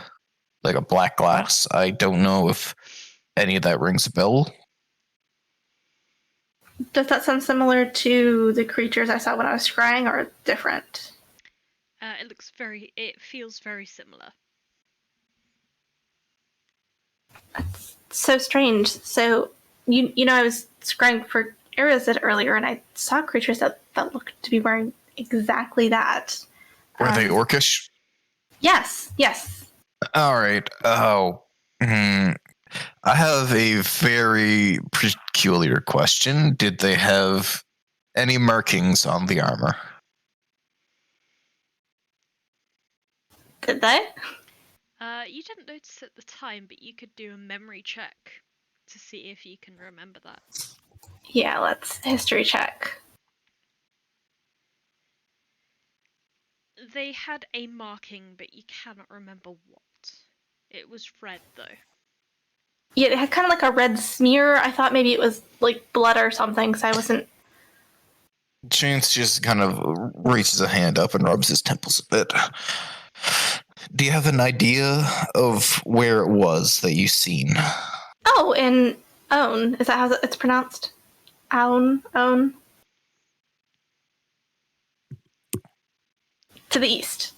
[SPEAKER 6] like a black glass. I don't know if any of that rings a bell.
[SPEAKER 2] Does that sound similar to the creatures I saw when I was scrying, or different?
[SPEAKER 1] It feels very similar.
[SPEAKER 2] That's so strange. So you know I was scrying for Arazid earlier, and I saw creatures that looked to be wearing exactly that.
[SPEAKER 6] Were they orcish?
[SPEAKER 2] Yes.
[SPEAKER 6] All right. Oh. I have a very peculiar question. Did they have any markings on the armor?
[SPEAKER 2] Did they?
[SPEAKER 1] You didn't notice at the time, but you could do a memory check to see if you can remember that.
[SPEAKER 2] Yeah, let's history check.
[SPEAKER 1] They had a marking, but you cannot remember what. It was red, though.
[SPEAKER 2] Yeah, it had kind of like a red smear. I thought maybe it was like blood or something, so I wasn't.
[SPEAKER 6] Chance just kind of reaches a hand up and rubs his temples a bit. Do you have an idea of where it was that you seen?
[SPEAKER 2] Oh, in Own. Is that how it's pronounced? Own. To the east.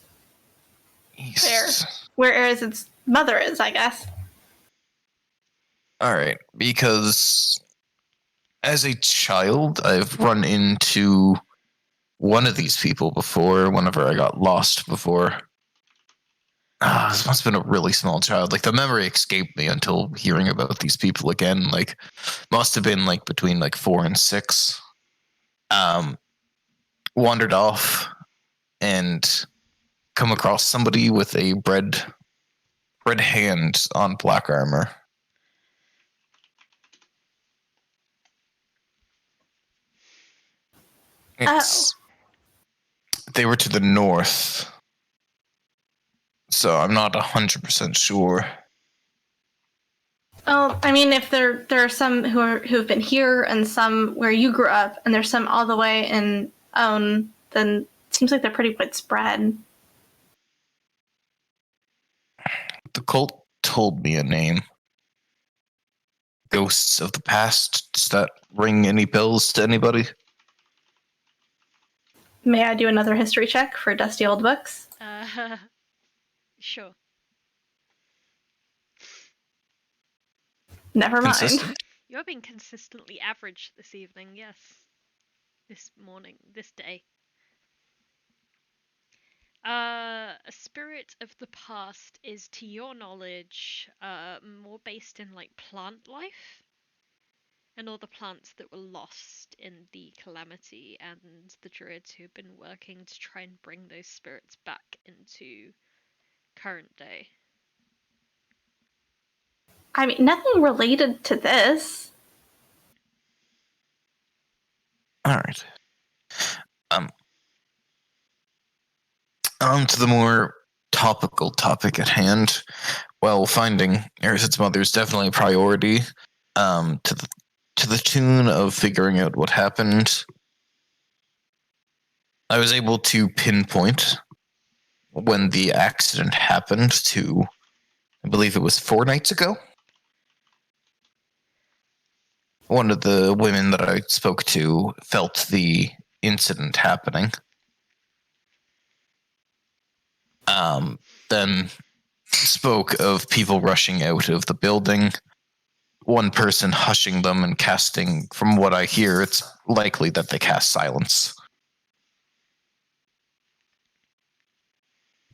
[SPEAKER 6] East.
[SPEAKER 2] Where Arazid's mother is, I guess.
[SPEAKER 6] All right, because as a child, I've run into one of these people before, whenever I got lost before. This must have been a really small child. Like, the memory escaped me until hearing about these people again. Like, must have been like between like 4 and 6. Wandered off and come across somebody with a red hand on black armor. They were to the north, so I'm not 100% sure.
[SPEAKER 2] Well, I mean, if there are some who've been here and some where you grew up, and there's some all the way in Own, then it seems like they're pretty widespread.
[SPEAKER 6] The cult told me a name. Ghosts of the Past. Does that ring any bells to anybody?
[SPEAKER 2] May I do another history check for dusty old books?
[SPEAKER 1] Sure.
[SPEAKER 2] Never mind.
[SPEAKER 6] Consistent?
[SPEAKER 1] You're being consistently average this evening, yes. This morning, this day. A spirit of the past is, to your knowledge, more based in like plant life and all the plants that were lost in the calamity, and the druids who have been working to try and bring those spirits back into current day.
[SPEAKER 2] I mean, nothing related to this.
[SPEAKER 6] All right. On to the more topical topic at hand. Well, finding Arazid's mother is definitely a priority. To the tune of figuring out what happened, I was able to pinpoint when the accident happened to, I believe it was 4 nights ago. One of the women that I spoke to felt the incident happening. Then spoke of people rushing out of the building, one person hushing them and casting, from what I hear, it's likely that they cast silence.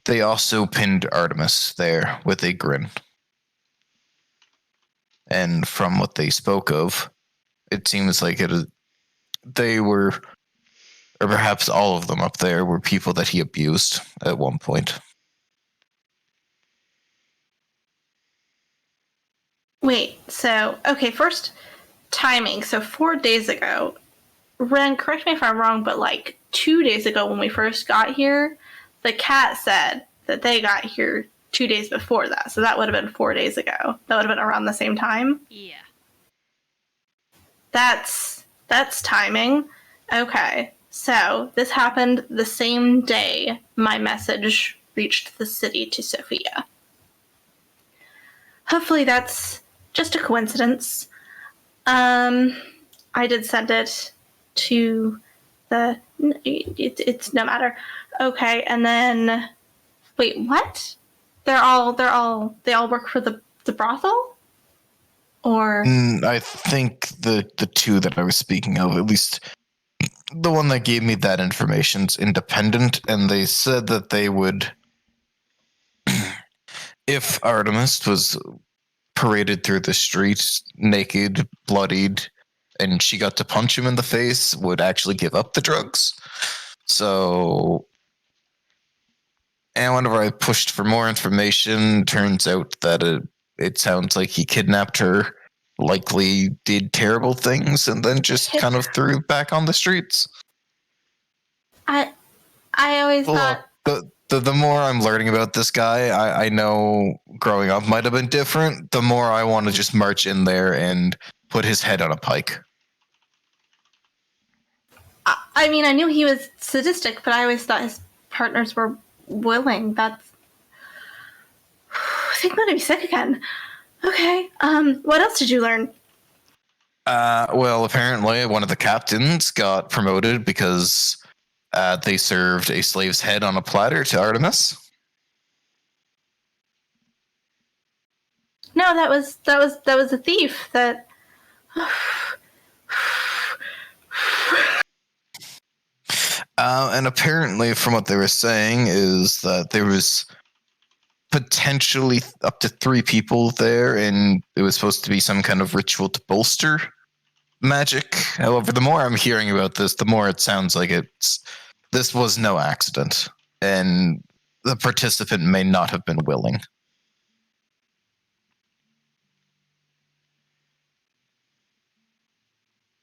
[SPEAKER 6] They also pinned Artemis there with a grin. And from what they spoke of, it seems like they were, or perhaps all of them up there, were people that he abused at one point.
[SPEAKER 2] Wait, so, okay, first, timing. So 4 days ago, Ren, correct me if I'm wrong, but like 2 days ago when we first got here, the cat said that they got here 2 days before that. So that would have been 4 days ago. That would have been around the same time?
[SPEAKER 1] Yeah.
[SPEAKER 2] That's timing. Okay, so this happened the same day my message reached the city to Sophia. Hopefully that's just a coincidence. I did send it to the... It's no matter. Okay, and then... Wait, what? They all work for the brothel? Or...
[SPEAKER 6] I think the two that I was speaking of, at least the one that gave me that information's independent, and they said that they would... if Artemis was paraded through the streets, naked, bloodied, and she got to punch him in the face, would actually give up the drugs. So, and whenever I pushed for more information, turns out that it sounds like he kidnapped her, likely did terrible things, and then just kind of threw back on the streets.
[SPEAKER 2] I always thought...
[SPEAKER 6] The more I'm learning about this guy, I know growing up might have been different. The more I want to just march in there and put his head on a pike.
[SPEAKER 2] I mean, I knew he was sadistic, but I always thought his partners were willing. That's... I think I'm gonna be sick again. Okay, what else did you learn?
[SPEAKER 6] Well, apparently one of the captains got promoted because... they served a slave's head on a platter to Artemis.
[SPEAKER 2] No, that was a thief. That.
[SPEAKER 6] And apparently, from what they were saying, is that there was potentially up to 3 people there, and it was supposed to be some kind of ritual to bolster magic. However, the more I'm hearing about this, the more it sounds like this was no accident, and the participant may not have been willing.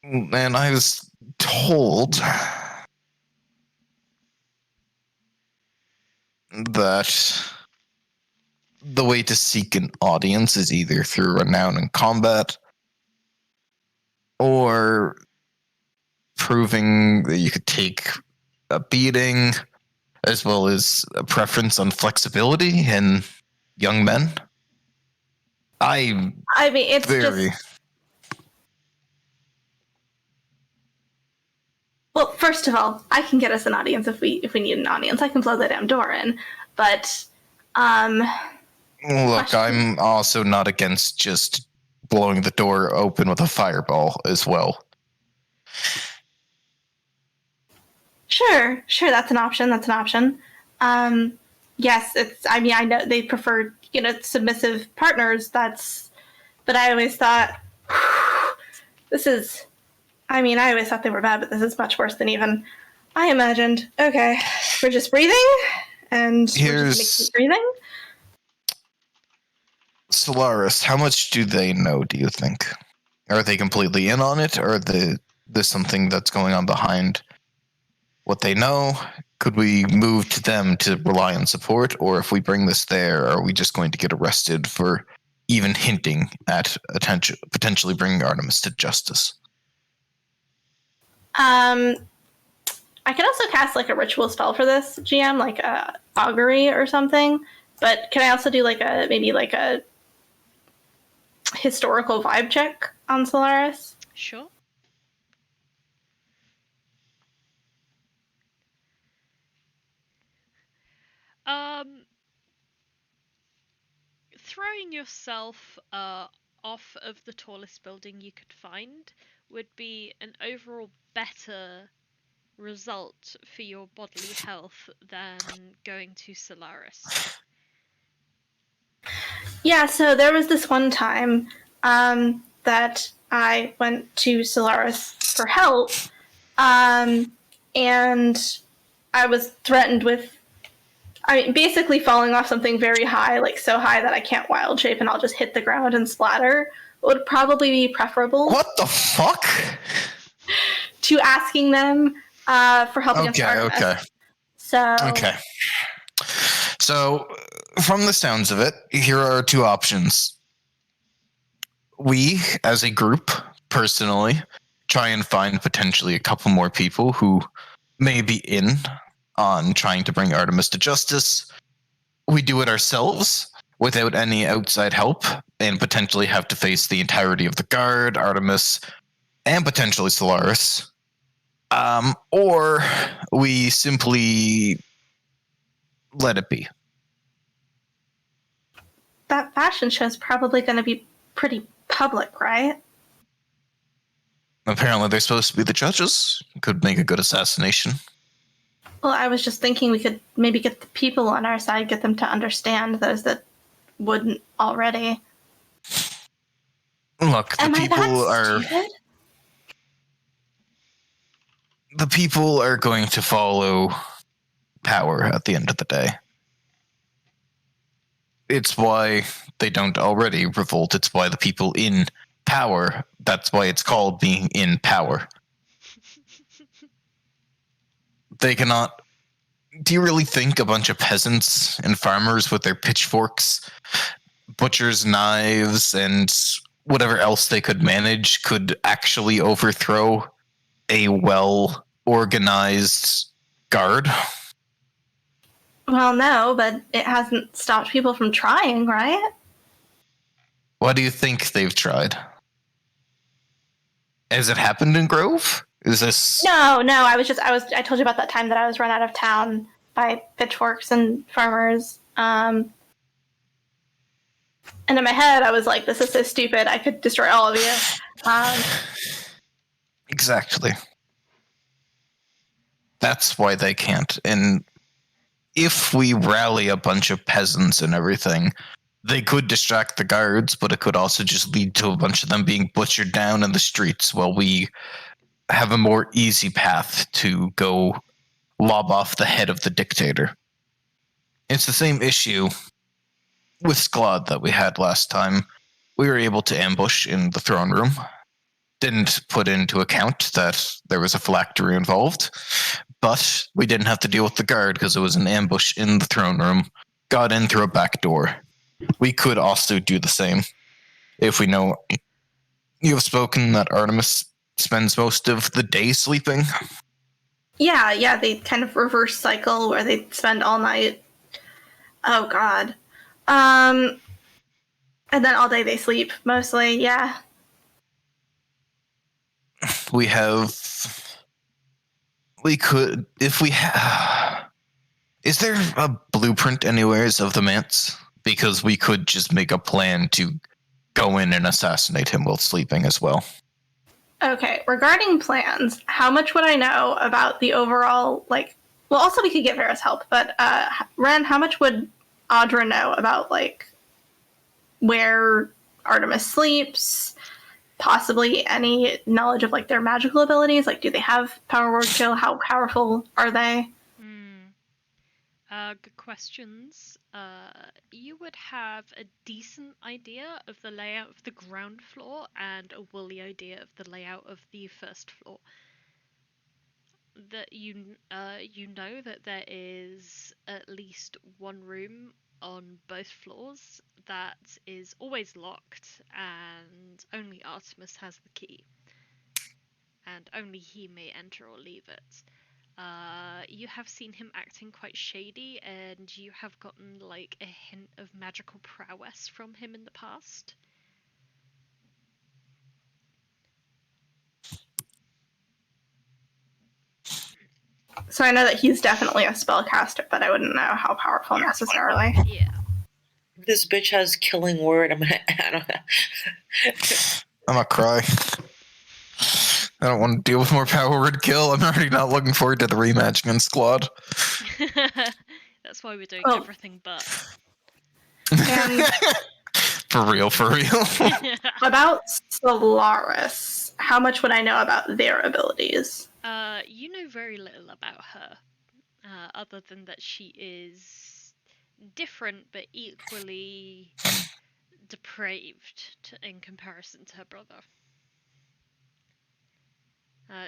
[SPEAKER 6] And I was told that the way to seek an audience is either through renown in combat or proving that you could take a beating, as well as a preference on flexibility in young men. I mean,
[SPEAKER 2] it's
[SPEAKER 6] very...
[SPEAKER 2] just... Well, first of all, I can get us an audience if we need an audience. I can blow that damn door in. But,
[SPEAKER 6] Look, I'm also not against just blowing the door open with a fireball as well.
[SPEAKER 2] Sure, that's an option. Yes, I know they prefer, submissive partners. But I always thought, I always thought they were bad, but this is much worse than even I imagined. Okay, we're just breathing, and we're just gonna keep breathing.
[SPEAKER 6] Solaris, how much do they know, do you think? Are they completely in on it, or there's something that's going on behind what they know? Could we move to them to rely on support, or if we bring this there, are we just going to get arrested for even hinting at potentially bringing Artemis to justice?
[SPEAKER 2] I can also cast like a ritual spell for this, GM, like a augury or something. But can I also do maybe a historical vibe check on Solaris?
[SPEAKER 1] Sure. Throwing yourself off of the tallest building you could find would be an overall better result for your bodily health than going to Solaris.
[SPEAKER 2] Yeah, so there was this one time that I went to Solaris for help, and I was threatened with, basically falling off something very high, like so high that I can't wild shape and I'll just hit the ground and splatter. Would probably be preferable.
[SPEAKER 6] What the fuck?
[SPEAKER 2] To asking them for help against Artemis.
[SPEAKER 6] Okay. So, from the sounds of it, here are two options. We, as a group, personally, try and find potentially a couple more people who may be in on trying to bring Artemis to justice. We do it ourselves without any outside help and potentially have to face the entirety of the guard, Artemis, and potentially Solaris. Or we simply let it be.
[SPEAKER 2] That fashion show is probably going to be pretty public, right?
[SPEAKER 6] Apparently they're supposed to be the judges. Could make a good assassination.
[SPEAKER 2] Well, I was just thinking we could maybe get the people on our side, get them to understand, those that wouldn't already.
[SPEAKER 6] Look, the people are going to follow power at the end of the day. It's why they don't already revolt. It's why the people in power, that's why it's called being in power. They cannot... Do you really think a bunch of peasants and farmers with their pitchforks, butchers' knives, and whatever else they could manage could actually overthrow a well-organized guard?
[SPEAKER 2] Well, no, but it hasn't stopped people from trying, right?
[SPEAKER 6] What do you think they've tried? Has it happened in Grove? Is this...
[SPEAKER 2] No, I told you about that time that I was run out of town by pitchforks and farmers. And in my head, I was like, this is so stupid, I could destroy all of you.
[SPEAKER 6] Exactly. That's why they can't. And if we rally a bunch of peasants and everything, they could distract the guards, but it could also just lead to a bunch of them being butchered down in the streets while we have a more easy path to go lob off the head of the dictator. It's the same issue with Sklod that we had last time. We were able to ambush in the throne room. Didn't put into account that there was a phylactery involved, but we didn't have to deal with the guard because it was an ambush in the throne room. Got in through a back door. We could also do the same. If we know you have spoken that Artemis spends most of the day sleeping.
[SPEAKER 2] Yeah, they kind of reverse cycle where they spend all night. Oh, God. And then all day they sleep, mostly, yeah.
[SPEAKER 6] Is there a blueprint anywheres of the manse? Because we could just make a plan to go in and assassinate him while sleeping as well.
[SPEAKER 2] Okay, regarding plans, how much would I know about the overall, Well, also we could get Vera's help, but Ren, how much would Audra know about like where Artemis sleeps? Possibly any knowledge of like their magical abilities? Like, do they have power word kill? How powerful are they?
[SPEAKER 1] Good questions. You would have a decent idea of the layout of the ground floor and a woolly idea of the layout of the first floor. That you know that there is at least one room on both floors that is always locked, and only Artemis has the key, and only he may enter or leave it. You have seen him acting quite shady, and you have gotten like a hint of magical prowess from him in the past.
[SPEAKER 2] So I know that he's definitely a spellcaster, but I wouldn't know how powerful necessarily.
[SPEAKER 1] Yeah.
[SPEAKER 5] This bitch has killing word. I don't know.
[SPEAKER 6] I'm gonna cry. I don't want to deal with more power word kill. I'm already not looking forward to the rematch against Squad.
[SPEAKER 1] That's why we're doing
[SPEAKER 2] Oh.
[SPEAKER 1] everything but.
[SPEAKER 2] And
[SPEAKER 6] For real.
[SPEAKER 2] about Solaris, how much would I know about their abilities?
[SPEAKER 1] You know very little about her, other than that she is different but equally depraved in comparison to her brother.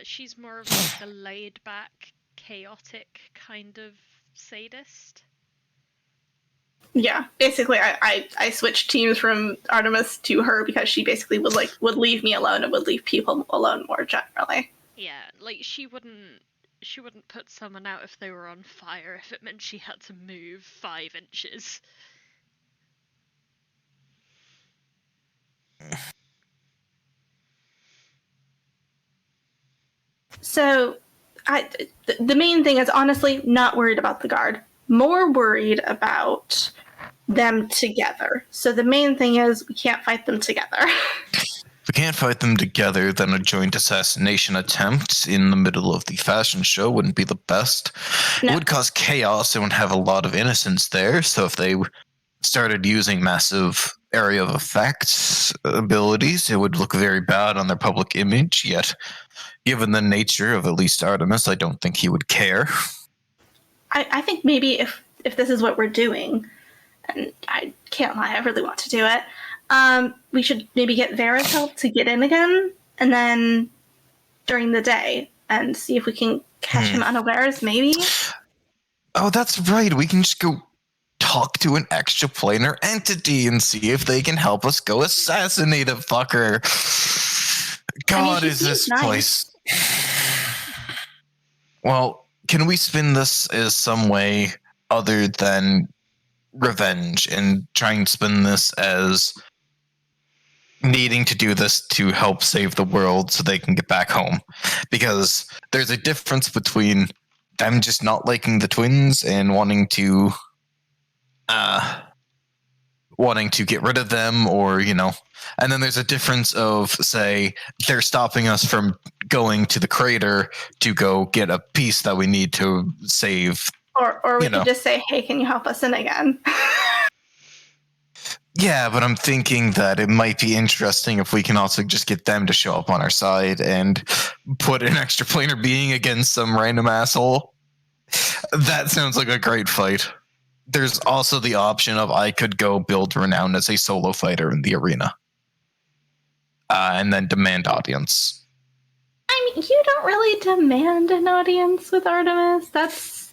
[SPEAKER 1] She's more of like a laid-back, chaotic kind of sadist.
[SPEAKER 2] Yeah, basically, I switched teams from Artemis to her because she basically would leave me alone and would leave people alone more generally.
[SPEAKER 1] Yeah, like she wouldn't put someone out if they were on fire if it meant she had to move 5 inches.
[SPEAKER 2] So, the main thing is honestly not worried about the guard. More worried about them together. So the main thing is we can't fight them together.
[SPEAKER 6] If we can't fight them together, then a joint assassination attempt in the middle of the fashion show wouldn't be the best.
[SPEAKER 2] No.
[SPEAKER 6] It would cause chaos and would have a lot of innocence there, so if they started using massive area of effects abilities, it would look very bad on their public image, yet given the nature of at least Artemis, I don't think he would care.
[SPEAKER 2] I think maybe if this is what we're doing, and I can't lie, I really want to do it, we should maybe get Vera's help to get in again, and then during the day, and see if we can catch him unawares, maybe?
[SPEAKER 6] Oh, that's right. We can just go talk to an extraplanar entity and see if they can help us go assassinate a fucker. God,
[SPEAKER 2] he
[SPEAKER 6] is this
[SPEAKER 2] seems nice.
[SPEAKER 6] place... Well, can we spin this as some way other than revenge and try and spin this as needing to do this to help save the world so they can get back home? Because there's a difference between them just not liking the twins and wanting to get rid of them, or, you know, and then there's a difference of, say, they're stopping us from going to the crater to go get a piece that we need to save.
[SPEAKER 2] Or we could just say, hey, can you help us in again?
[SPEAKER 6] Yeah, but I'm thinking that it might be interesting if we can also just get them to show up on our side and put an extraplanar being against some random asshole. That sounds like a great fight. There's also the option of I could go build renown as a solo fighter in the arena. And then demand audience.
[SPEAKER 2] I mean, you don't really demand an audience with Artemis. That's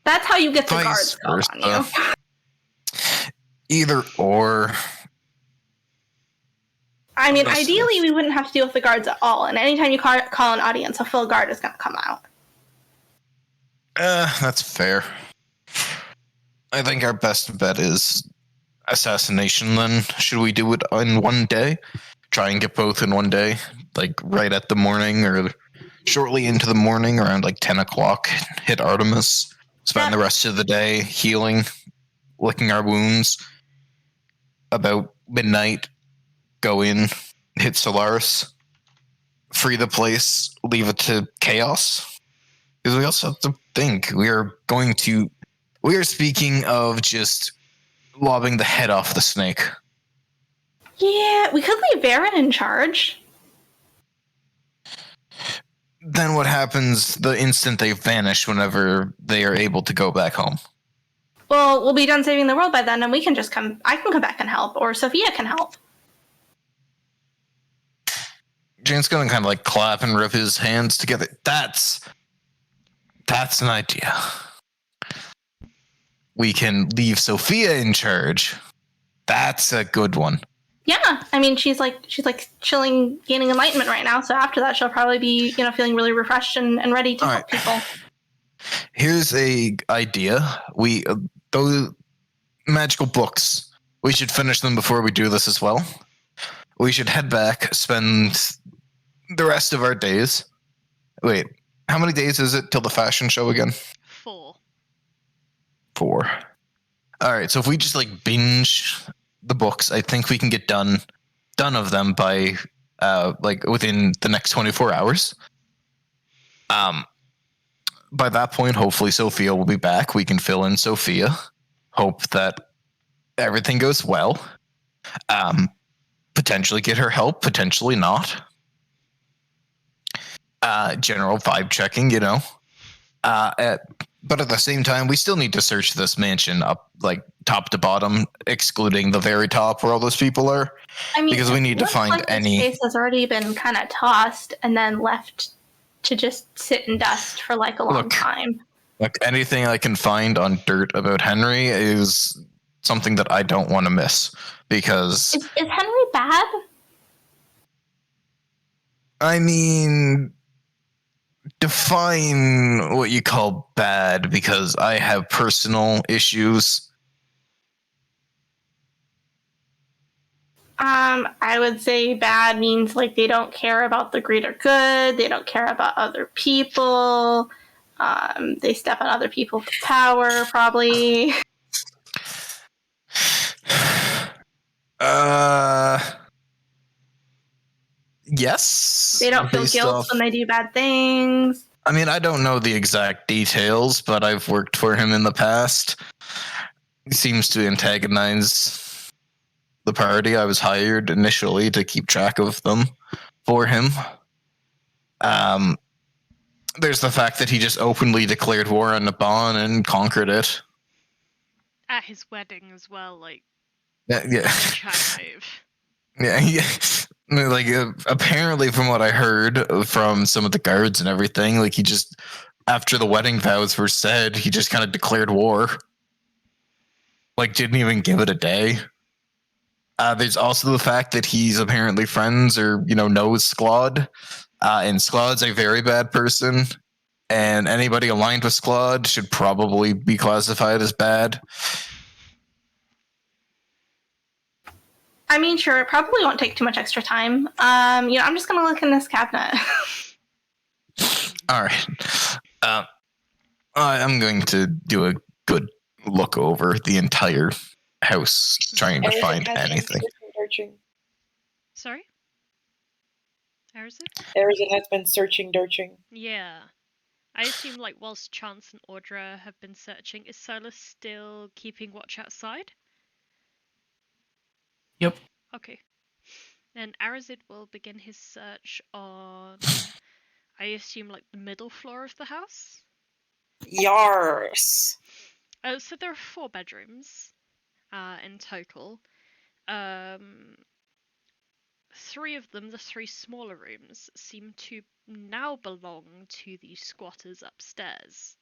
[SPEAKER 2] how you get the guards called on you.
[SPEAKER 6] Either or.
[SPEAKER 2] I mean, ideally, we wouldn't have to deal with the guards at all. And anytime you call an audience, a full guard is going to come out.
[SPEAKER 6] That's fair. I think our best bet is assassination then. Should we do it in one day? Try and get both in one day? Like right at the morning or shortly into the morning around like 10 o'clock. Hit Artemis. Spend the rest of the day healing, licking our wounds. About midnight, go in, hit Solaris. Free the place, leave it to chaos. Because we also have to think. We are speaking of just lobbing the head off the snake.
[SPEAKER 2] Yeah, we could leave Varen in charge.
[SPEAKER 6] Then what happens the instant they vanish whenever they are able to go back home?
[SPEAKER 2] Well, we'll be done saving the world by then, and we can just I can come back and help, or Sophia can help.
[SPEAKER 6] Jane's gonna kind of like clap and rub his hands together. That's an idea. We can leave Sophia in charge. That's a good one.
[SPEAKER 2] Yeah, I mean, she's like chilling, gaining enlightenment right now. So after that, she'll probably be, feeling really refreshed and ready to help people.
[SPEAKER 6] Here's a idea. Those magical books. We should finish them before we do this as well. We should head back, spend the rest of our days. Wait, how many days is it till the fashion show again?
[SPEAKER 1] 4.
[SPEAKER 6] 4. All right, so if we just binge the books, I think we can get done of them by within the next 24 hours. By that point, hopefully Sophia will be back. We can fill in Sophia. Hope that everything goes well. Potentially get her help, potentially not. General vibe checking, but at the same time, we still need to search this mansion up, top to bottom, excluding the very top where all those people are.
[SPEAKER 2] I mean,
[SPEAKER 6] because we need to find any.
[SPEAKER 2] This space has already been kind of tossed and then left to just sit in dust for a long time.
[SPEAKER 6] Anything I can find on dirt about Henry is something that I don't want to miss. Because
[SPEAKER 2] is Henry bad?
[SPEAKER 6] I mean, define what you call bad, because I have personal issues.
[SPEAKER 2] I would say bad means they don't care about the greater good. They don't care about other people. They step on other people for power, probably.
[SPEAKER 6] Yes.
[SPEAKER 2] They don't feel guilt when they do bad things.
[SPEAKER 6] I mean, I don't know the exact details, but I've worked for him in the past. He seems to antagonize the party. I was hired initially to keep track of them for him. There's the fact that he just openly declared war on Naban and conquered it.
[SPEAKER 1] At his wedding as well,
[SPEAKER 6] Yeah. Yeah. Apparently from what I heard from some of the guards and everything, he just, after the wedding vows were said, he just kind of declared war. Didn't even give it a day. There's also the fact that he's apparently friends or, knows Sklod. And Sklod's a very bad person. And anybody aligned with Sklod should probably be classified as bad.
[SPEAKER 2] I mean, sure, it probably won't take too much extra time. I'm just going to look in this cabinet.
[SPEAKER 6] All right. I'm going to do a good look over the entire house, trying to find anything.
[SPEAKER 1] Sorry? Arazid?
[SPEAKER 4] Arazid has been searching, dirching.
[SPEAKER 1] Yeah. I assume, whilst Chance and Audra have been searching, is Solas still keeping watch outside?
[SPEAKER 3] Yep.
[SPEAKER 1] Okay. Then Arazid will begin his search on, I assume, the middle floor of the house?
[SPEAKER 4] Yars.
[SPEAKER 1] So there are 4 bedrooms in total. 3 of them, the 3 smaller rooms, seem to now belong to the squatters upstairs.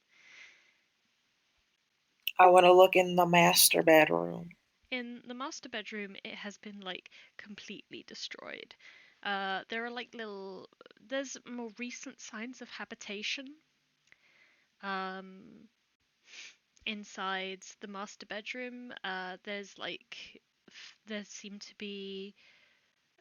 [SPEAKER 4] I want to look in the master bedroom.
[SPEAKER 1] In the master bedroom, it has been completely destroyed. There are there's more recent signs of habitation. Inside the master bedroom, there's there seem to be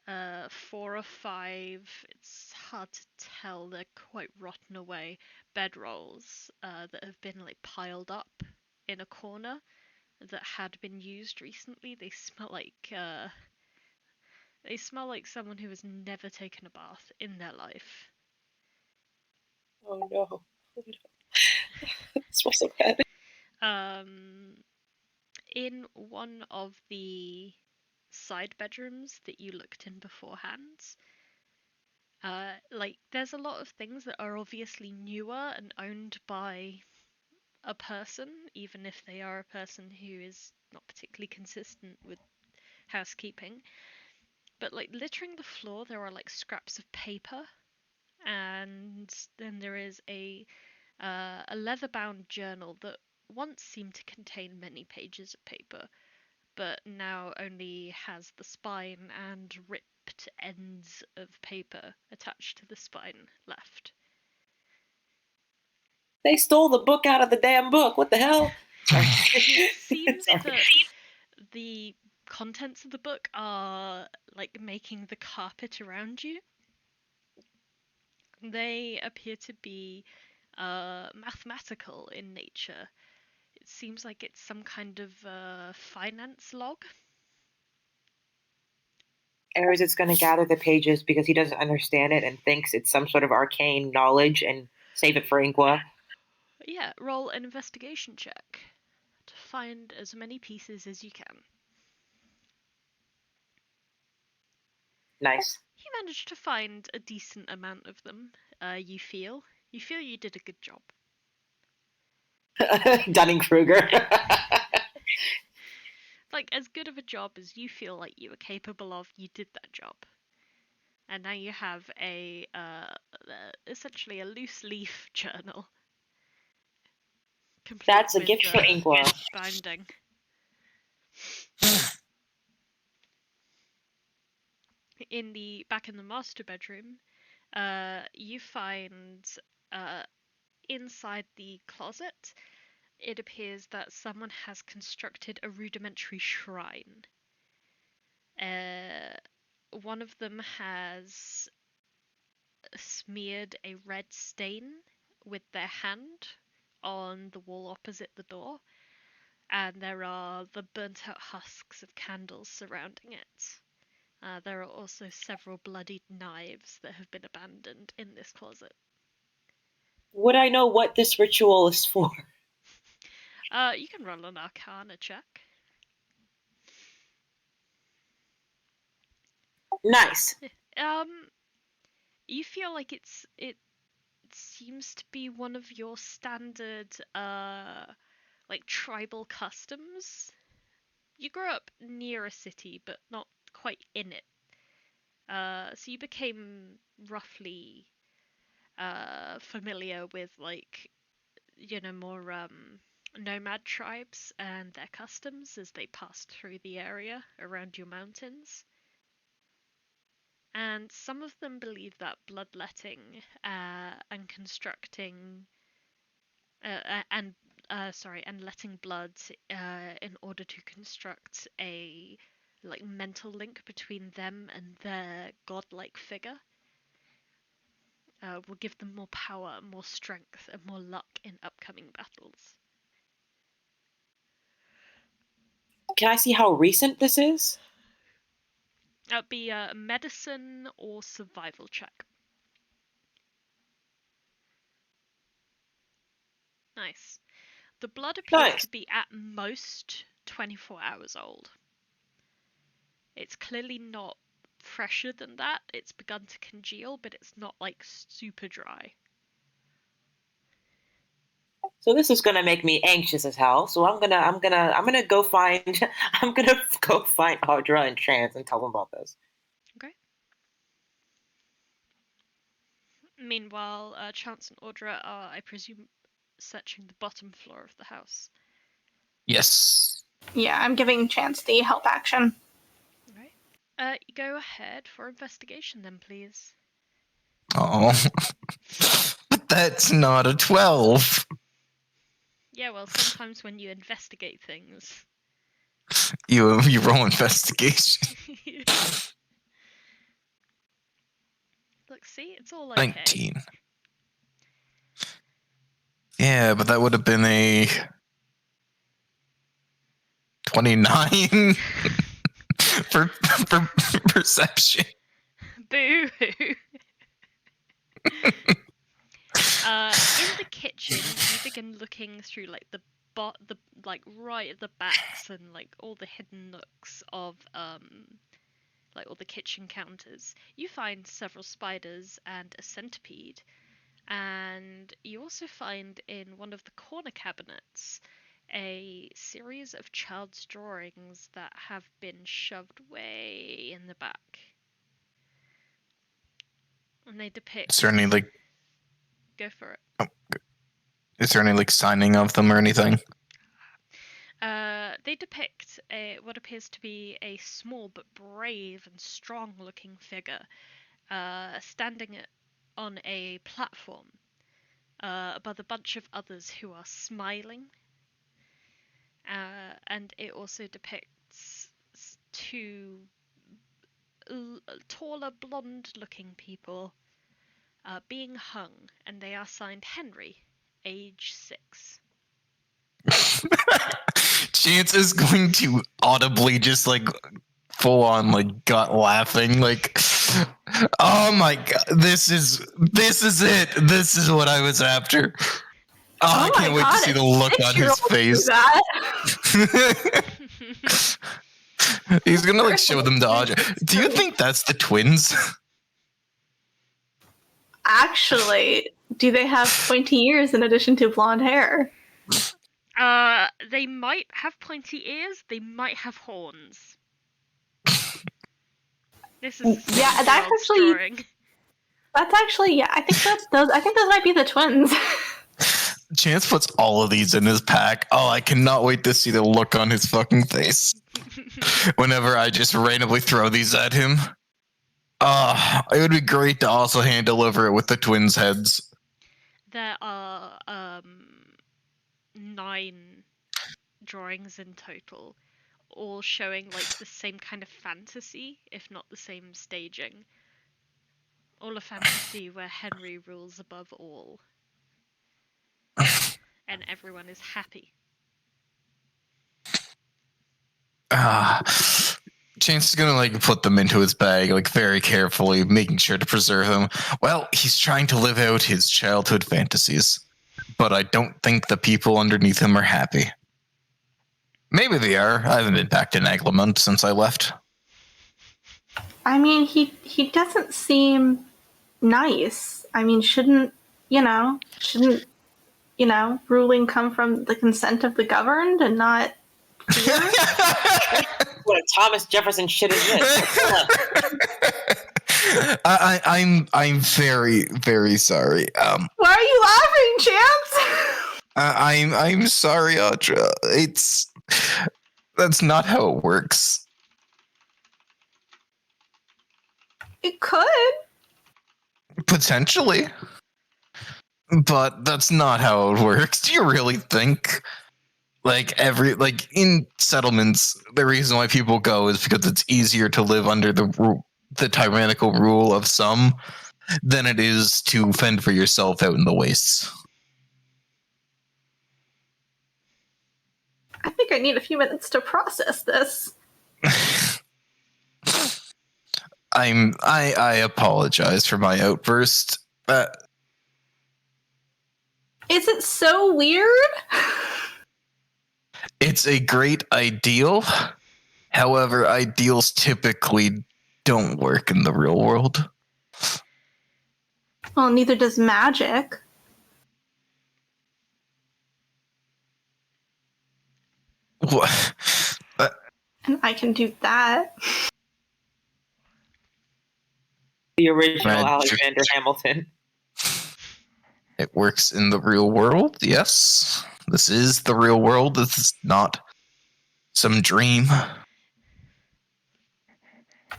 [SPEAKER 1] 4 or 5, it's hard to tell, they're quite rotten away, bedrolls that have been piled up in a corner that had been used recently. They smell like someone who has never taken a bath in their life.
[SPEAKER 4] Oh no. It smells so bad.
[SPEAKER 1] In one of the side bedrooms that you looked in beforehand, there's a lot of things that are obviously newer and owned by a person, even if they are a person who is not particularly consistent with housekeeping. But littering the floor, there are scraps of paper, and then there is a leather-bound journal that once seemed to contain many pages of paper, but now only has the spine and ripped ends of paper attached to the spine left.
[SPEAKER 5] They stole the book out of the damn book. What the hell?
[SPEAKER 1] It seems that the contents of the book are making the carpet around you. They appear to be mathematical in nature. It seems like it's some kind of finance log.
[SPEAKER 5] Arazid's going to gather the pages because he doesn't understand it and thinks it's some sort of arcane knowledge and save it for Inqua.
[SPEAKER 1] Yeah, roll an investigation check to find as many pieces as you can.
[SPEAKER 5] Nice.
[SPEAKER 1] You managed to find a decent amount of them, you feel. You feel you did a good job.
[SPEAKER 5] Dunning-Kruger.
[SPEAKER 1] As good of a job as you feel like you were capable of, you did that job. And now you have essentially a loose leaf journal.
[SPEAKER 5] That's a gift for Inqua.
[SPEAKER 1] Binding. Back in the master bedroom, you find inside the closet, it appears that someone has constructed a rudimentary shrine. One of them has smeared a red stain with their hand on the wall opposite the door, and there are the burnt out husks of candles surrounding it. There are also several bloodied knives that have been abandoned in this closet.
[SPEAKER 5] Would I know what this ritual is for?
[SPEAKER 1] You can roll an Arcana check.
[SPEAKER 5] Nice.
[SPEAKER 1] You feel like it seems to be one of your standard tribal customs. You grew up near a city, but not quite in it. So you became roughly familiar with more nomad tribes and their customs as they passed through the area around your mountains. And some of them believe that bloodletting and constructing and letting blood in order to construct a mental link between them and their godlike figure will give them more power, more strength, and more luck in upcoming battles.
[SPEAKER 5] Can I see how recent this is?
[SPEAKER 1] That'd be a medicine or survival check. Nice. The blood appears to be at most 24 hours old. It's clearly not fresher than that. It's begun to congeal, but it's not super dry.
[SPEAKER 5] So this is gonna make me anxious as hell. So I'm gonna go find Audra and Chance and tell them about this.
[SPEAKER 1] Okay. Meanwhile, Chance and Audra are, I presume, searching the bottom floor of the house.
[SPEAKER 6] Yes.
[SPEAKER 2] Yeah, I'm giving Chance the help action.
[SPEAKER 1] Right. Go ahead for investigation then, please.
[SPEAKER 6] Oh, but that's not a 12.
[SPEAKER 1] Yeah, well, sometimes when you investigate things,
[SPEAKER 6] You roll investigation.
[SPEAKER 1] Look, see, it's all okay.
[SPEAKER 6] 19. Yeah, but that would have been a 29 for perception.
[SPEAKER 1] Boo-hoo. In the kitchen, you begin looking through like the like right at the backs and like all the hidden nooks of like all the kitchen counters. You find several spiders and a centipede, and you also find in one of the corner cabinets a series of child's drawings that have been shoved way in the back. And they depict...
[SPEAKER 6] Is there any, like...
[SPEAKER 1] Go for it.
[SPEAKER 6] Oh, is there any, like, signing of them or anything?
[SPEAKER 1] They depict what appears to be a small but brave and strong-looking figure standing on a platform above a bunch of others who are smiling. And it also depicts two taller, blonde-looking people being hung, and they are signed Henry, age 6.
[SPEAKER 6] Chance is going to audibly just like full on like gut laughing, like, oh my god, this is it. This is what I was after. Oh, I can't wait to see the look on his face. He's gonna like show them to Audra. Do you think that's the twins?
[SPEAKER 2] Actually, do they have pointy ears in addition to blonde hair?
[SPEAKER 1] They might have pointy ears. They might have horns. This is
[SPEAKER 2] yeah. That's actually yeah. I think those might be the twins.
[SPEAKER 6] Chance puts all of these in his pack. Oh, I cannot wait to see the look on his fucking face whenever I just randomly throw these at him. It would be great to also hand deliver it with the twins' heads.
[SPEAKER 1] There are 9 drawings in total, all showing like the same kind of fantasy, if not the same staging. All a fantasy where Henry rules above all. And everyone is happy.
[SPEAKER 6] Chance is gonna like put them into his bag, like very carefully, making sure to preserve them. Well, he's trying to live out his childhood fantasies, but I don't think the people underneath him are happy. Maybe they are. I haven't been back to Naglamont since I left.
[SPEAKER 2] I mean, he doesn't seem nice. I mean, shouldn't ruling come from the consent of the governed and not fear?
[SPEAKER 5] What a Thomas Jefferson shit is this?
[SPEAKER 6] I'm very, very sorry.
[SPEAKER 2] Why are you laughing, Chance?
[SPEAKER 6] I'm sorry, Audra. That's not how it works.
[SPEAKER 2] It could.
[SPEAKER 6] Potentially. But that's not how it works. Do you really think in settlements, the reason why people go is because it's easier to live under the tyrannical rule of some than it is to fend for yourself out in the wastes?
[SPEAKER 2] I think I need a few minutes to process this.
[SPEAKER 6] I apologize for my outburst.
[SPEAKER 2] Is it so weird?
[SPEAKER 6] It's a great ideal. However, ideals typically don't work in the real world.
[SPEAKER 2] Well, neither does magic.
[SPEAKER 6] What?
[SPEAKER 2] And I can do that.
[SPEAKER 5] The original
[SPEAKER 6] Magic.
[SPEAKER 5] Alexander Hamilton.
[SPEAKER 6] It works in the real world, yes. This is the real world. This is not some dream.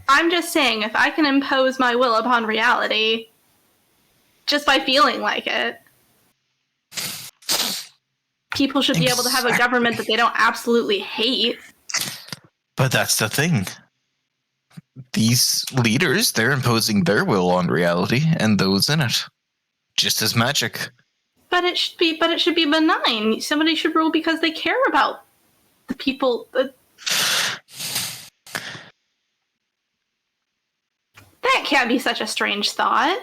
[SPEAKER 2] I'm just saying, if I can impose my will upon reality just by feeling like it, people should be able to have a government that they don't absolutely hate.
[SPEAKER 6] But that's the thing. These leaders, they're imposing their will on reality and those in it. Just as magic.
[SPEAKER 2] But it should be benign. Somebody should rule because they care about the people. That can't be such a strange thought.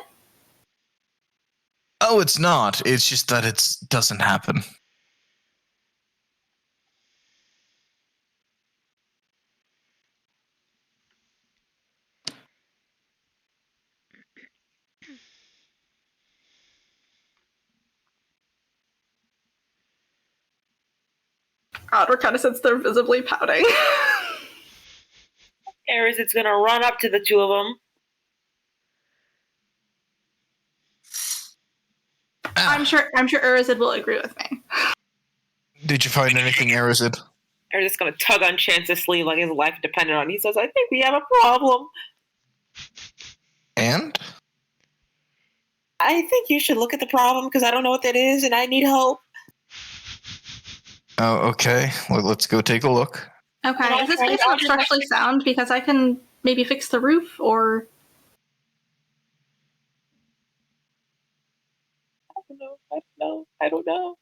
[SPEAKER 6] Oh, it's not. It's just that it doesn't happen.
[SPEAKER 2] Audra kind of sits there visibly pouting.
[SPEAKER 4] Arazid's gonna run up to the two of them.
[SPEAKER 2] I'm sure Arazid will agree with me.
[SPEAKER 6] Did you find anything, Arazid?
[SPEAKER 4] Arazid's gonna tug on Chance's sleeve like his life depended on it. He says, I think we have a problem.
[SPEAKER 6] And?
[SPEAKER 4] I think you should look at the problem because I don't know what that is and I need help.
[SPEAKER 6] Oh, okay. Well, let's go take a look.
[SPEAKER 2] Okay, is this basement structurally sound? Because I can maybe fix the roof, or...
[SPEAKER 4] I don't know.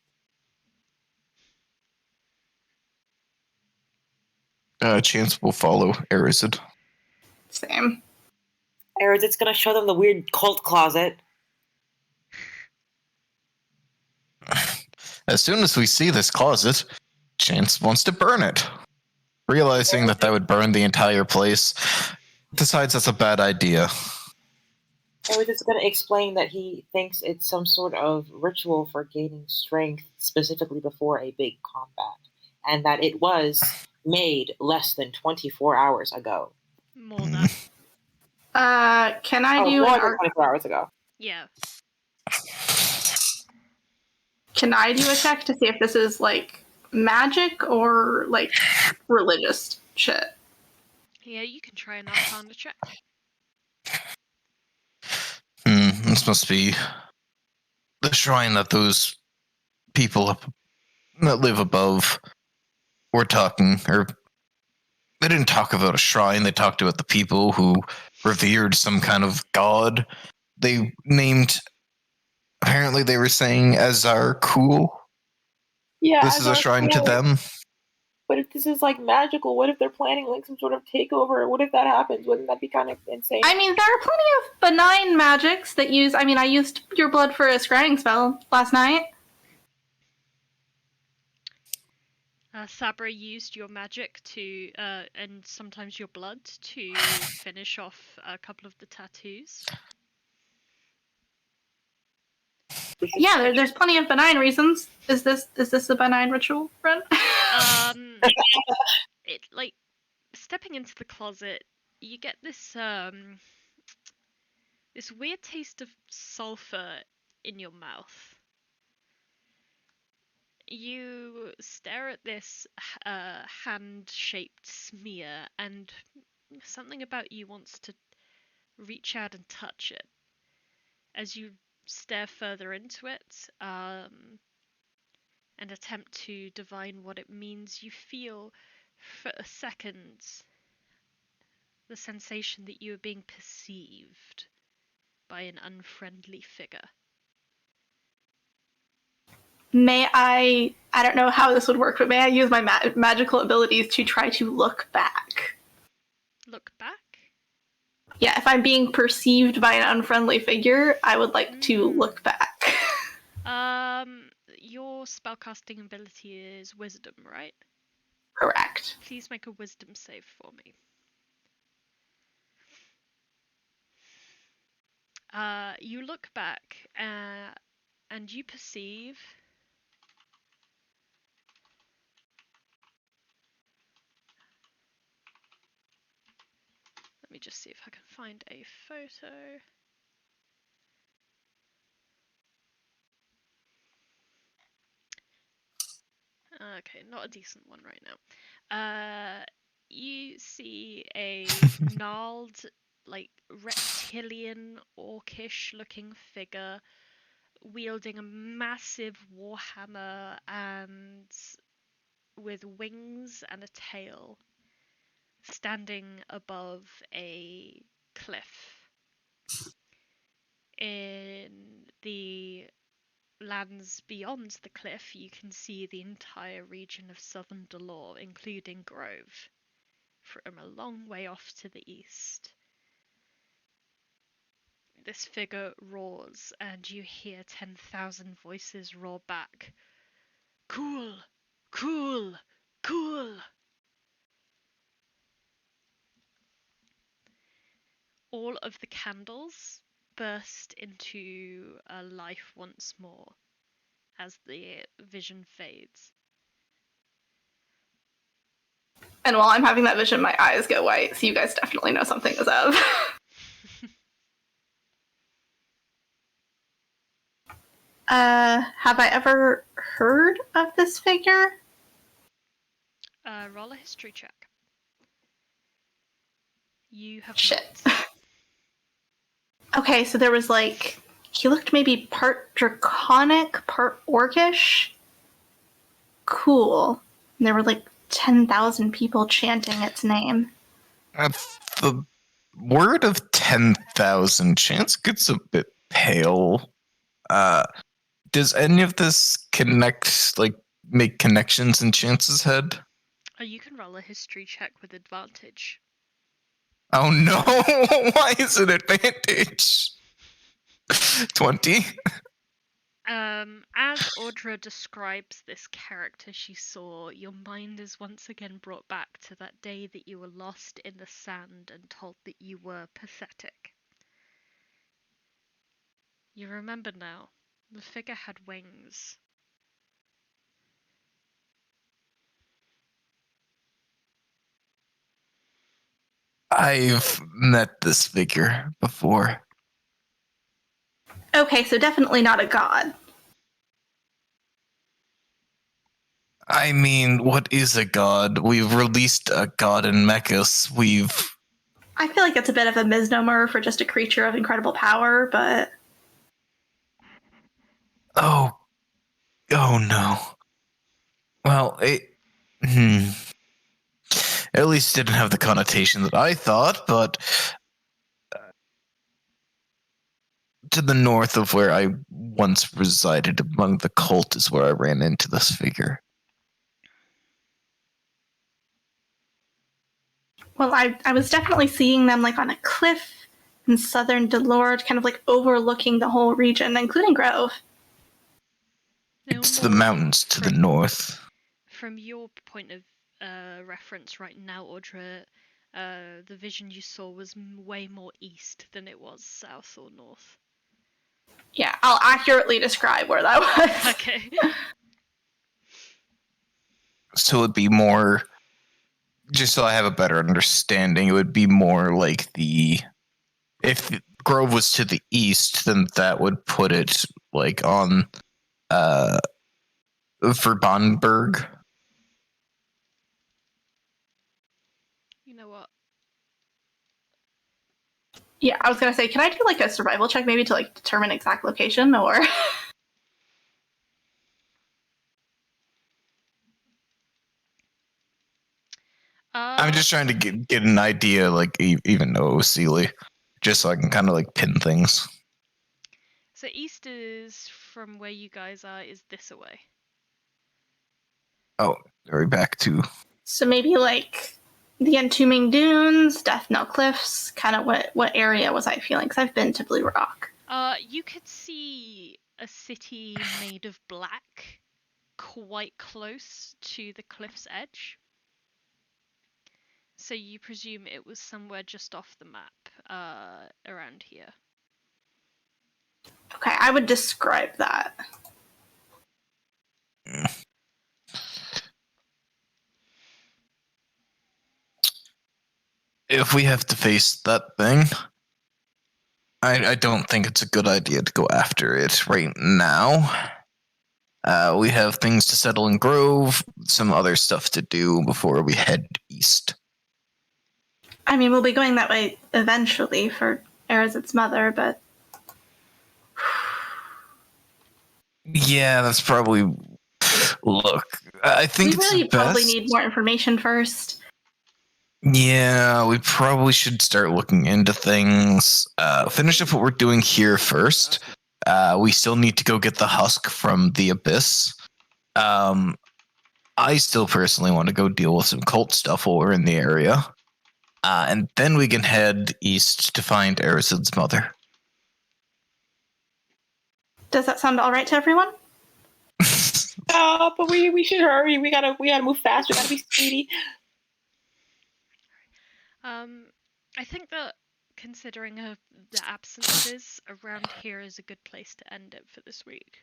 [SPEAKER 6] Chance will follow Arazid.
[SPEAKER 2] Same.
[SPEAKER 4] Arazid's gonna show them the weird cult closet.
[SPEAKER 6] As soon as we see this closet, Chance wants to burn it. Realizing that would burn the entire place, decides that's a bad idea.
[SPEAKER 4] Arazid's gonna explain that he thinks it's some sort of ritual for gaining strength, specifically before a big combat, and that it was made less than 24 hours ago.
[SPEAKER 1] More than.
[SPEAKER 2] Can I do
[SPEAKER 4] more
[SPEAKER 2] an
[SPEAKER 4] than
[SPEAKER 2] art?
[SPEAKER 4] 24 hours ago.
[SPEAKER 1] Yeah.
[SPEAKER 2] Can I do a check to see if this is like magic or like religious shit?
[SPEAKER 1] Yeah, you can try an Arcana check.
[SPEAKER 6] This must be the shrine that those people that live above were talking, or they didn't talk about a shrine, they talked about the people who revered some kind of god. They named, apparently they were saying Azar Cool.
[SPEAKER 4] Yeah,
[SPEAKER 6] this is a shrine to them.
[SPEAKER 4] But if this is like magical, what if they're planning like some sort of takeover? What if that happens? Wouldn't that be kind of insane?
[SPEAKER 2] I mean, there are plenty of benign magics that use... I mean, I used your blood for a scrying spell last night.
[SPEAKER 1] Sabra used your magic to, and sometimes your blood, to finish off a couple of the tattoos.
[SPEAKER 2] Yeah, there's plenty of benign reasons. Is this a benign ritual, Ren?
[SPEAKER 1] It, like, stepping into the closet, you get this this weird taste of sulfur in your mouth. You stare at this hand-shaped smear, and something about you wants to reach out and touch it. As you stare further into it, and attempt to divine what it means, you feel for a second the sensation that you are being perceived by an unfriendly figure.
[SPEAKER 2] May I don't know how this would work, but may I use my magical abilities to try to look back?
[SPEAKER 1] Look back?
[SPEAKER 2] Yeah, if I'm being perceived by an unfriendly figure, I would like to look back.
[SPEAKER 1] Your spellcasting ability is wisdom, right?
[SPEAKER 2] Correct.
[SPEAKER 1] Please make a wisdom save for me. You look back, and you perceive... Let me just see if I can find a photo. Okay, not a decent one right now. You see a gnarled, like, reptilian, orcish looking figure wielding a massive warhammer and with wings and a tail, standing above a cliff. In the lands beyond the cliff, you can see the entire region of southern Delore, including Grove, from a long way off to the east. This figure roars, and you hear 10,000 voices roar back. Cool! Cool! Cool! All of the candles burst into life once more as the vision fades.
[SPEAKER 2] And while I'm having that vision, my eyes go white, so you guys definitely know something is up. Have I ever heard of this figure?
[SPEAKER 1] Roll a history check. You have
[SPEAKER 2] Shit.
[SPEAKER 1] not.
[SPEAKER 2] Okay, so there was like, he looked maybe part draconic, part orcish. Cool. And there were like 10,000 people chanting its name.
[SPEAKER 6] The word of 10,000 chance gets a bit pale. Does any of this connect, like, make connections in Chance's head?
[SPEAKER 1] You can roll a history check with advantage.
[SPEAKER 6] Oh no! Why is it advantage? 20?
[SPEAKER 1] As Audra describes this character she saw, your mind is once again brought back to that day that you were lost in the sand and told that you were pathetic. You remember now. The figure had wings.
[SPEAKER 6] I've met this figure before.
[SPEAKER 2] Okay, so definitely not a god.
[SPEAKER 6] I mean, what is a god? We've released a god in Mechas.
[SPEAKER 2] I feel like it's a bit of a misnomer for just a creature of incredible power, but...
[SPEAKER 6] Oh no. Well, at least didn't have the connotation that I thought, but to the north of where I once resided among the cult is where I ran into this figure.
[SPEAKER 2] Well, I was definitely seeing them like on a cliff in southern Delord, kind of like overlooking the whole region, including Grove.
[SPEAKER 6] It's the mountains to the north.
[SPEAKER 1] From your point of reference right now, Audra, the vision you saw was way more east than it was south or north.
[SPEAKER 2] Yeah, I'll accurately describe where that was.
[SPEAKER 1] Okay.
[SPEAKER 6] So it'd be more, just so I have a better understanding, it would be more like if Grove was to the east, then that would put it like on Verbonberg.
[SPEAKER 1] You know what?
[SPEAKER 2] Yeah, I was gonna say, can I do like a survival check maybe to like determine exact location, or?
[SPEAKER 6] I'm just trying to get an idea, like even though it was Sealy, just so I can kind of like pin things.
[SPEAKER 1] So east is from where you guys are is this away.
[SPEAKER 6] Oh, are we back to?
[SPEAKER 2] So maybe like the Entombing Dunes, Death Knell Cliffs, kind of what area was I feeling? Because I've been to Blue Rock.
[SPEAKER 1] You could see a city made of black quite close to the cliff's edge. So you presume it was somewhere just off the map, around here.
[SPEAKER 2] Okay, I would describe that.
[SPEAKER 6] If we have to face that thing, I don't think it's a good idea to go after it right now. We have things to settle in Grove, some other stuff to do before we head east.
[SPEAKER 2] I mean, we'll be going that way eventually for Arazid's mother, but...
[SPEAKER 6] Yeah, that's probably... Look, I think
[SPEAKER 2] we really
[SPEAKER 6] it's best...
[SPEAKER 2] probably need more information first.
[SPEAKER 6] Yeah, we probably should start looking into things. Finish up what we're doing here first. We still need to go get the husk from the Abyss. I still personally want to go deal with some cult stuff while we're in the area. And then we can head east to find Arazid's mother.
[SPEAKER 2] Does that sound all right to everyone?
[SPEAKER 5] But we should hurry. We gotta move fast. We gotta be speedy.
[SPEAKER 1] I think that considering the absences around here is a good place to end it for this week.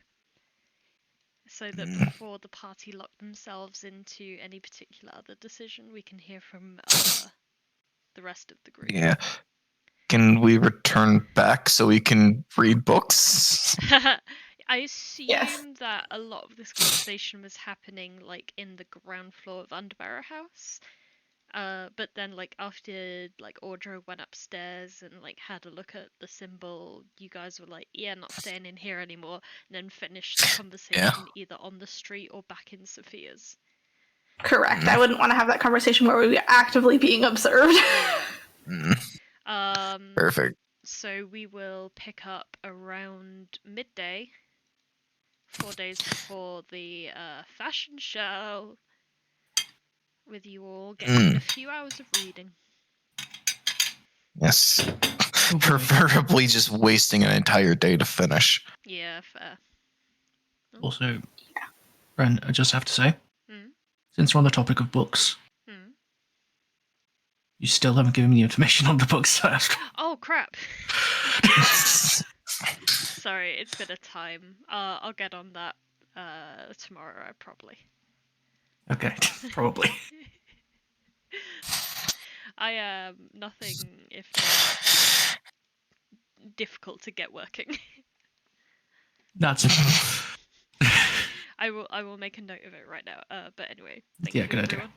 [SPEAKER 1] So that before the party lock themselves into any particular other decision, we can hear from the rest of the group.
[SPEAKER 6] Yeah. Can we return back so we can read books?
[SPEAKER 1] I assume that a lot of this conversation was happening like in the ground floor of Underbarrow House. But then like after like Audra went upstairs and like had a look at the symbol, you guys were like, yeah, not staying in here anymore, and then finished the conversation either on the street or back in Sophia's.
[SPEAKER 2] Correct. I wouldn't want to have that conversation where we were actively being observed.
[SPEAKER 6] Perfect.
[SPEAKER 1] So we will pick up around midday, 4 days before the fashion show, with you all getting a few hours of reading.
[SPEAKER 6] Yes. Preferably just wasting an entire day to finish.
[SPEAKER 1] Yeah, fair.
[SPEAKER 3] Also, Ren, I just have to say, since we're on the topic of books, you still haven't given me the information on the books first.
[SPEAKER 1] Oh, crap. Sorry, it's been a time. I'll get on that tomorrow, probably.
[SPEAKER 3] Okay, probably.
[SPEAKER 1] I am nothing if not difficult to get working.
[SPEAKER 3] That's
[SPEAKER 1] I will make a note of it right now. But anyway, thank
[SPEAKER 3] yeah,
[SPEAKER 1] you,
[SPEAKER 3] good
[SPEAKER 1] everyone.
[SPEAKER 3] idea.